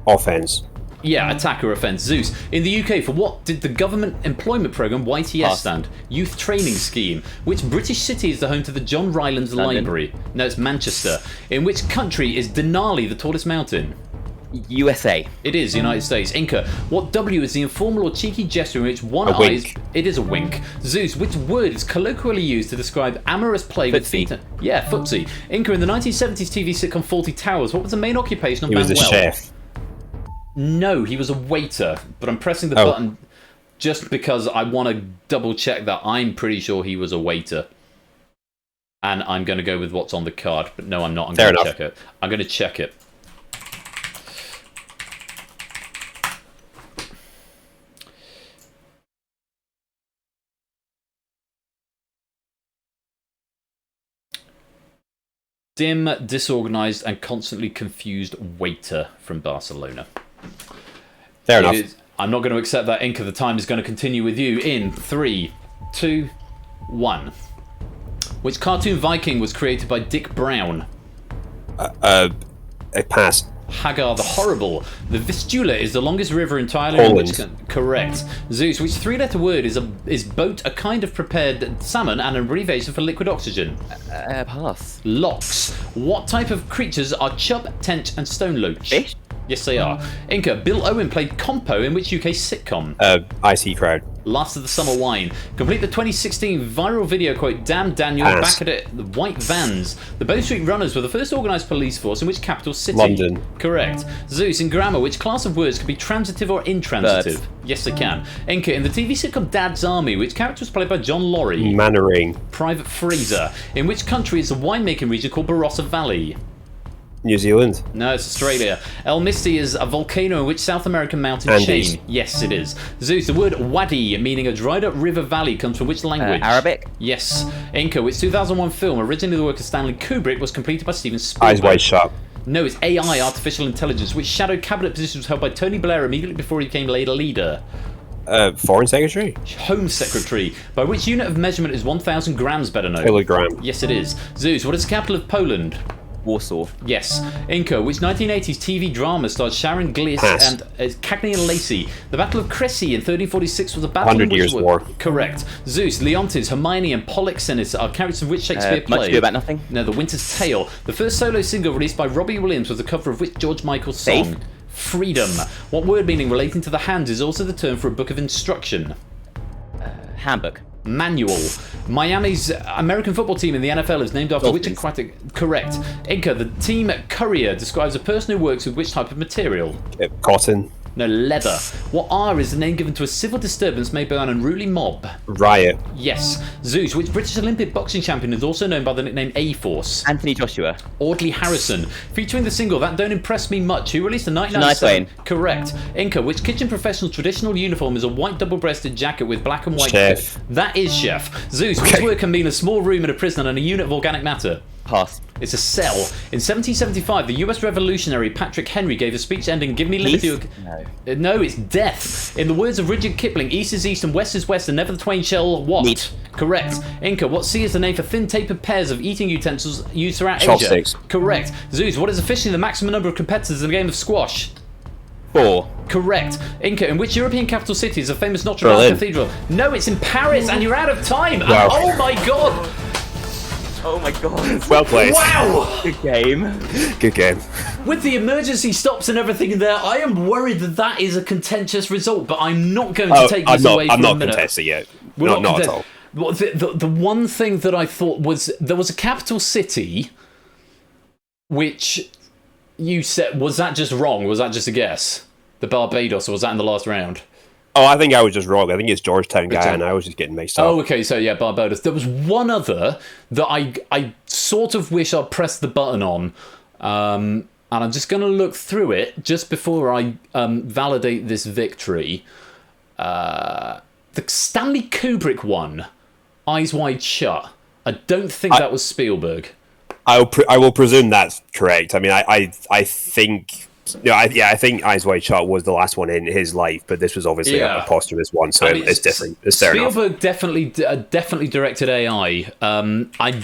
Offence. Yeah, attack or offence. Zeus, in the UK, for what did the government employment programme YTS stand? Youth Training Scheme. Which British city is the home to the John Rylands Library? No, it's Manchester. In which country is Denali the tallest mountain? USA. It is, United States. Inca, what W is the informal or cheeky gesture in which one A eye wink. is... It is a wink. Zeus, which word is colloquially used to describe amorous play with Footsie. feet? Yeah, footsie. Inca, in the 1970s TV sitcom Fawlty Towers, what was the main occupation of He was a Manuel? chef. No, he was a waiter, but I'm pressing the button just because I want to double check that. I'm pretty sure he was a waiter. And I'm going to go with what's on the card, but no, I'm not. I'm going to check it. I'm going to check it. Dim, disorganized, and constantly confused waiter from Barcelona. Fair enough. I'm not going to accept that, Inca. The time is going to continue with you in 3, 2, 1. Which cartoon Viking was created by Dick Brown? A pass. Hagar the Horrible. The Vistula is the longest river entirely in which... Correct. Zeus, which 3-letter word is boat, a kind of prepared salmon, and an abbreviation for liquid oxygen? Pass. Lox. What type of creatures are chub, tench, and stone loach? Fish? Yes, they are. Inca, Bill Owen played Compo in which UK sitcom? IC Crowd. Last of the Summer Wine. Complete the 2016 viral video quote, Damn Daniel, Pass. back at it, the White Vans. The Bow Street Runners were the first organised police force in which capital city? London. Correct. Zeus, in grammar, which class of words can be transitive or intransitive? Verbs. Yes, they can. Inca, in the TV sitcom Dad's Army, which character was played by John Laurie? Mannering. Private Fraser. In which country is a winemaking region called Barossa Valley? New Zealand. No, it's Australia. El Misti is a volcano in which South American mountain Andes. chain. Yes, it is. Zeus, the word wadi, meaning a dried up river valley, comes from which language? Arabic. Yes. Inca, which 2001 film, originally the work of Stanley Kubrick, was completed by Steven Spielberg. Eyes Wide Shut. No, it's AI, artificial intelligence, which shadow cabinet position was held by Tony Blair immediately before he became leader. Foreign Secretary. Home Secretary. By which unit of measurement is 1,000 grams better known? Kilogram. Yes, it is. Zeus, what is the capital of Poland? Warsaw. Yes. Inca, which 1980s TV drama starred Sharon Gliss Pass. and Cagney and Lacey? The Battle of Crécy in 1346 was a battle 100 in which Years' War. Correct. Zeus, Leontes, Hermione and Polyxenes are characters of which Shakespeare Much play? Ado About Nothing. No, The Winter's Tale. The first solo single released by Robbie Williams was the cover of which George Michael song? Faith. Freedom. What word meaning relating to the hands is also the term for a book of instruction? Handbook. Manual. Miami's American football team in the NFL is named after which Dolphins. aquatic... Correct. Inca, the team courier describes a person who works with which type of material? Cotton. No, leather. What R is the name given to a civil disturbance made by an unruly mob? Riot. Yes. Zeus, which British Olympic boxing champion is also known by the nickname A-Force? Anthony Joshua. Audley Harrison. Featuring the single That Don't Impress Me Much, who released a Shania 1997... Twain. Correct. Inca, which kitchen professional's traditional uniform is a white double-breasted jacket with black and white... Chef. That is Chef. Zeus, which word can mean a small room in a prison and a unit of organic matter? Pass. It's a cell. In 1775, the US revolutionary Patrick Henry gave a speech ending, Give me liberty... No. No, it's death. In the words of Rudyard Kipling, East is East and West is West and never the twain shall what? Meet. Correct. Inca, what C is the name for thin tapered pairs of eating utensils used throughout Chopsticks. Asia? Correct. Zeus, what is officially the maximum number of competitors in a game of squash? 4. Correct. Inca, in which European capital city is a famous Notre Dame Berlin. Cathedral? No, it's in Paris, and you're out of time. Wow. Oh my god. Oh my god. Well played. Wow. Good game. Good game. With the emergency stops and everything in there, I am worried that that is a contentious result, but I'm not going to take this away I'm for not a minute. contesting yet. We're Not at all. Well, the one thing that I thought was there was a capital city, which you said, was that just wrong? Was that just a guess? The Barbados, or was that in the last round? Oh, I think I was just wrong. I think it's Georgetown guy, and I was just getting mixed up. Oh, okay, so yeah, Barbados. There was one other that I sort of wish I'd pressed the button on, and I'm just going to look through it just before I validate this victory. The Stanley Kubrick one, Eyes Wide Shut. I don't think that was Spielberg. I will presume that's correct. I mean, I think... I think Eyes Wide Shut was the last one in his life, but this was obviously a posthumous one, so it's different. It's fair enough. Spielberg definitely directed AI. I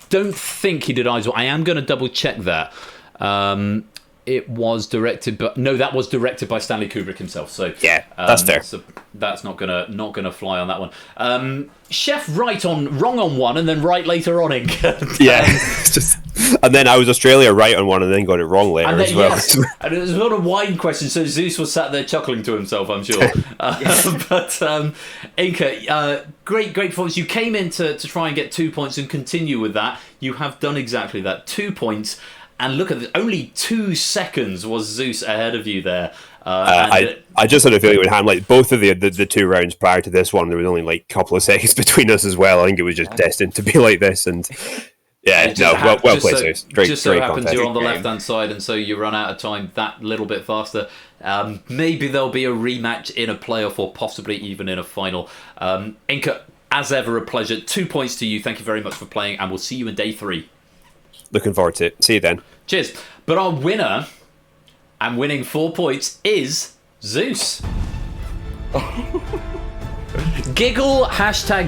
don't think he did Eyes Wide. I am going to double check that. It was directed, but no, that was directed by Stanley Kubrick himself. So yeah, that's fair. So that's not gonna fly on that one. Chef wrong on one, and then right later on. Yeah, and then I was Australia right on one, and then got it wrong later as well. Yes, and it was not a wine question, so Zeus was sat there chuckling to himself, I'm sure. But Inca, great performance. You came in to try and get 2 points and continue with that. You have done exactly that. 2 points. And look at this, only 2 seconds was Zeus ahead of you there. I just had a feeling it would happen. Like both of the 2 rounds prior to this one, there was only like a couple of seconds between us as well. I think it was just destined to be like this. And yeah, well played, Zeus. Great, just so great happens contest. you're on the left-hand side, and so you run out of time that little bit faster. Maybe there'll be a rematch in a playoff, or possibly even in a final. Inca, as ever, a pleasure. 2 points to you. Thank you very much for playing, and we'll see you in day 3. Looking forward to it. See you then. Cheers. But our winner, and winning 4 points, is Zeus. Giggle,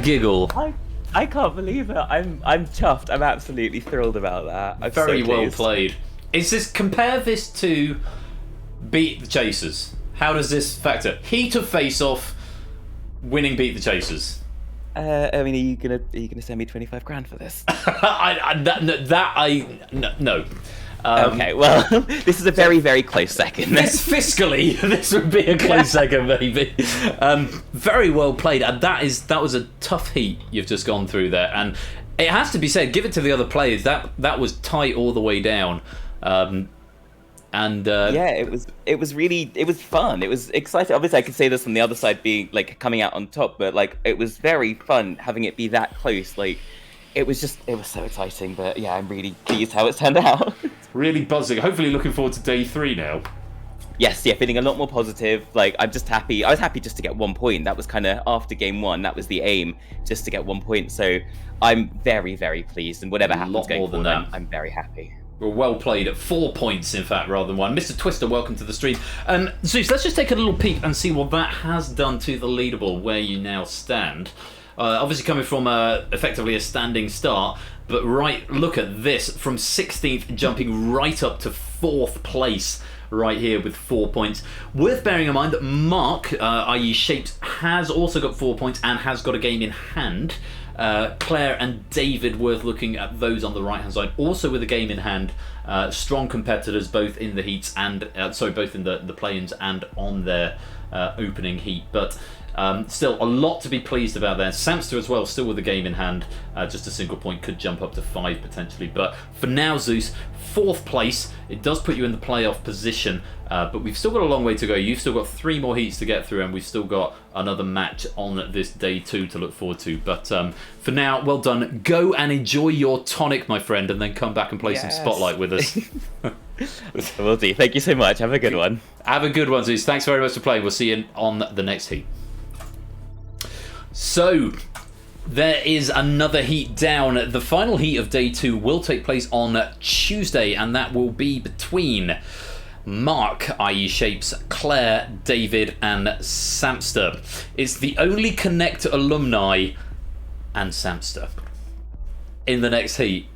#giggle. I can't believe it. I'm chuffed. I'm absolutely thrilled about that. I'm Very so well pleased. played. Compare this to Beat the Chasers. How does this factor? Heat of Face Off, winning Beat the Chasers. I mean, are you gonna send me 25 grand for this? No. Okay, well, this is a very, very close second. Fiscally, this would be a close second, maybe. Very well played, and that was a tough heat you've just gone through there. And it has to be said, give it to the other players. That was tight all the way down. Yeah, it was fun. It was exciting. Obviously, I could say this from the other side, being like coming out on top, but like it was very fun having it be that close. Like it was so exciting. But yeah, I'm really pleased how it's turned out. Really buzzing. Hopefully looking forward to day 3 now. Yes, yeah, feeling a lot more positive. Like, I'm just happy. I was happy just to get 1 point. That was kind of after game 1. That was the aim, just to get 1 point. So I'm very, very pleased. And whatever happens going forward, I'm very happy. Well played at 4 points, in fact, rather than 1. Mr. Twister, welcome to the stream. Zeus, let's just take a little peek and see what that has done to the leaderboard, where you now stand. Obviously coming from effectively a standing start, but look at this, from 16th jumping right up to 4th place right here with 4 points. Worth bearing in mind that Mark, i.e. Shaped, has also got 4 points and has got a game in hand. Claire and David, worth looking at those on the right hand side, also with a game in hand. Strong competitors both in the heats and both in the play-ins and on their opening heat, but still a lot to be pleased about there. Samster as well, still with a game in hand, just a single point, could jump up to 5 potentially, but for now, Zeus, 4th place. It does put you in the playoff position, but we've still got a long way to go. You've still got 3 more heats to get through, and we've still got another match on this day 2 to look forward to. But for now, well done. Go and enjoy your tonic, my friend, and then come back and play some Spotlight with us. Will do. Thank you so much. Have a good one. Have a good one, Zeus. Thanks very much for playing. We'll see you on the next heat. So, there is another heat down. The final heat of day 2 will take place on Tuesday, and that will be between Mark, i.e. Shapes, Claire, David, and Samster. It's the only Connect alumni and Samster in the next heat.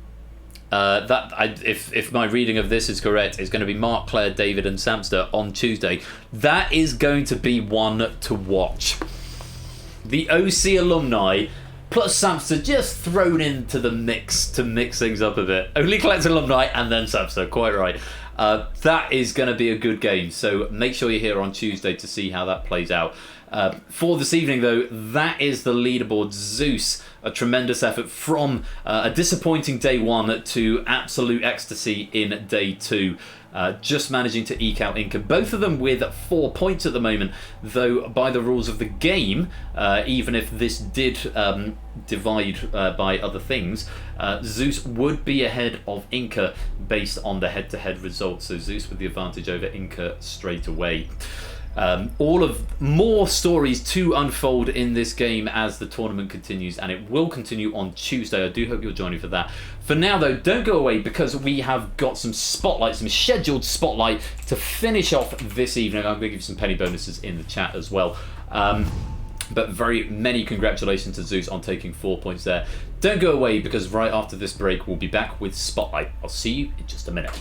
If my reading of this is correct, it's going to be Mark, Claire, David, and Samster on Tuesday. That is going to be one to watch. The OC alumni plus Samster just thrown into the mix to mix things up a bit. Only Collect alumni and then Samster, quite right. That is going to be a good game, so make sure you're here on Tuesday to see how that plays out. For this evening, though, that is the leaderboard. Zeus, a tremendous effort from a disappointing day 1 to absolute ecstasy in day 2. Just managing to eke out Inca. Both of them with 4 points at the moment, though by the rules of the game, even if this did divide by other things, Zeus would be ahead of Inca based on the head-to-head results. So Zeus with the advantage over Inca straight away. More stories to unfold in this game as the tournament continues, and it will continue on Tuesday. I do hope you'll join me for that. For now, though, don't go away, because we have got some spotlight, some scheduled spotlight to finish off this evening. I'm going to give you some penny bonuses in the chat as well. But very many congratulations to Zeus on taking 4 points there. Don't go away, because right after this break, we'll be back with Spotlight. I'll see you in just a minute.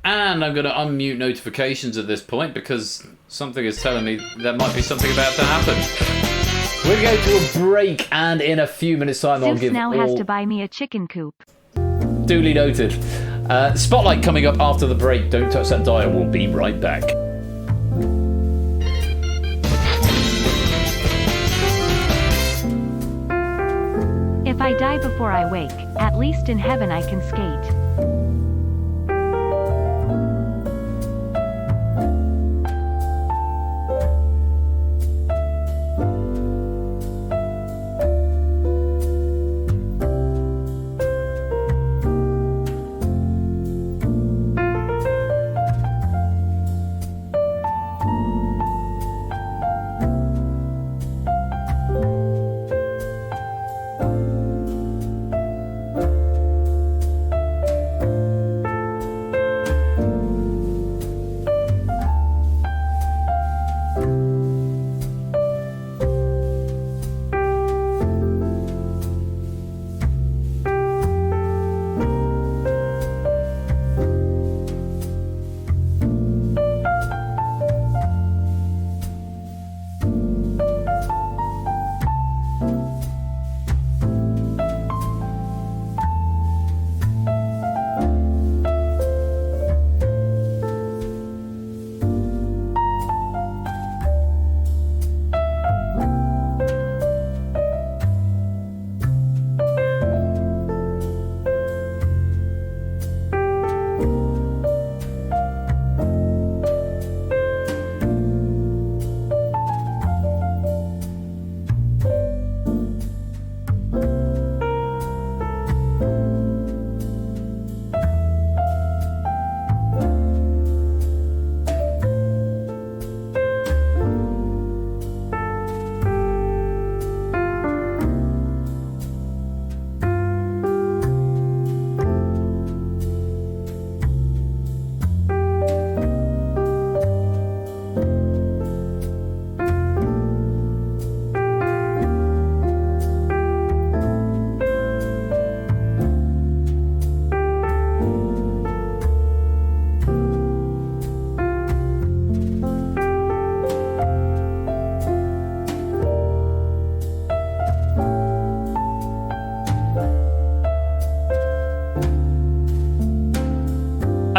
And I'm going to unmute notifications at this point, because something is telling me there might be something about to happen. We're going to go to a break, and in a few minutes' time I'll give now has to buy me a chicken coop. Duly noted. Spotlight coming up after the break. Don't touch that dial. We'll be right back. If I die before I wake, at least in heaven I can skate.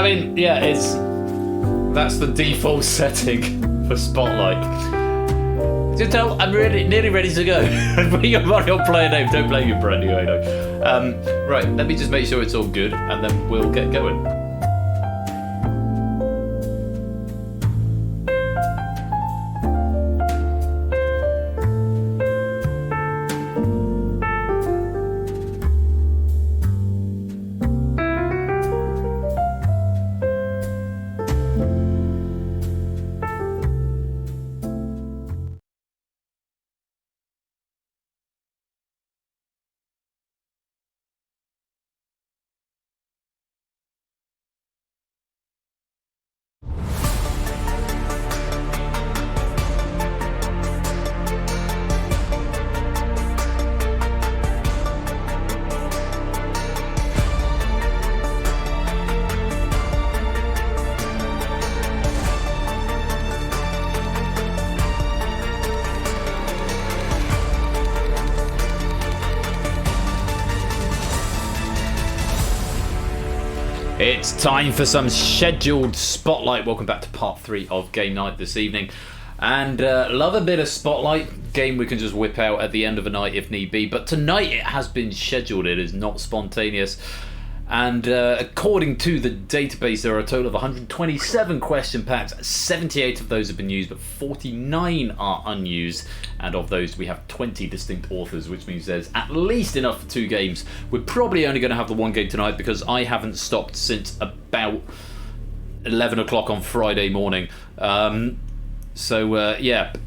I mean, yeah, that's the default setting for Spotlight. Just tell, I'm nearly ready to go. Put your Mario player name. Don't blame you, Brandy. I know. Right, let me just make sure it's all good, and then we'll get going. It's time for some scheduled Spotlight. Welcome back to part 3 of game night this evening. And love a bit of Spotlight. Game we can just whip out at the end of a night if need be. But tonight it has been scheduled. It is not spontaneous. And according to the database, there are a total of 127 question packs. 78 of those have been used, but 49 are unused. And of those, we have 20 distinct authors, which means there's at least enough for 2 games. We're probably only going to have the 1 game tonight because I haven't stopped since about 11 o'clock on Friday morning. Yeah,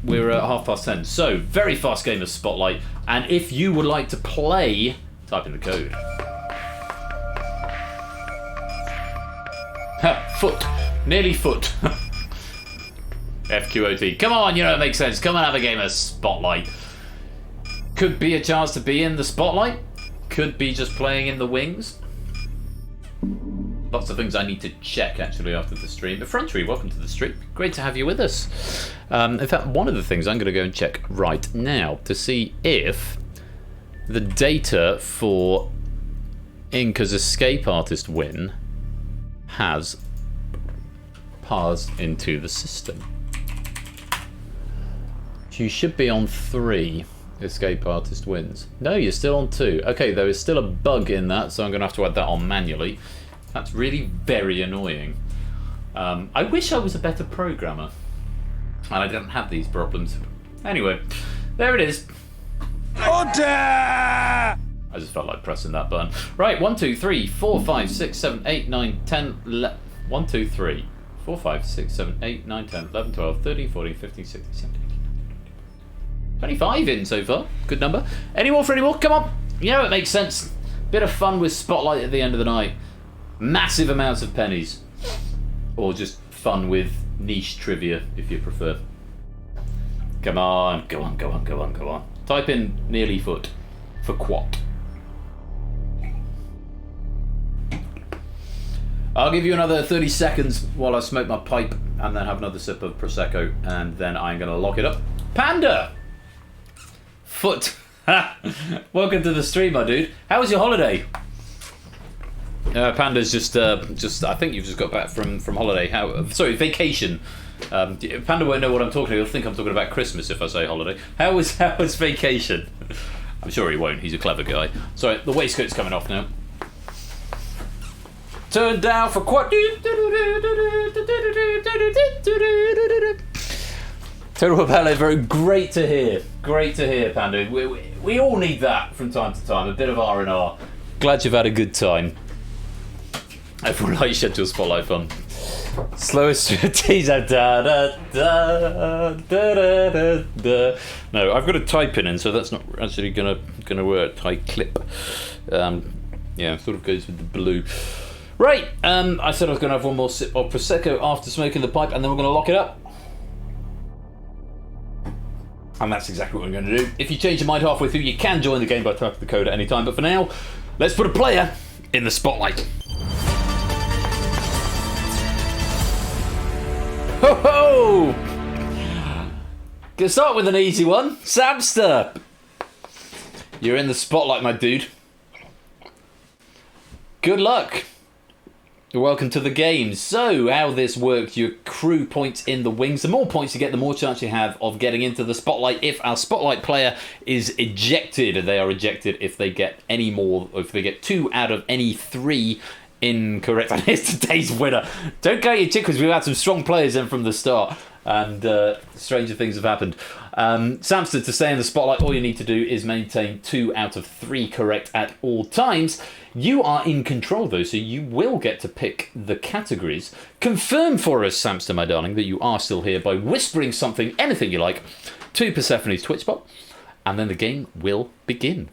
we're at 10:30. So, very fast game of Spotlight. And if you would like to play, type in the code. Foot. Nearly foot. FQOT. Come on, you know it makes sense. Come on, have a game of Spotlight. Could be a chance to be in the Spotlight. Could be just playing in the wings. Lots of things I need to check, actually, after the stream. But Frontry, welcome to the stream. Great to have you with us. In fact, one of the things I'm going to go and check right now to see if the data for Inca's Escape Artist win has parsed into the system. You should be on 3 Escape Artist wins. No, you're still on 2. Okay, there is still a bug in that, so I'm going to have to add that on manually. That's really very annoying. I wish I was a better programmer and I didn't have these problems. Anyway, there it is. Order! I just felt like pressing that button. Right, 1, 2, 3, 4, 5, 6, 7, 8, 9, 10, 1, 2, 3, 4, 5, 6, 7, 8, 9, 10, 11, 12, 13, 14, 15, 16, 17, 18, 25 in so far. Good number. Any more for any more? Come on. You know it makes sense. Bit of fun with Spotlight at the end of the night. Massive amounts of pennies. Or just fun with niche trivia, if you prefer. Come on. Go on, go on, go on, go on. Type in nearly foot for quat. I'll give you another 30 seconds while I smoke my pipe and then have another sip of Prosecco, and then I'm going to lock it up. Panda! Foot. Welcome to the stream, my dude. How was your holiday? Panda's just I think you've just got back from holiday. Sorry, vacation. Panda won't know what I'm talking about. He'll think I'm talking about Christmas if I say holiday. How was vacation? I'm sure he won't. He's a clever guy. Sorry, the waistcoat's coming off now. Turn down for quad. Total Ballet, very great to hear. Great to hear, Panda. We all need that from time to time. A bit of R&R. Glad you've had a good time. Everyone likes schedule Spotlight fun. Slowest teaser. Da, da, da, da, da, da, da. No, I've got a type in, so that's not actually gonna work. Type clip. Yeah, sort of goes with the blue. Right. I said I was gonna have one more sip of Prosecco after smoking the pipe, and then we're gonna lock it up. And that's exactly what we're going to do. If you change your mind halfway through, you can join the game by typing the code at any time. But for now, let's put a player in the spotlight. Ho ho! Gonna start with an easy one. Samster! You're in the spotlight, my dude. Good luck. Welcome to the game. So, how this works, you accrue points in the wings. The more points you get, the more chance you have of getting into the spotlight. If our spotlight player is ejected, they are ejected if they get any more, or if they get 2 out of any 3 incorrect. And here's today's winner. Don't count your chickens, we've had some strong players in from the start, and stranger things have happened. Samson, to stay in the spotlight, all you need to do is maintain 2 out of 3 correct at all times. You are in control, though, so you will get to pick the categories. Confirm for us, Samson, my darling, that you are still here by whispering something, anything you like, to Persephone's Twitch bot, and then the game will begin.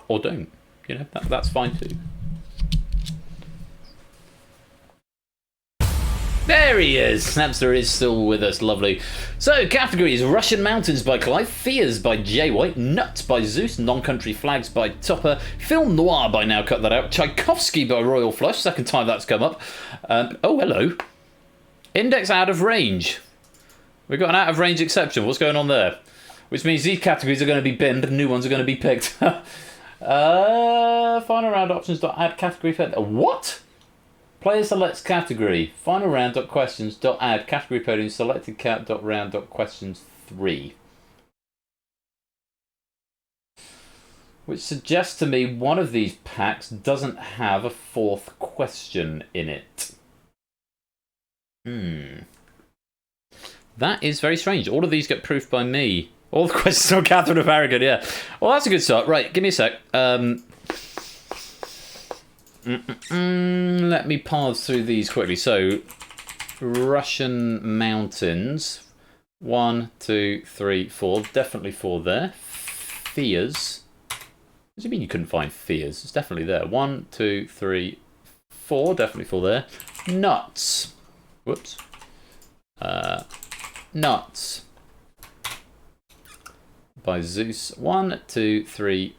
Or don't. You know, that's fine too. There he is! Snapster is still with us, lovely. So, categories: Russian Mountains by Clive, Fears by Jay White, Nuts by Zeus, Non-Country Flags by Topper, Film Noir by Now Cut That Out, Tchaikovsky by Royal Flush, second time that's come up. Oh, hello. Index out of range. We've got an out of range exception. What's going on there? Which means these categories are going to be binned and new ones are going to be picked. Final round options. Add category. What? Player selects category. Final round. Questions. Add category coding. Selected cat. Round. Questions 3. Which suggests to me one of these packs doesn't have a 4th question in it. That is very strange. All of these get proofed by me. All the questions on Catherine of Aragon, yeah. Well, that's a good start. Right, give me a sec. Let me pass through these quickly. So, Russian Mountains. 1, 2, 3, 4. Definitely 4 there. Fears. What do you mean you couldn't find Fears? It's definitely there. 1, 2, 3, 4. Definitely 4 there. Nuts. Whoops. Nuts. By Zeus. 1, 2, 3,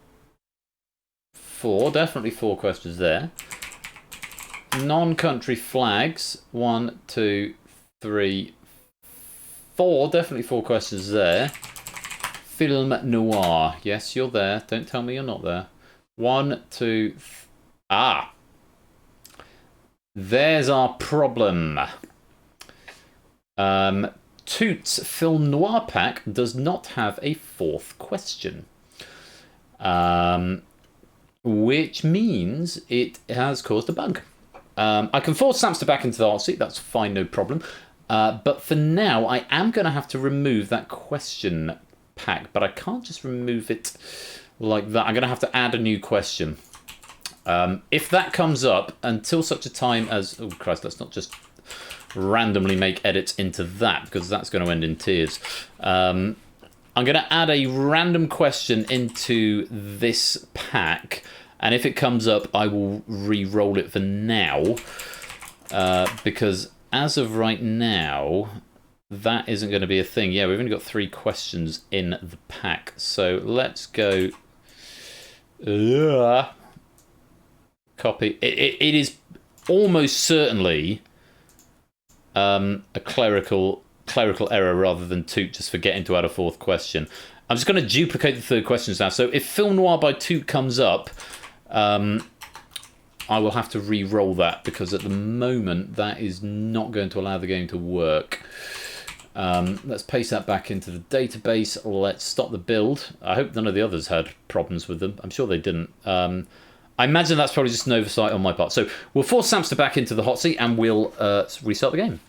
4. Definitely 4 questions there. Non-country flags. 1, 2, 3, 4. Definitely 4 questions there. Film noir. Yes, you're there. Don't tell me you're not there. 1, 2. There's our problem. Toots Film Noir pack does not have a 4th question. Which means it has caused a bug. I can force Samster back into the hot seat, that's fine, no problem. But for now, I am going to have to remove that question pack, but I can't just remove it like that. I'm going to have to add a new question. If that comes up, until such a time as... Oh, Christ, let's not just randomly make edits into that, because that's going to end in tears. I'm going to add a random question into this pack, and if it comes up, I will re-roll it for now, because as of right now, that isn't going to be a thing. Yeah, we've only got 3 questions in the pack, so let's go... Copy. It is almost certainly a clerical error rather than Toot just forgetting to add a 4th question. I'm just going to duplicate the 3rd questions now. So if Film Noir by Toot comes up, I will have to re-roll that, because at the moment that is not going to allow the game to work. Let's paste that back into the database. Let's stop the build. I hope none of the others had problems with them. I'm sure they didn't. I imagine that's probably just an oversight on my part. So we'll force Samster back into the hot seat and we'll restart the game.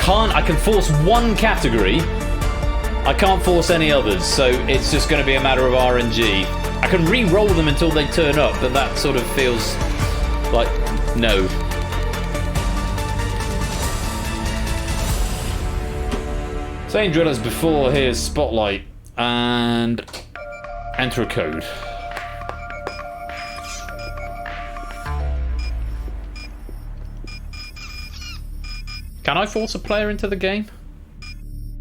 I can force one category. I can't force any others, so it's just going to be a matter of RNG. I can re-roll them until they turn up, but that sort of feels like no. Same drill as before. Here's Spotlight and enter a code. Can I force a player into the game?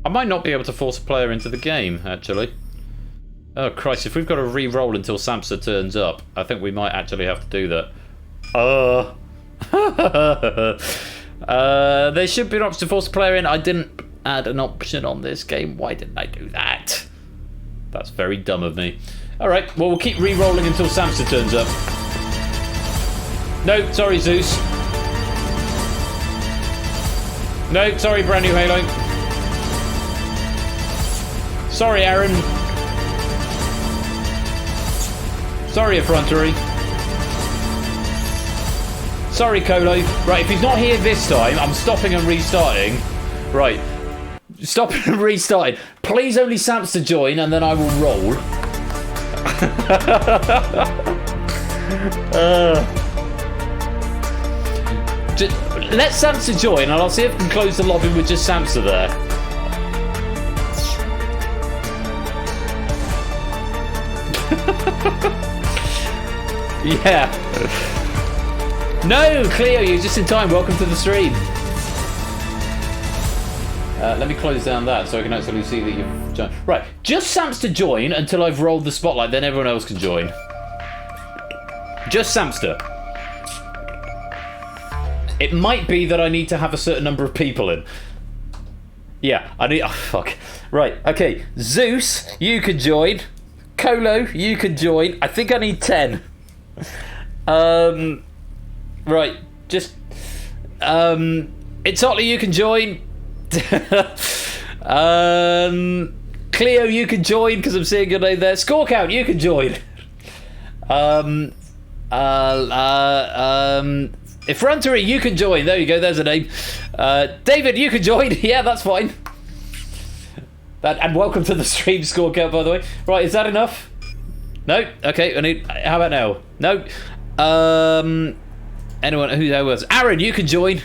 I might not be able to force a player into the game, actually. Oh, Christ, if we've got to re-roll until Samsa turns up, I think we might actually have to do that. There should be an option to force a player in. I didn't add an option on this game. Why didn't I do that? That's very dumb of me. Alright, well, we'll keep re-rolling until Samster turns up. No, sorry, Zeus. No, sorry, brand new Halo. Sorry, Aaron. Sorry, Effrontery. Sorry, Colo. Right, if he's not here this time, I'm stopping and restarting. Right. Stopping and restarting. Please only Samster join, and then I will roll. Let Samster join, and I'll see if I can close the lobby with just Samster there. Yeah. No, Cleo, you're just in time. Welcome to the stream. Let me close down that so I can actually see that you've joined. Right, just Samster join until I've rolled the spotlight, then everyone else can join. Just Samster. It might be that I need to have a certain number of people in. Yeah, I need... Oh, fuck. Right, okay. Zeus, you can join. Colo, you can join. I think I need 10. Right, just... It's Otley, you can join. Cleo, you can join, because I'm seeing your name there. Score count, you can join. Effrontery, you can join. There you go, there's a name. David, you can join. Yeah, that's fine. And welcome to the stream score count, by the way. Right, is that enough? No? Okay, I need... How about now? No? Anyone who else? Aaron, you can join.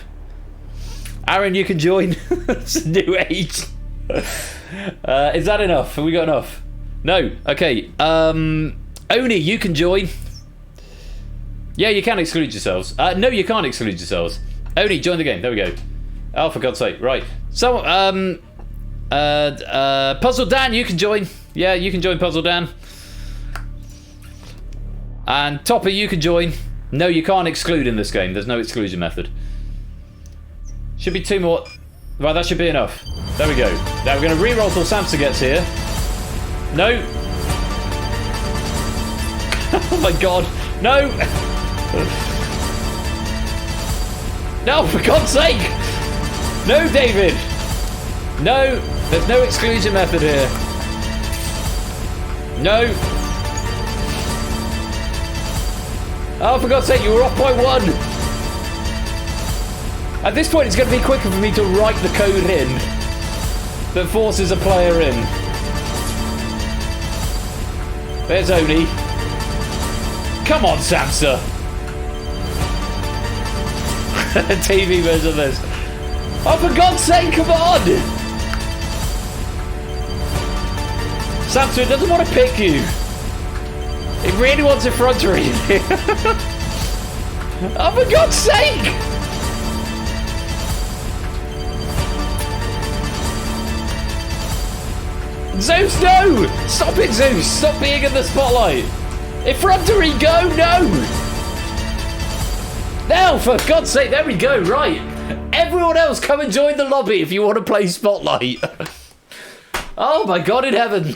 Aaron, you can join. It's a new age. Is that enough? Have we got enough? No. Okay. Oni, you can join. Yeah, you can exclude yourselves. No, you can't exclude yourselves. Oni, join the game. There we go. Oh, for God's sake. Right. So, Puzzle Dan, you can join. Yeah, you can join Puzzle Dan. And Topper, you can join. No, you can't exclude in this game. There's no exclusion method. Should be 2 more. Right, that should be enough. There we go. Now we're going to re-roll till Samster gets here. No. Oh my God. No. No, for God's sake. No, David. No. There's no exclusion method here. No. Oh, for God's sake, you were off by 1. At this point, it's going to be quicker for me to write the code in that forces a player in. There's Oni. Come on, Samster. TV version of this. Oh, for God's sake, come on! Samster, it doesn't want to pick you. It really wants effrontery. Oh, for God's sake! Zeus, no! Stop it, Zeus! Stop being in the spotlight! Effrontery, go! No! Now, for God's sake, there we go, right. Everyone else, come and join the lobby if you want to play Spotlight. Oh my God in heaven.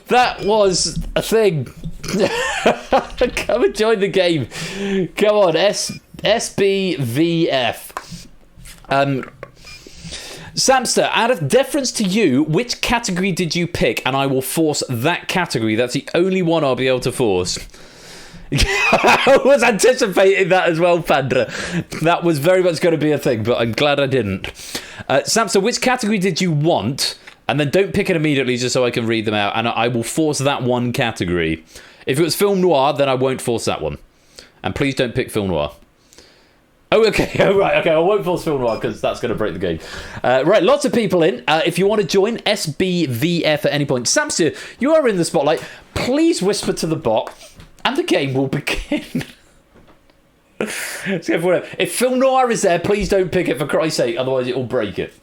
That was a thing. Come and join the game. Come on, SBVF. Samster, out of deference to you, which category did you pick? And I will force that category. That's the only one I'll be able to force. I was anticipating that as well, Panda. That was very much going to be a thing, but I'm glad I didn't. Samster, which category did you want? And then don't pick it immediately just so I can read them out. And I will force that one category. If it was film noir, then I won't force that one. And please don't pick film noir. Oh, okay. Oh, right. Okay, I won't force film noir because that's going to break the game. Right, lots of people in. If you want to join, SBVF at any point. Samster, you are in the spotlight. Please whisper to the bot and the game will begin. If film noir is there, please don't pick it for Christ's sake. Otherwise, it will break it.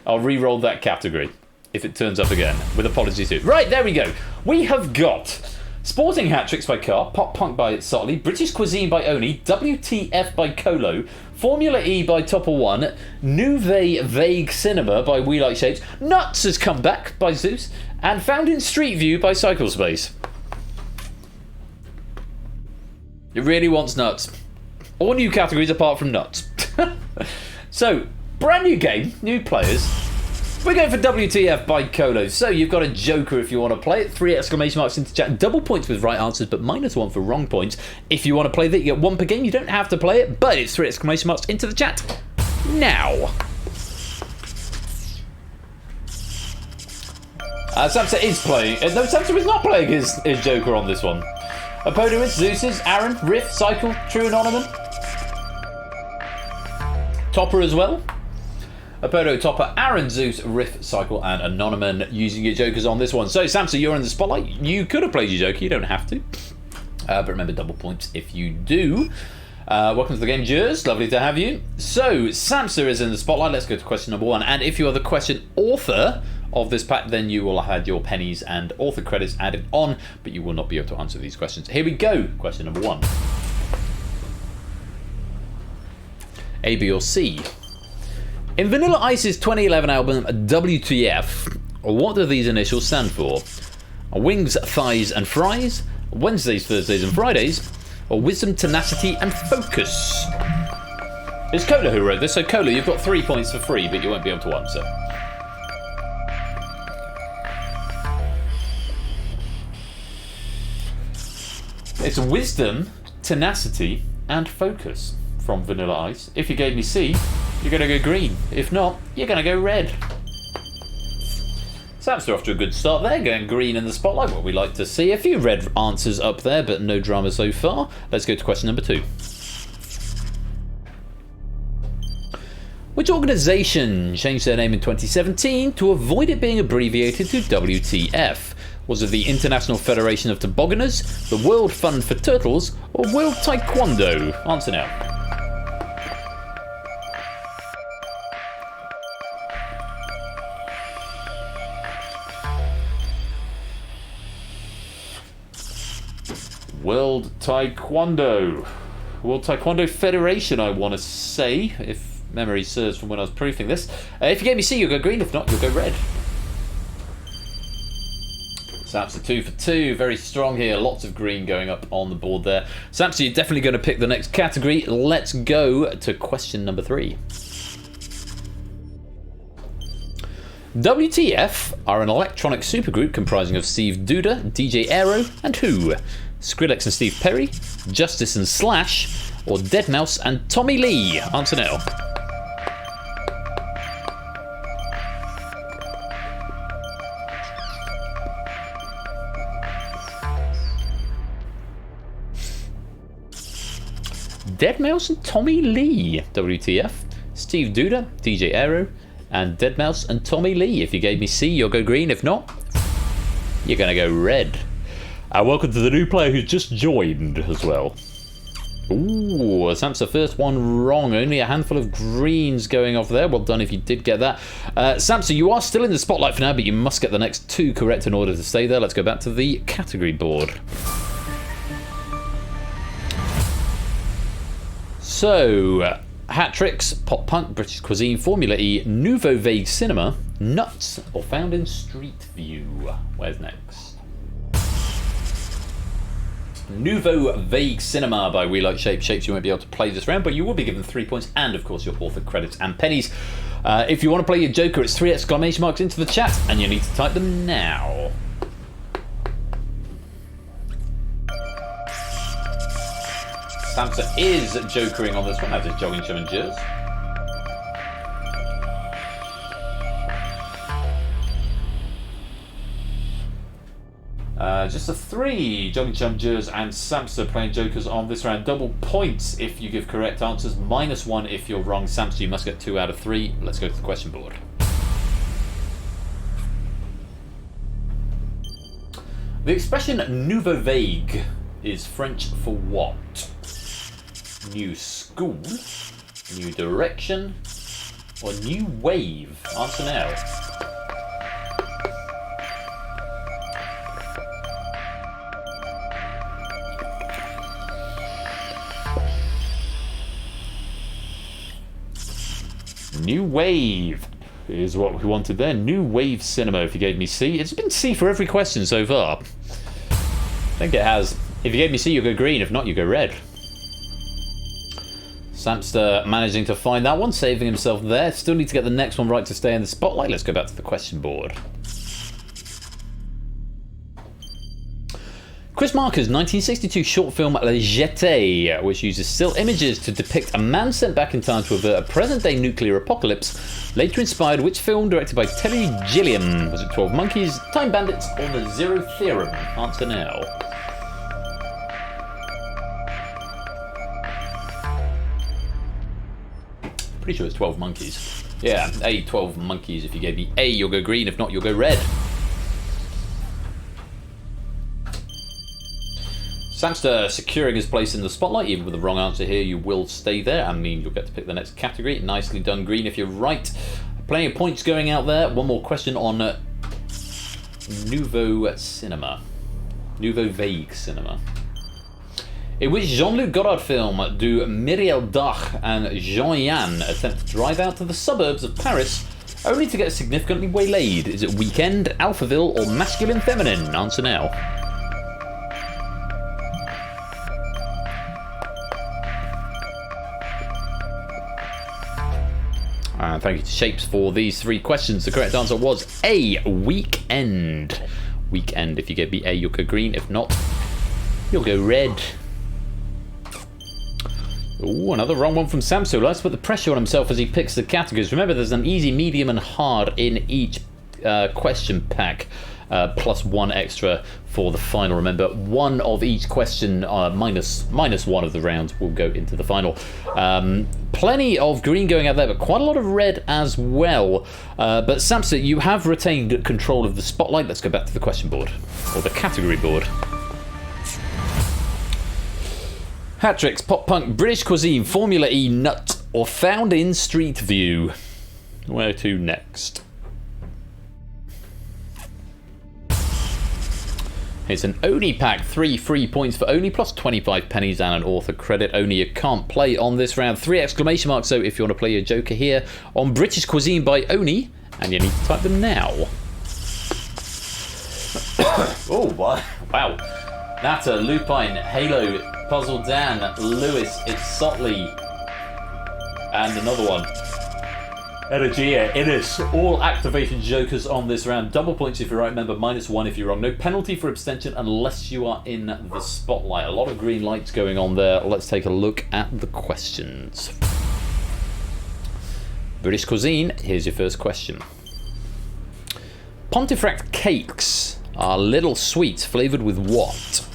I'll re-roll that category if it turns up again, with apologies to. Right, there we go. We have got Sporting Hat Tricks by Car, Pop Punk by Sotley, British Cuisine by Oni, WTF by Colo, Formula E by Topper One, Nouvelle Vague Cinema by We Like Shapes, Nuts has come back by Zeus, and Found in Street View by Cyclespace. It really wants nuts. All new categories apart from nuts. So, brand new game, new players. We're going for WTF by Colo. So you've got a joker if you want to play it. 3 exclamation marks into chat. Double points with right answers, but -1 for wrong points. If you want to play that, you get 1 per game. You don't have to play it, but it's 3 exclamation marks into the chat now. Samsa is playing. No, Samsa is not playing his joker on this one. Opponent is Zeus's, Aaron, Riff, Cycle, True Anonymous. Topper as well. Oppodo, Topper, Aaron, Zeus, Riff, Cycle, and Anonymous using your jokers on this one. So, Samsa, you're in the spotlight. You could have played your joker. You don't have to. But remember, double points if you do. Welcome to the game, Jers. Lovely to have you. So, Samsa is in the spotlight. Let's go to question number 1. And if you are the question author of this pack, then you will have had your pennies and author credits added on, but you will not be able to answer these questions. Here we go. Question number 1. A, B, or C? In Vanilla Ice's 2011 album WTF, what do these initials stand for? Wings, thighs, and fries, Wednesdays, Thursdays, and Fridays, or wisdom, tenacity, and focus? It's Cola who wrote this, so Cola, you've got 3 points for free, but you won't be able to answer. It's wisdom, tenacity, and focus from Vanilla Ice. If you gave me C, you're going to go green. If not, you're going to go red. Samster off to a good start there, going green in the spotlight, what we like to see. A few red answers up there, but no drama so far. Let's go to question number 2. Which organisation changed their name in 2017 to avoid it being abbreviated to WTF? Was it the International Federation of Tobogganers, the World Fund for Turtles, or World Taekwondo? Answer now. World Taekwondo. World Taekwondo Federation, I want to say, if memory serves from when I was proofing this. If you gave me C, you'll go green. If not, you'll go red. Samsa 2 for 2. Very strong here. Lots of green going up on the board there. Samsa, you're definitely going to pick the next category. Let's go to question number 3. WTF are an electronic supergroup comprising of Steve Duda, DJ Aero, and who? Skrillex and Steve Perry, Justice and Slash, or Deadmau5 and Tommy Lee? Answer now. Deadmau5 and Tommy Lee. WTF. Steve Duda, DJ Aero, and Deadmau5 and Tommy Lee. If you gave me C, you'll go green. If not, you're going to go red. And welcome to the new player who's just joined as well. Ooh, Samsa first one wrong. Only a handful of greens going off there. Well done if you did get that. Samsa, you are still in the spotlight for now, but you must get the next 2 correct in order to stay there. Let's go back to the category board. So, Hat Tricks, Pop Punk, British Cuisine, Formula E, Nouveau Vague Cinema, Nuts, or Found in Street View? Where's next? Nouveau Vague Cinema by We Like Shapes. Shapes, you won't be able to play this round, but you will be given 3 points and, of course, your author credits and pennies. If you want to play your joker, it's 3 exclamation marks into the chat, and you need to type them now. Samsa is jokering on this one, as is Jogging Chum and Jers. Just a 3. Jogging Chum, Jers, and Samsa playing jokers on this round. Double points if you give correct answers, -1 if you're wrong. Samsa, you must get 2 out of 3. Let's go to the question board. The expression nouveau vague is French for what? New school, new direction, or new wave? Answer now. New wave is what we wanted there. New wave cinema, if you gave me C. It's been C for every question so far. I think it has. If you gave me C, you go green. If not, you go red. Samster managing to find that one, saving himself there. Still need to get the next one right to stay in the spotlight. Let's go back to the question board. Chris Marker's 1962 short film Le Jeté, which uses still images to depict a man sent back in time to avert a present-day nuclear apocalypse, later inspired which film directed by Terry Gilliam? Was it 12 Monkeys, Time Bandits, or The Zero Theorem? Answer now. Pretty sure it's 12 Monkeys. Yeah, A, 12 Monkeys. If you gave me A, you'll go green. If not, you'll go red. Samster securing his place in the spotlight. Even with the wrong answer here, you will stay there. I mean, you'll get to pick the next category. Nicely done, green, if you're right. Plenty of points going out there. One more question on Nouveau Cinema. Nouveau Vague Cinema. In which Jean-Luc Godard film do Muriel Dach and Jean-Yann attempt to drive out to the suburbs of Paris only to get significantly waylaid? Is it Weekend, Alphaville, or Masculine Feminine? Answer now. And thank you to Shapes for these 3 questions. The correct answer was A, Weekend. Weekend. If you gave me A, you'll go green. If not, you'll go red. Ooh, another wrong one from Samso. Likes to put the pressure on himself as he picks the categories. Remember, there's an easy, medium, and hard in each question pack. Plus 1 extra for the final. Remember, 1 of each question minus 1 of the rounds will go into the final. Plenty of green going out there, but quite a lot of red as well. But Samson, you have retained control of the spotlight. Let's go back to the question board, or the category board. Hat tricks, pop punk, British cuisine, Formula E, nut, or found in Street View. Where to next? It's an Oni pack, 3 free points for Oni, plus 25 pennies and an author credit. Oni, you can't play on this round. 3 exclamation marks, so if you want to play your joker here on British Cuisine by Oni, and you need to type them now. Oh, wow. Nata, Lupine, Halo, Puzzle Dan, Lewis, It's Sotley, and another one. Energia, Innis, all activation jokers on this round. Double points if you're right, remember, -1 if you're wrong. No penalty for abstention unless you are in the spotlight. A lot of green lights going on there. Let's take a look at the questions. British cuisine, here's your first question. Pontefract cakes are little sweets flavoured with what?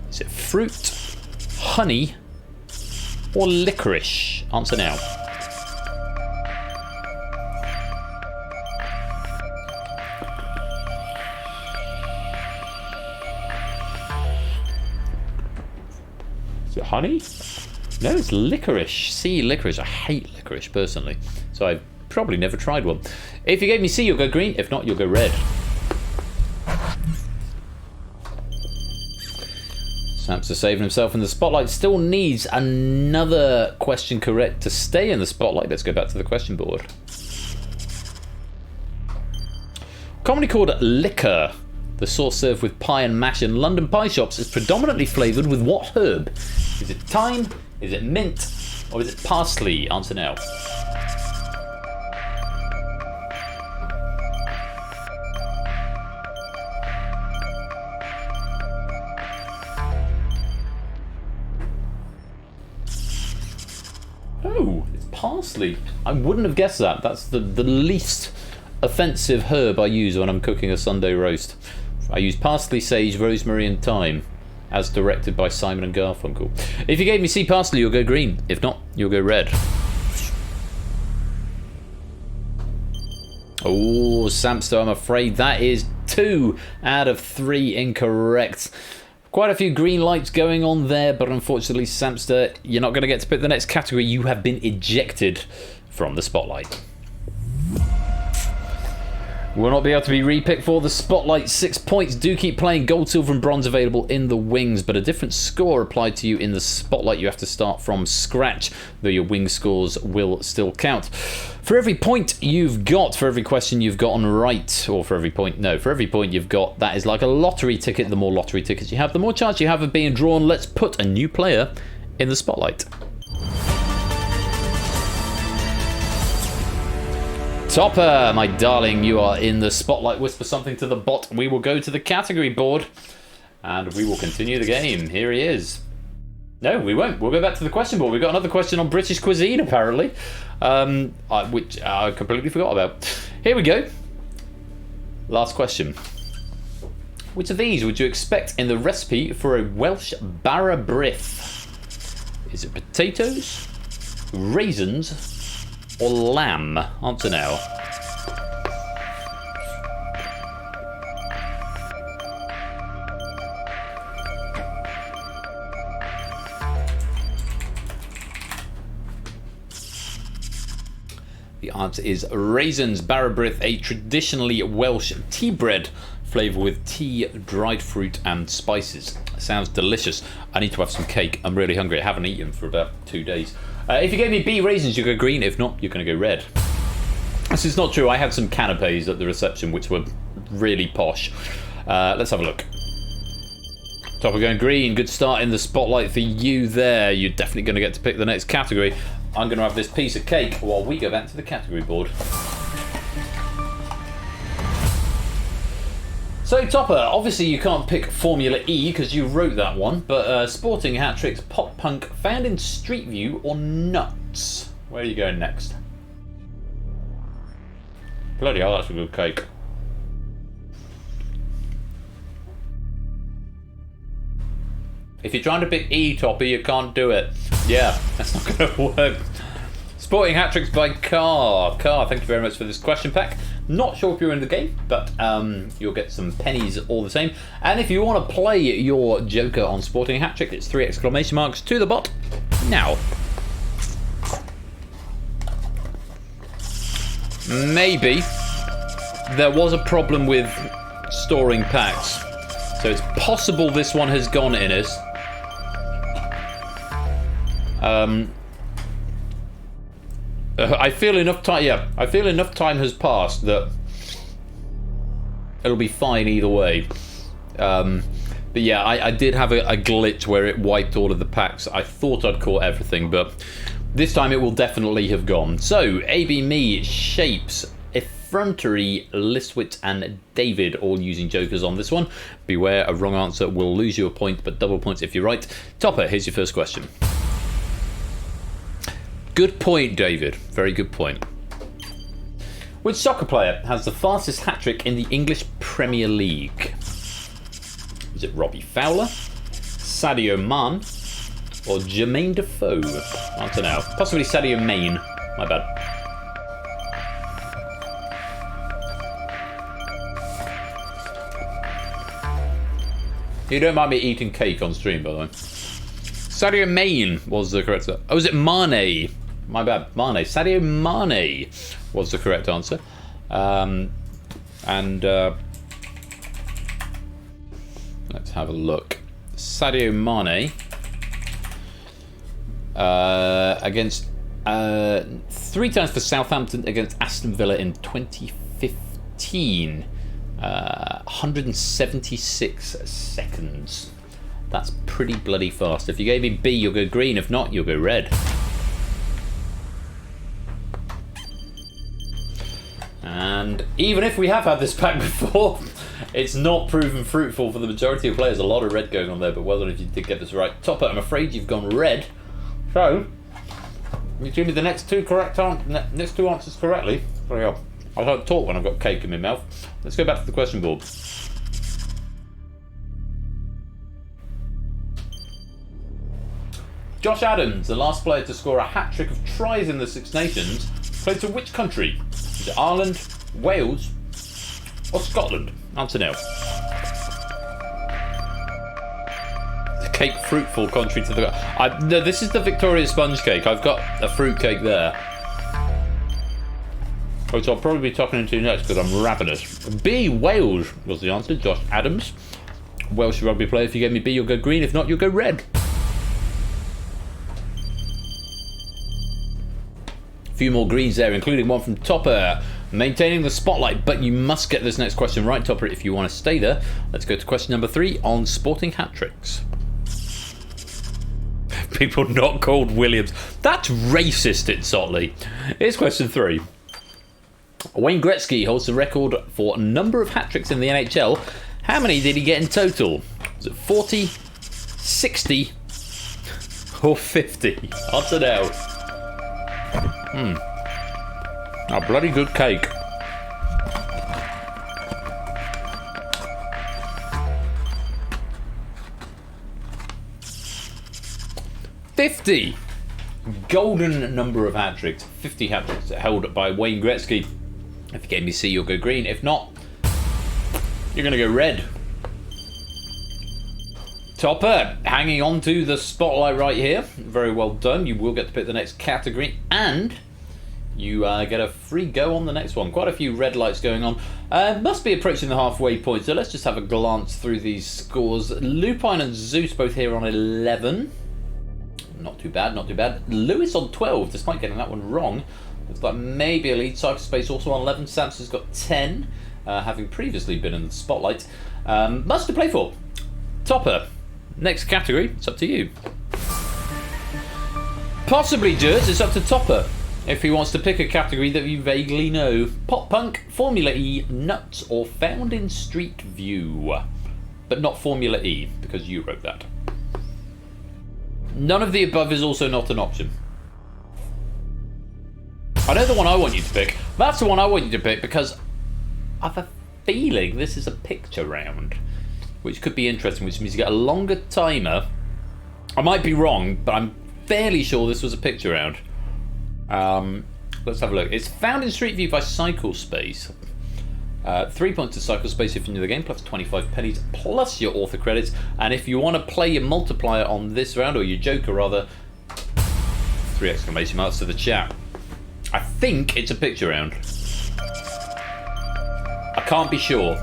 Is it fruit, honey, or licorice? Answer now. Is it honey? No, it's licorice. C, licorice. I hate licorice personally, so I've probably never tried one. If you gave me C, you'll go green. If not, you'll go red. Samster saving himself in the spotlight. Still needs another question correct to stay in the spotlight. Let's go back to the question board. Commonly called liquor, the sauce served with pie and mash in London pie shops is predominantly flavoured with what herb? Is it thyme, is it mint, or is it parsley? Answer now. Oh, it's parsley. I wouldn't have guessed that. That's the least offensive herb I use when I'm cooking a Sunday roast. I use parsley, sage, rosemary, and thyme, as directed by Simon and Garfunkel. If you gave me C, parsley, you'll go green. If not, you'll go red. Oh, Samster, I'm afraid that is 2 out of 3 incorrect. Quite a few green lights going on there, but unfortunately, Samster, you're not going to get to pick the next category. You have been ejected from the spotlight. Will not be able to be repicked for the spotlight. 6 points. Do keep playing. Gold, silver, and bronze available in the wings, but a different score applied to you in the spotlight. You have to start from scratch, though your wing scores will still count. For every point you've got, for every question you've gotten right, or for every point you've got, that is like a lottery ticket. The more lottery tickets you have, the more chance you have of being drawn. Let's put a new player in the spotlight. Topper, my darling, you are in the spotlight. Whisper something to the bot. We will go to the category board, and we will continue the game. Here he is. No, we won't. We'll go back to the question board. We've got another question on British cuisine, apparently, which I completely forgot about. Here we go. Last question. Which of these would you expect in the recipe for a Welsh bara brith? Is it potatoes, raisins, or lamb? Answer now. The answer is raisins. Bara brith, a traditionally Welsh tea bread flavour with tea, dried fruit and spices. Sounds delicious. I need to have some cake. I'm really hungry. I haven't eaten for about 2 days. If you gave me B raisins, you go green. If not, you're going to go red. This is not true. I had some canapes at the reception, which were really posh. Let's have a look. Topper going green. Good start in the spotlight for you there. You're definitely going to get to pick the next category. I'm going to have this piece of cake while we go back to the category board. So, Topper, obviously you can't pick Formula E because you wrote that one, but sporting hat tricks, pop punk, found in Street View, or nuts? Where are you going next? Bloody hell, that's a good cake. If you're trying to pick E, Topper, you can't do it. Yeah, that's not going to work. Sporting hat tricks by Car. Car, thank you very much for this question pack. Not sure if you're in the game, but you'll get some pennies all the same. And if you want to play your Joker on Sporting Hat Trick, it's 3 exclamation marks to the bot now. Maybe there was a problem with storing packs, so it's possible this one has gone in us. I feel enough time. Yeah, I feel enough time has passed that it'll be fine either way. But yeah, I did have a glitch where it wiped all of the packs. I thought I'd caught everything, but this time it will definitely have gone. So, AB Me, Shapes, Effrontery, Liswit, and David all using jokers on this one. Beware, a wrong answer will lose you a point, but double points if you're right. Topper, here's your first question. Good point, David. Very good point. Which soccer player has the fastest hat-trick in the English Premier League? Is it Robbie Fowler, Sadio Mane, or Jermaine Defoe? Answer now. Possibly Sadio Mane. My bad. You don't mind me eating cake on stream, by the way. Sadio Mane was the correct answer. Oh, was it Mane? My bad. Mane. Sadio Mane was the correct answer. Let's have a look. Sadio Mane against 3 times for Southampton against Aston Villa in 2015. 176 seconds. That's pretty bloody fast. If you gave me B, you'll go green. If not, you'll go red. And even if we have had this pack before, it's not proven fruitful for the majority of players. A lot of red going on there, but well done if you did get this right. Topper, I'm afraid you've gone red. So, you give me the next two answers correctly. I don't talk when I've got cake in my mouth. Let's go back to the question board. Josh Adams, the last player to score a hat-trick of tries in the Six Nations, played for which country? Is it Ireland, Wales, or Scotland? Answer now. The cake fruitful contrary to the... no, this is the Victoria sponge cake. I've got a fruit cake there. which I'll probably be talking into next because I'm ravenous. B, Wales was the answer. Josh Adams. Welsh rugby player. If you gave me B, you'll go green. If not, you'll go red. A few more greens there, including one from Topper. Maintaining the spotlight, but you must get this next question right, Topper, if you want to stay there. Let's go to question number 3 on sporting hat-tricks. People not called Williams. That's racist in Sotley. Here's question 3. Wayne Gretzky holds the record for number of hat-tricks in the NHL. How many did he get in total? Was it 40, 60, or 50? Answer now. A bloody good cake. $50. Golden number of hat-tricks. 50 hat-tricks held by Wayne Gretzky. If you gave me C, you'll go green. If not, you're going to go red. Topper, hanging on to the spotlight right here. Very well done. You will get to pick the next category, and you get a free go on the next one. Quite a few red lights going on. Must be approaching the halfway point, so let's just have a glance through these scores. Lupine and Zeus both here on 11. Not too bad, not too bad. Lewis on 12, despite getting that one wrong. Looks like maybe a lead. Cyberspace also on 11. Samson's got 10, having previously been in the spotlight. Much to play for. Topper, next category, it's up to you. Possibly, Jers, it's up to Topper if he wants to pick a category that you vaguely know. Pop punk, Formula E, nuts, or found in Street View. But not Formula E, because you wrote that. None of the above is also not an option. I know the one I want you to pick. That's the one I want you to pick because I have a feeling this is a picture round, which could be interesting, which means you get a longer timer. I might be wrong, but I'm fairly sure this was a picture round. Let's have a look. It's found in Street View by Cyclespace. 3 points to Cyclespace if you know the game, plus 25 pennies, plus your author credits. And if you want to play your multiplier on this round, or your joker rather, 3 exclamation marks to the chat. I think it's a picture round. I can't be sure.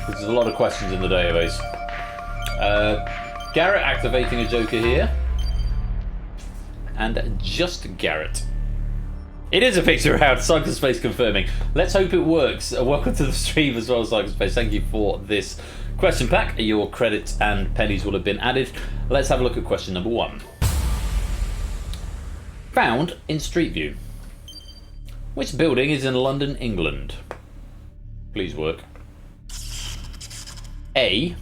There's a lot of questions in the database. Garrett activating a joker here. And just Garrett. It is a picture round, Cyclespace confirming. Let's hope it works. Welcome to the stream as well, Cyclespace. Thank you for this question pack. Your credits and pennies will have been added. Let's have a look at question number 1. Found in Street View. Which building is in London, England? Please work. A,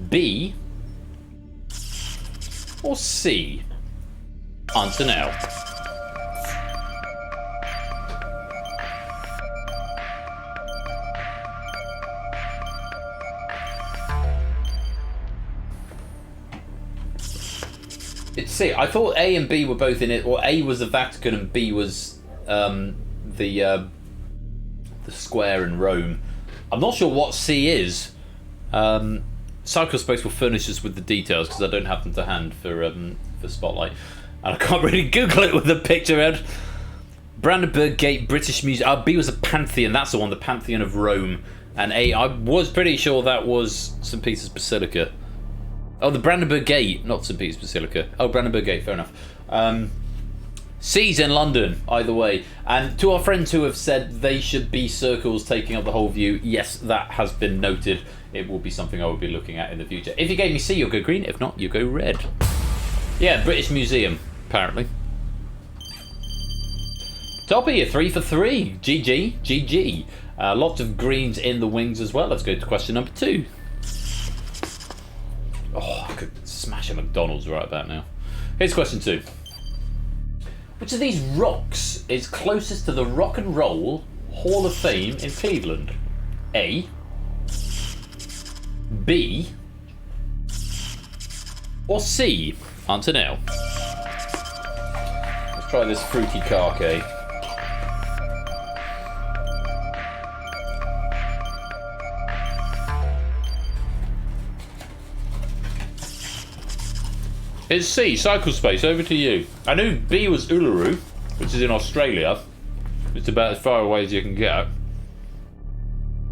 B, or C? Answer now. It's C. I thought A and B were both in it, or A was the Vatican and B was the square in Rome. I'm not sure what C is. Cyclespace will furnish us with the details because I don't have them to hand for Spotlight, and I can't really Google it with a picture out. Brandenburg Gate, British Museum. B was the Pantheon. That's the one, the Pantheon of Rome. And A, I was pretty sure that was St. Peter's Basilica. Oh, the Brandenburg Gate, not St. Peter's Basilica. Oh, Brandenburg Gate, fair enough. C's in London, either way. And to our friends who have said they should be circles taking up the whole view, yes, that has been noted. It will be something I will be looking at in the future. If you gave me C, you'll go green. If not, you go red. Yeah, British Museum, apparently. Toppy, you're 3 for 3. GG, GG. Lots of greens in the wings as well. Let's go to question number 2. Oh, I could smash a McDonald's right about now. Here's question 2. Which of these rocks is closest to the Rock and Roll Hall of Fame in Cleveland? A, B, or C? Answer now. Let's try this fruity carquet. It's C, Cyclespace, over to you. I knew B was Uluru. which is in Australia. It's about as far away as you can get.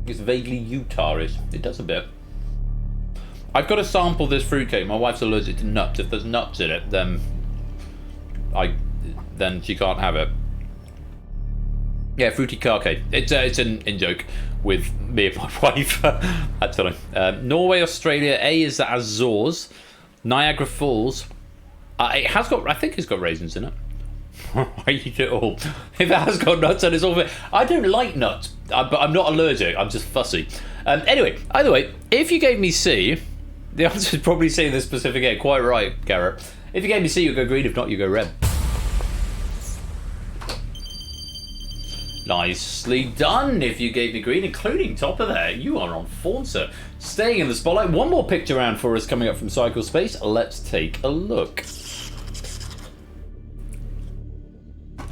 It's vaguely Utah-ish. It does a bit. I've got to sample this fruitcake. My wife's allergic to nuts. If there's nuts in it, then she can't have it. Yeah, fruity car cake. It's an in-joke with me and my wife. That's funny. Norway, Australia. A is the Azores. Niagara Falls. It has got. I think it's got raisins in it. I eat it all. If it has got nuts and it's all. I don't like nuts, but I'm not allergic. I'm just fussy. Anyway, either way, if you gave me C, the answer is probably C in this specific area. Quite right, Garrett. If you gave me C, you go green. If not, you go red. Nicely done. If you gave me green, including Topper there, you are on form, sir. Staying in the spotlight. One more picture round for us coming up from Cycle Space. Let's take a look.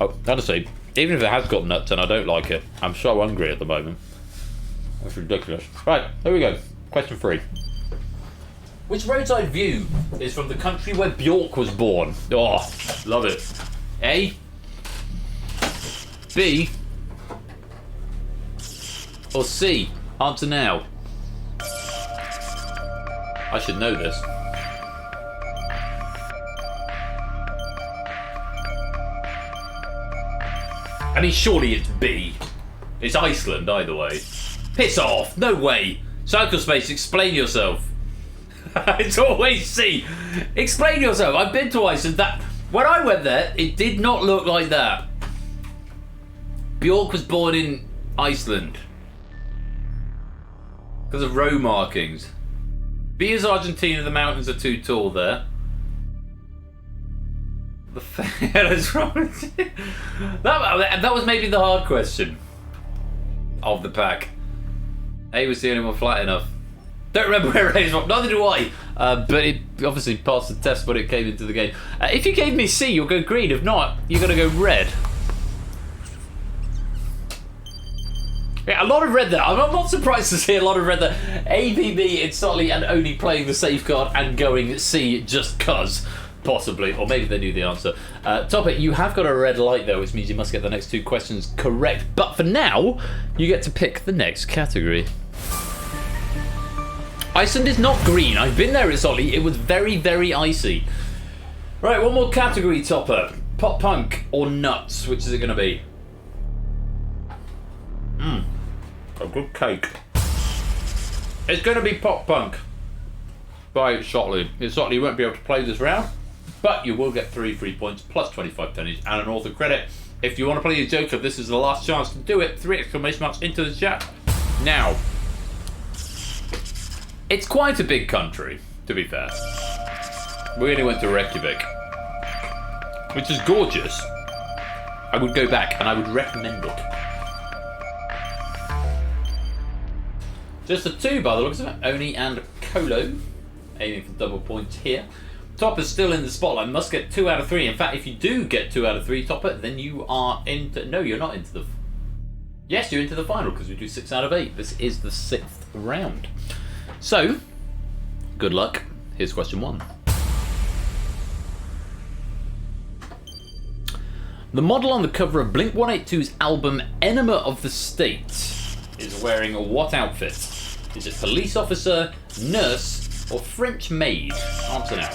Oh, gotta say, even if it has got nuts and I don't like it, I'm so hungry at the moment. That's ridiculous. Right, here we go. Question 3. Which roadside view is from the country where Bjork was born? Oh, love it. A, B, or C? Answer now. I should know this. I mean, surely it's B. It's Iceland, either way. Piss off! No way! Cycle Space, explain yourself. It's always C. Explain yourself. I've been to Iceland. When I went there, it did not look like that. Bjork was born in Iceland. Because of row markings. B is Argentina, the mountains are too tall there. The hell is wrong with you? That was maybe the hard question of the pack. A was the only one flat enough. Don't remember where A is from, neither do I. But it obviously passed the test when it came into the game. If you gave me C, you'll go green. If not, you're going to go red. Yeah, a lot of red there. I'm not surprised to see a lot of red there. A, B, B, it's subtly and only playing the safe card and going C just cuz. Possibly, or maybe they knew the answer. Topic, you have got a red light though, which means you must get the next 2 questions correct. But for now, you get to pick the next category. Iceland is not green. I've been there, it's Ollie. It was very, very icy. Right, one more category, Topper. Pop punk or nuts? Which is it going to be? A good cake. It's going to be pop punk by Shotley. Shotley won't be able to play this round, but you will get 3 free points plus 25 pennies and an author credit. If you want to play your Joker, this is the last chance to do it. 3 exclamation marks into the chat. Now, it's quite a big country, to be fair. We only went to Reykjavik, which is gorgeous. I would go back and I would recommend it. Just the 2 by the looks of it. Oni and Kolo. Aiming for double points here. Topper's still in the spotlight. Must get 2 out of 3. In fact, if you do get 2 out of 3, Topper, then you are into... No, you're not into the... Yes, you're into the final because we do 6 out of 8. This is the 6th round. So, good luck. Here's question 1. The model on the cover of Blink-182's album Enema of the State is wearing what outfit? Is it police officer, nurse, or French maid? Answer now.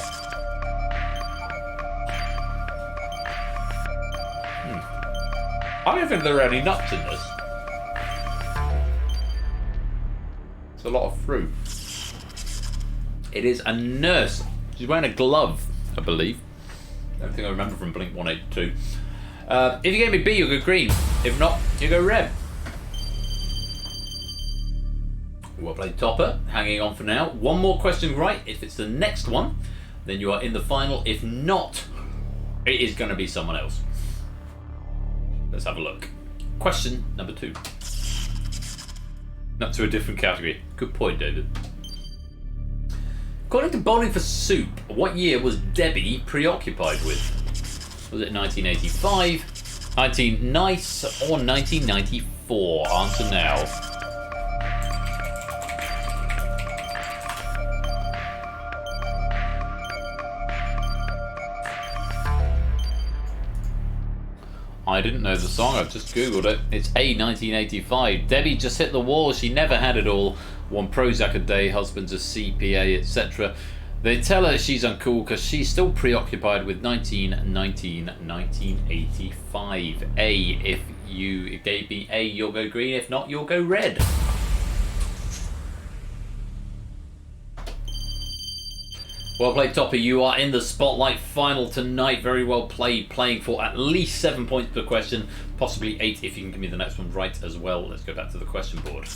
I don't think there are any nuts in this. It's a lot of fruit. It is a nurse. She's wearing a glove, I believe. I don't think I remember from Blink-182. If you gave me B, you'll go green. If not, you go red. Well played, Topper. Hanging on for now. One more question right. If it's the next one, then you are in the final. If not, it is going to be someone else. Let's have a look. Question number 2. Not to a different category. Good point, David. According to Bowling for Soup, what year was Debbie preoccupied with? Was it 1985, 1990, or 1994? Answer now. I didn't know the song, I've just googled it. It's A1985. Debbie just hit the wall, she never had it all. One Prozac a day, husband's a CPA, etc. They tell her she's uncool because she's still preoccupied with 1985. A, if you gave me A, you'll go green. If not, you'll go red. Well played, Topper. You are in the Spotlight final tonight. Very well played, playing for at least 7 points per question, possibly 8 if you can give me the next one right as well. Let's go back to the question board.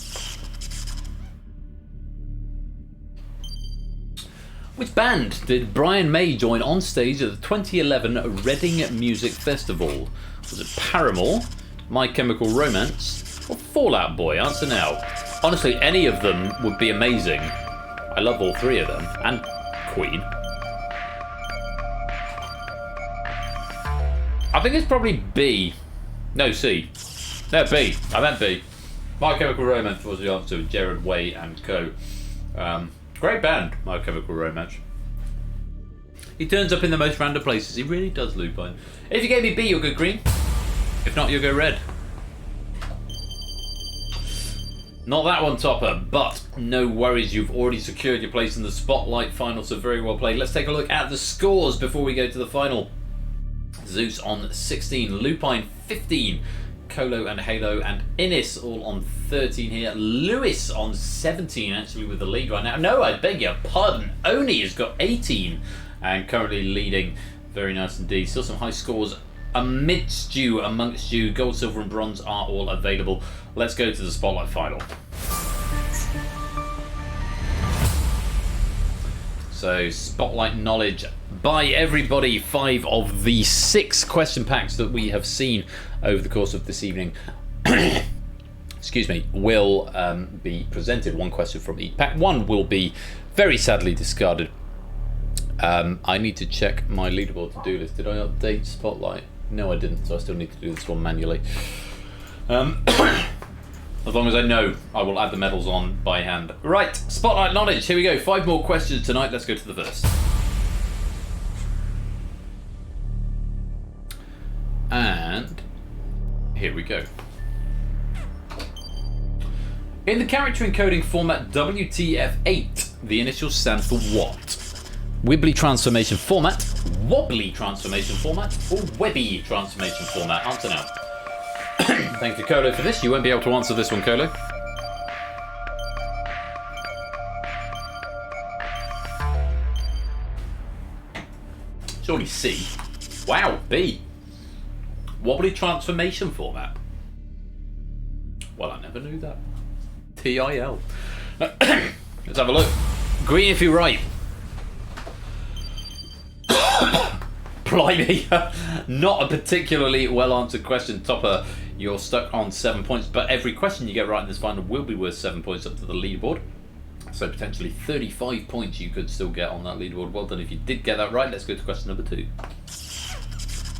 Which band did Brian May join on stage at the 2011 Reading Music Festival? Was it Paramore, My Chemical Romance, or Fall Out Boy? Answer now. Honestly, any of them would be amazing. I love all three of them. And Queen. I think it's probably B. No, C. No, B. I meant B. My Chemical Romance was the answer with Gerard Way and co. Great band, My Chemical Romance. He turns up in the most random places. He really does, Lupine. If you gave me B, you'll go green. If not, you'll go red. Not that one, Topper, but no worries. You've already secured your place in the Spotlight final, so very well played. Let's take a look at the scores before we go to the final. Zeus on 16, Lupine 15, Colo and Halo and Innis all on 13 here. Lewis on 17, actually with the lead right now. No, I beg your pardon. Oni has got 18 and currently leading. Very nice indeed. Still some high scores amongst you. Gold, silver and bronze are all available. Let's go to the Spotlight final. So, Spotlight knowledge by everybody. 5 of the 6 question packs that we have seen over the course of this evening excuse me, will be presented. 1 question from each pack. 1 will be very sadly discarded. I need to check my leaderboard to-do list. Did I update Spotlight? No, I didn't, so I still need to do this one manually. As long as I know, I will add the medals on by hand. Right, Spotlight knowledge, here we go. 5 more questions tonight. Let's go to the first. And here we go. In the character encoding format WTF8, the initials stand for what? Wibbly transformation format, wobbly transformation format, or webby transformation format? Answer now. Thank you, Colo, for this. You won't be able to answer this one, Colo. Surely C. Wow, B. Wobbly transformation format. Well, I never knew that. TIL. Let's have a look. Green if you're right. Blimey. Not a particularly well answered question, Topper. You're stuck on 7 points, but every question you get right in this final will be worth 7 points up to the leaderboard. So potentially 35 points you could still get on that leaderboard. Well done if you did get that right. Let's go to question number 2.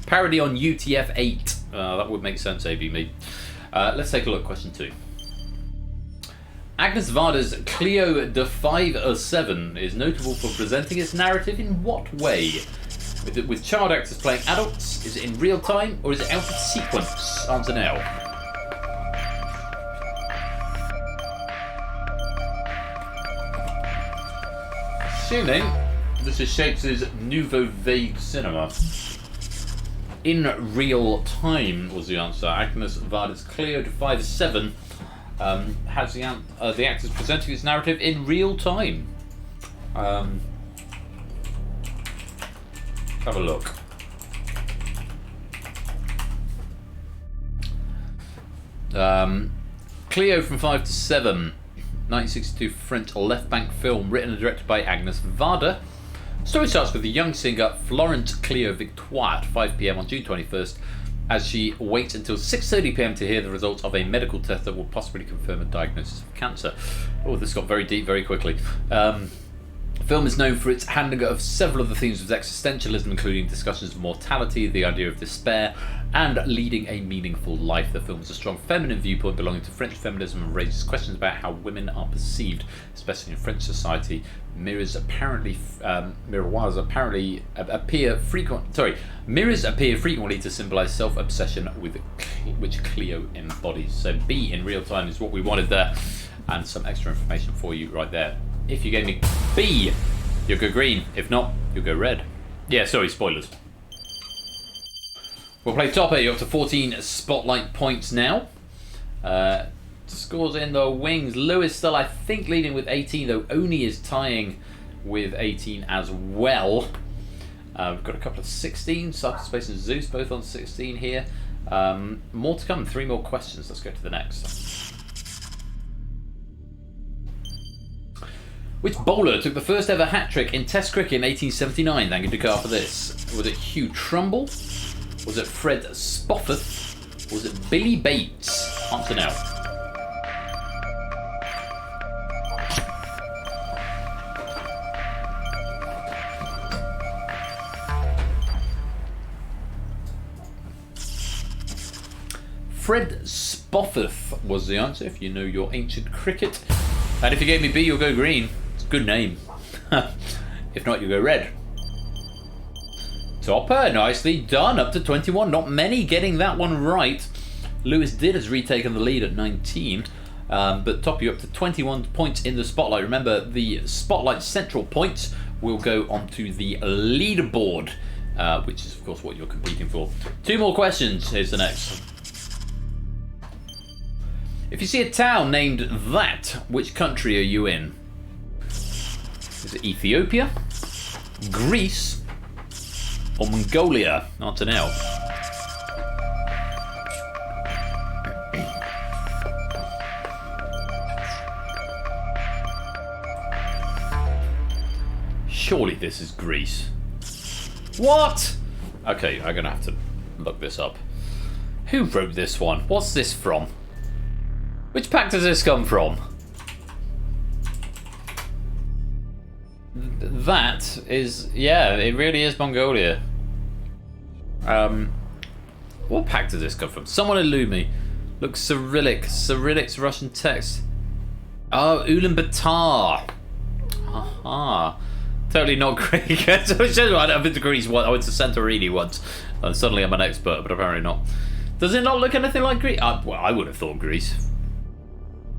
Parody on UTF-8. That would make sense, ABM. Let's take a look. Question 2. Agnes Varda's Clio de 507 is notable for presenting its narrative in what way? With child actors playing adults, is it in real time or is it out of sequence? Answer now. Assuming this is Shakespeare's Nouveau Vague Cinema. In real time was the answer. Agnes Varda's Clio de 507 has the actors presenting its narrative in real time. Have a look. Clio from 5 to 7, 1962 French left bank film, written and directed by Agnes Varda. Story starts with the young singer Florence Clio Victoire at 5 p.m. on June 21st, as she waits until 6:30 p.m. to hear the results of a medical test that will possibly confirm a diagnosis of cancer. Oh, this got very deep very quickly. The film is known for its handling of several of the themes of existentialism, including discussions of mortality, the idea of despair, and leading a meaningful life. The film has a strong feminine viewpoint belonging to French feminism and raises questions about how women are perceived, especially in French society. Mirrors appear frequently to symbolise self-obsession, which Cleo embodies. So B in real time is what we wanted there, and some extra information for you right there. If you gave me B, you'll go green. If not, you'll go red. Yeah, sorry, spoilers. We'll play top 8. You're up to 14 spotlight points now. Scores in the wings. Lewis still, I think, leading with 18, though Oni is tying with 18 as well. We've got a couple of 16. Space and Zeus both on 16 here. More to come. 3 more questions. Let's go to the next. Which bowler took the first ever hat-trick in Test cricket in 1879? Thank you, Dakar, for this. Was it Hugh Trumbull? Was it Fred Spofforth? Was it Billy Bates? Answer now. Fred Spofforth was the answer, if you know your ancient cricket. And if you gave me B, you'll go green. It's a good name. If not, you go red. Topper, nicely done. Up to 21. Not many getting that one right. Lewis did has retaken the lead at 19. But Topper, you're up to 21 points in the spotlight. Remember, the spotlight central points will go onto the leaderboard, which is, of course, what you're competing for. 2 more questions. Here's the next. If you see a town named that, which country are you in? Is it Ethiopia, Greece, or Mongolia? Answer now. Surely this is Greece. What? Okay, I'm gonna have to look this up. Who wrote this one? What's this from? Which pack does this come from? That is, yeah, it really is Mongolia. What pack does this come from? Someone elude me. Looks Cyrillic. Cyrillic's Russian text. Oh, Ulaanbaatar. Aha. Totally not Greek. I've been to Greece once. I went to Santorini once. And suddenly I'm an expert, but apparently not. Does it not look anything like Greece? Well, I would have thought Greece.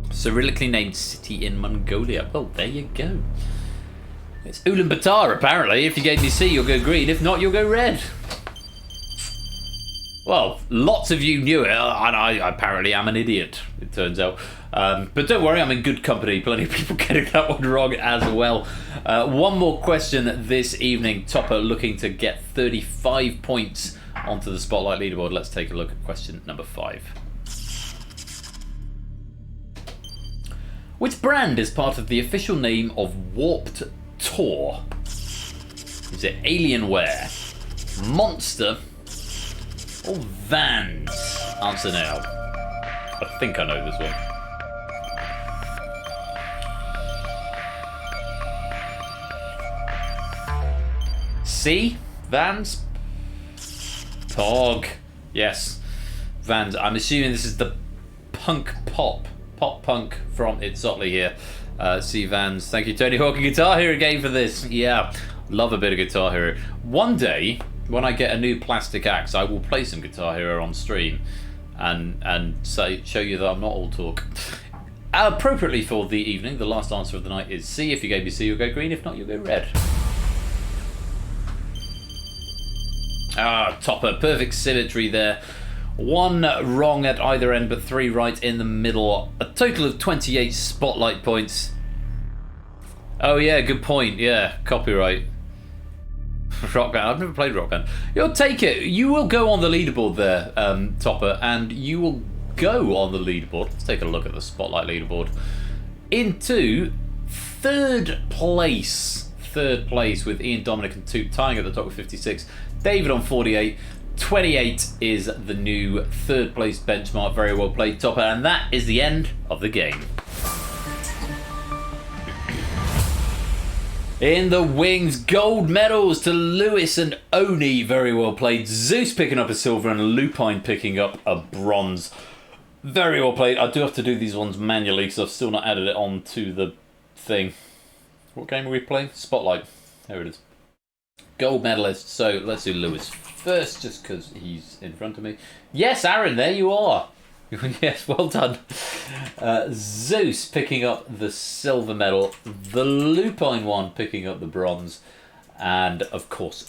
Cyrillically named city in Mongolia. Well, there you go. It's Ulaanbaatar, apparently. If you gave me C, you'll go green. If not, you'll go red. Well, lots of you knew it, and I apparently am an idiot, it turns out. But don't worry, I'm in good company. Plenty of people getting that one wrong as well. One more question this evening. Topper looking to get 35 points onto the Spotlight leaderboard. Let's take a look at question number 5. Which brand is part of the official name of Warped Tour? Is it Alienware, Monster, or Vans? Answer now. I think I know this one. C? Vans? Pog. Yes. Vans. I'm assuming this is the punk pop punk from It's Otley here. C Vans. Thank you, Tony Hawk and Guitar Hero again for this. Yeah, love a bit of Guitar Hero. One day, when I get a new plastic axe, I will play some Guitar Hero on stream and show you that I'm not all talk. Appropriately for the evening, the last answer of the night is C. If you gave me C, you'll go green. If not, you'll go red. Topper. Perfect symmetry there. 1 wrong at either end, but 3 right in the middle. A total of 28 spotlight points. Oh yeah, good point. Yeah, copyright. Rock Band. I've never played Rock Band. You'll take it. You will go on the leaderboard there, Topper, and you will go on the leaderboard. Let's take a look at the spotlight leaderboard. Into 3rd place. 3rd place with Ian, Dominic, and Toot tying at the top with 56. David on 48. 28 is the new 3rd place benchmark. Very well played, Topper, and that is the end of the game. In the wings, gold medals to Lewis and Oni. Very well played. Zeus picking up a silver and Lupine picking up a bronze. Very well played. I do have to do these ones manually because I've still not added it on to the thing. What game are we playing? Spotlight. There it is. Gold medalist. So let's do Lewis first just because he's in front of me. Yes, Aaron, there you are. Yes, well done. Zeus picking up the silver medal. The Lupine one picking up the bronze. And, of course,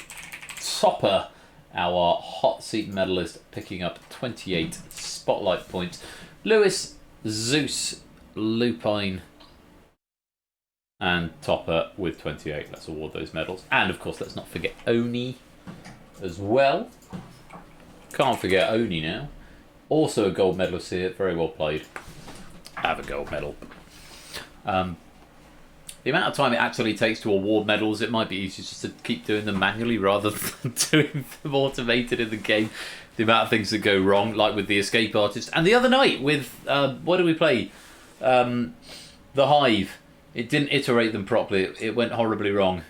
Topper, our hot seat medalist, picking up 28 spotlight points. Lewis, Zeus, Lupine, and Topper with 28. Let's award those medals. And, of course, let's not forget Oni as well. Can't forget Oni now. Also a gold medalist here. Very well played. Have a gold medal. The amount of time it actually takes to award medals, it might be easier just to keep doing them manually rather than doing them automated in the game. The amount of things that go wrong, like with the escape artist. And the other night with, what did we play? The Hive. It didn't iterate them properly. It went horribly wrong.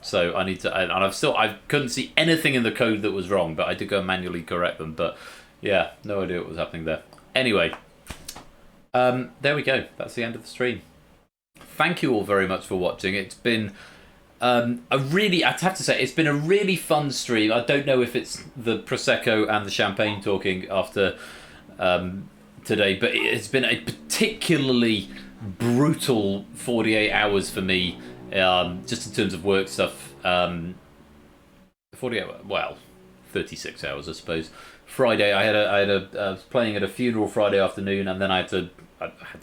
So I need to, and I couldn't see anything in the code that was wrong, but I did go and manually correct them. But yeah, no idea what was happening there. Anyway, there we go. That's the end of the stream. Thank you all very much for watching. It's been I'd have to say, it's been a really fun stream. I don't know if it's the Prosecco and the champagne talking after today, but it's been a particularly brutal 48 hours for me, just in terms of work stuff. 36 hours, I suppose. Friday, I was playing at a funeral Friday afternoon, and then I had to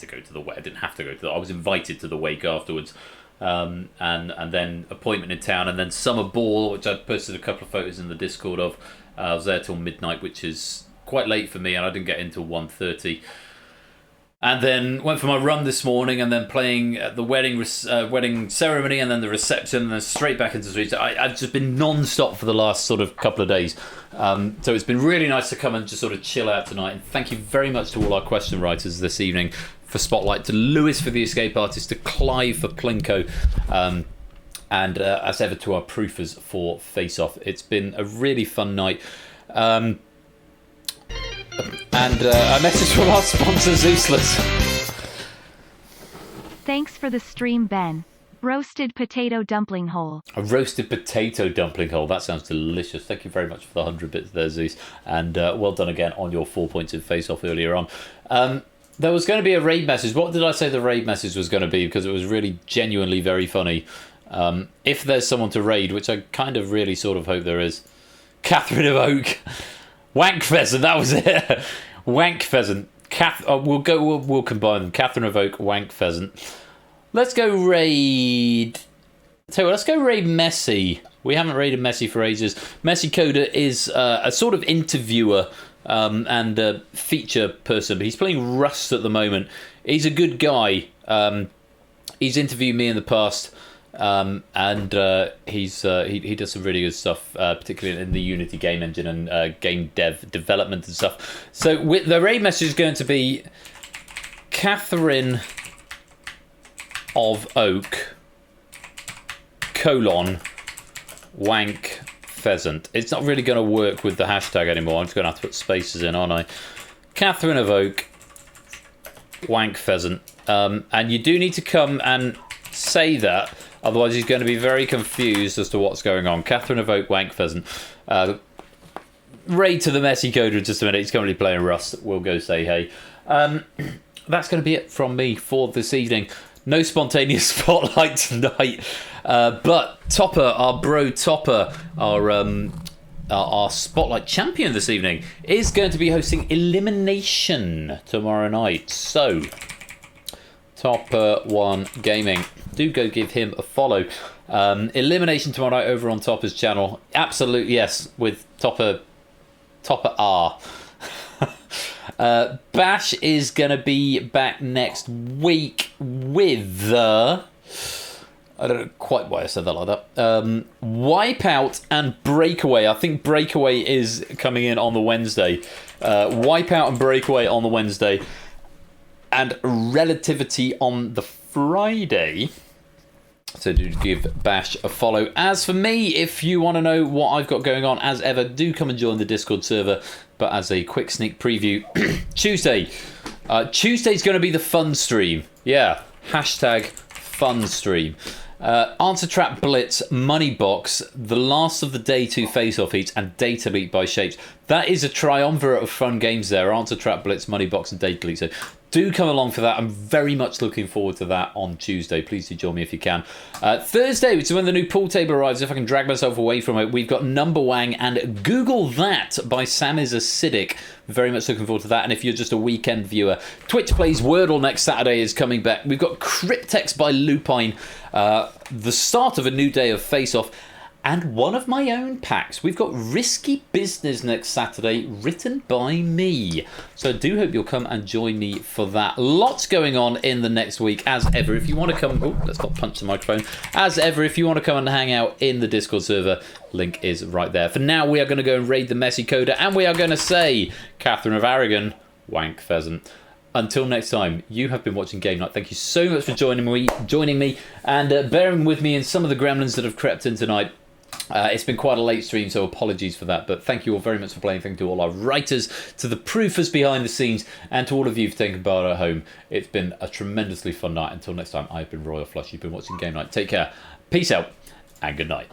go to the wake. I didn't have to go to the. I was invited to the wake afterwards, and then appointment in town, and then summer ball, which I posted a couple of photos in the Discord of. I was there till midnight, which is quite late for me, and I didn't get in till 1:30. And then went for my run this morning, and then playing at the wedding ceremony, and then the reception, and then straight back into the streets. I've just been non-stop for the last sort of couple of days. So it's been really nice to come and just sort of chill out tonight. And thank you very much to all our question writers this evening for Spotlight, to Lewis for the Escape Artist, to Clive for Plinko, and as ever to our proofers for Face Off. It's been a really fun night. And a message from our sponsor, Zeusless. Thanks for the stream, Ben. Roasted potato dumpling hole. A roasted potato dumpling hole. That sounds delicious. Thank you very much for the 100 bits there, Zeus. And well done again on your 4 points in Face Off earlier on. There was going to be a raid message. What did I say the raid message was going to be? Because it was really genuinely very funny. If there's someone to raid, which I kind of really sort of hope there is. Catherine of Oak. Wank Pheasant, that was it. Wank Pheasant. We'll combine them. Catherine of Oak, Wank Pheasant. Let's go raid. Let's go raid Messi. We haven't raided Messi for ages. Messi Coda is a sort of interviewer and a feature person, but he's playing Rust at the moment. He's a good guy. He's interviewed me in the past. And he does some really good stuff, particularly in the Unity game engine and game development and stuff. So the raid message is going to be Catherine of Oak : Wank Pheasant. It's not really going to work with the hashtag anymore. I'm just going to have to put spaces in, aren't I? Catherine of Oak : Wank Pheasant. And you do need to come and say that. Otherwise, he's going to be very confused as to what's going on. Catherine of Oak, Wank Pheasant. Raid to the Messi Coder in just a minute. He's currently playing Rust. We'll go say hey. That's going to be it from me for this evening. No spontaneous spotlight tonight. But Topper, our bro Topper, our spotlight champion this evening, is going to be hosting Elimination tomorrow night. So, Topper One Gaming. Do go give him a follow. Elimination tomorrow night over on Topper's channel. Absolute yes, with Topper R. Bash is going to be back next week with I don't know quite why I said that like that. Wipeout and Breakaway. I think Breakaway is coming in on the Wednesday. Wipeout and Breakaway on the Wednesday. And Relativity on the Friday. So do give Bash a follow. As for me, if you want to know what I've got going on, as ever, do come and join the Discord server. But as a quick sneak preview, Tuesday. Tuesday's going to be the fun stream. Yeah, hashtag fun stream. Answer Trap Blitz, Money Box, the last of the Day 2 face-off heats, and Data Leak by Shapes. That is a triumvirate of fun games there. Answer Trap Blitz, Money Box, and Data Leak. So do come along for that. I'm very much looking forward to that on Tuesday. Please do join me if you can. Thursday, which is when the new pool table arrives, if I can drag myself away from it, we've got Number Wang and Google That by Sam is Acidic. Very much looking forward to that. And if you're just a weekend viewer, Twitch Plays Wordle next Saturday is coming back. We've got Cryptex by Lupine, the start of a new day of Face Off, and one of my own packs. We've got Risky Business next Saturday, written by me. So I do hope you'll come and join me for that. Lots going on in the next week, as ever. If you want to come... Oh, let's not punch the microphone. As ever, if you want to come and hang out in the Discord server, link is right there. For now, we are going to go and raid the Messy Coder, and we are going to say, Catherine of Aragon, wank pheasant. Until next time, you have been watching Game Night. Thank you so much for joining me and bearing with me in some of the gremlins that have crept in tonight. It's been quite a late stream, so apologies for that. But thank you all very much for playing. Thank you to all our writers, to the proofers behind the scenes, and to all of you for taking part at home. It's been a tremendously fun night. Until next time, I've been Royal Flush. You've been watching Game Night. Take care. Peace out, and good night.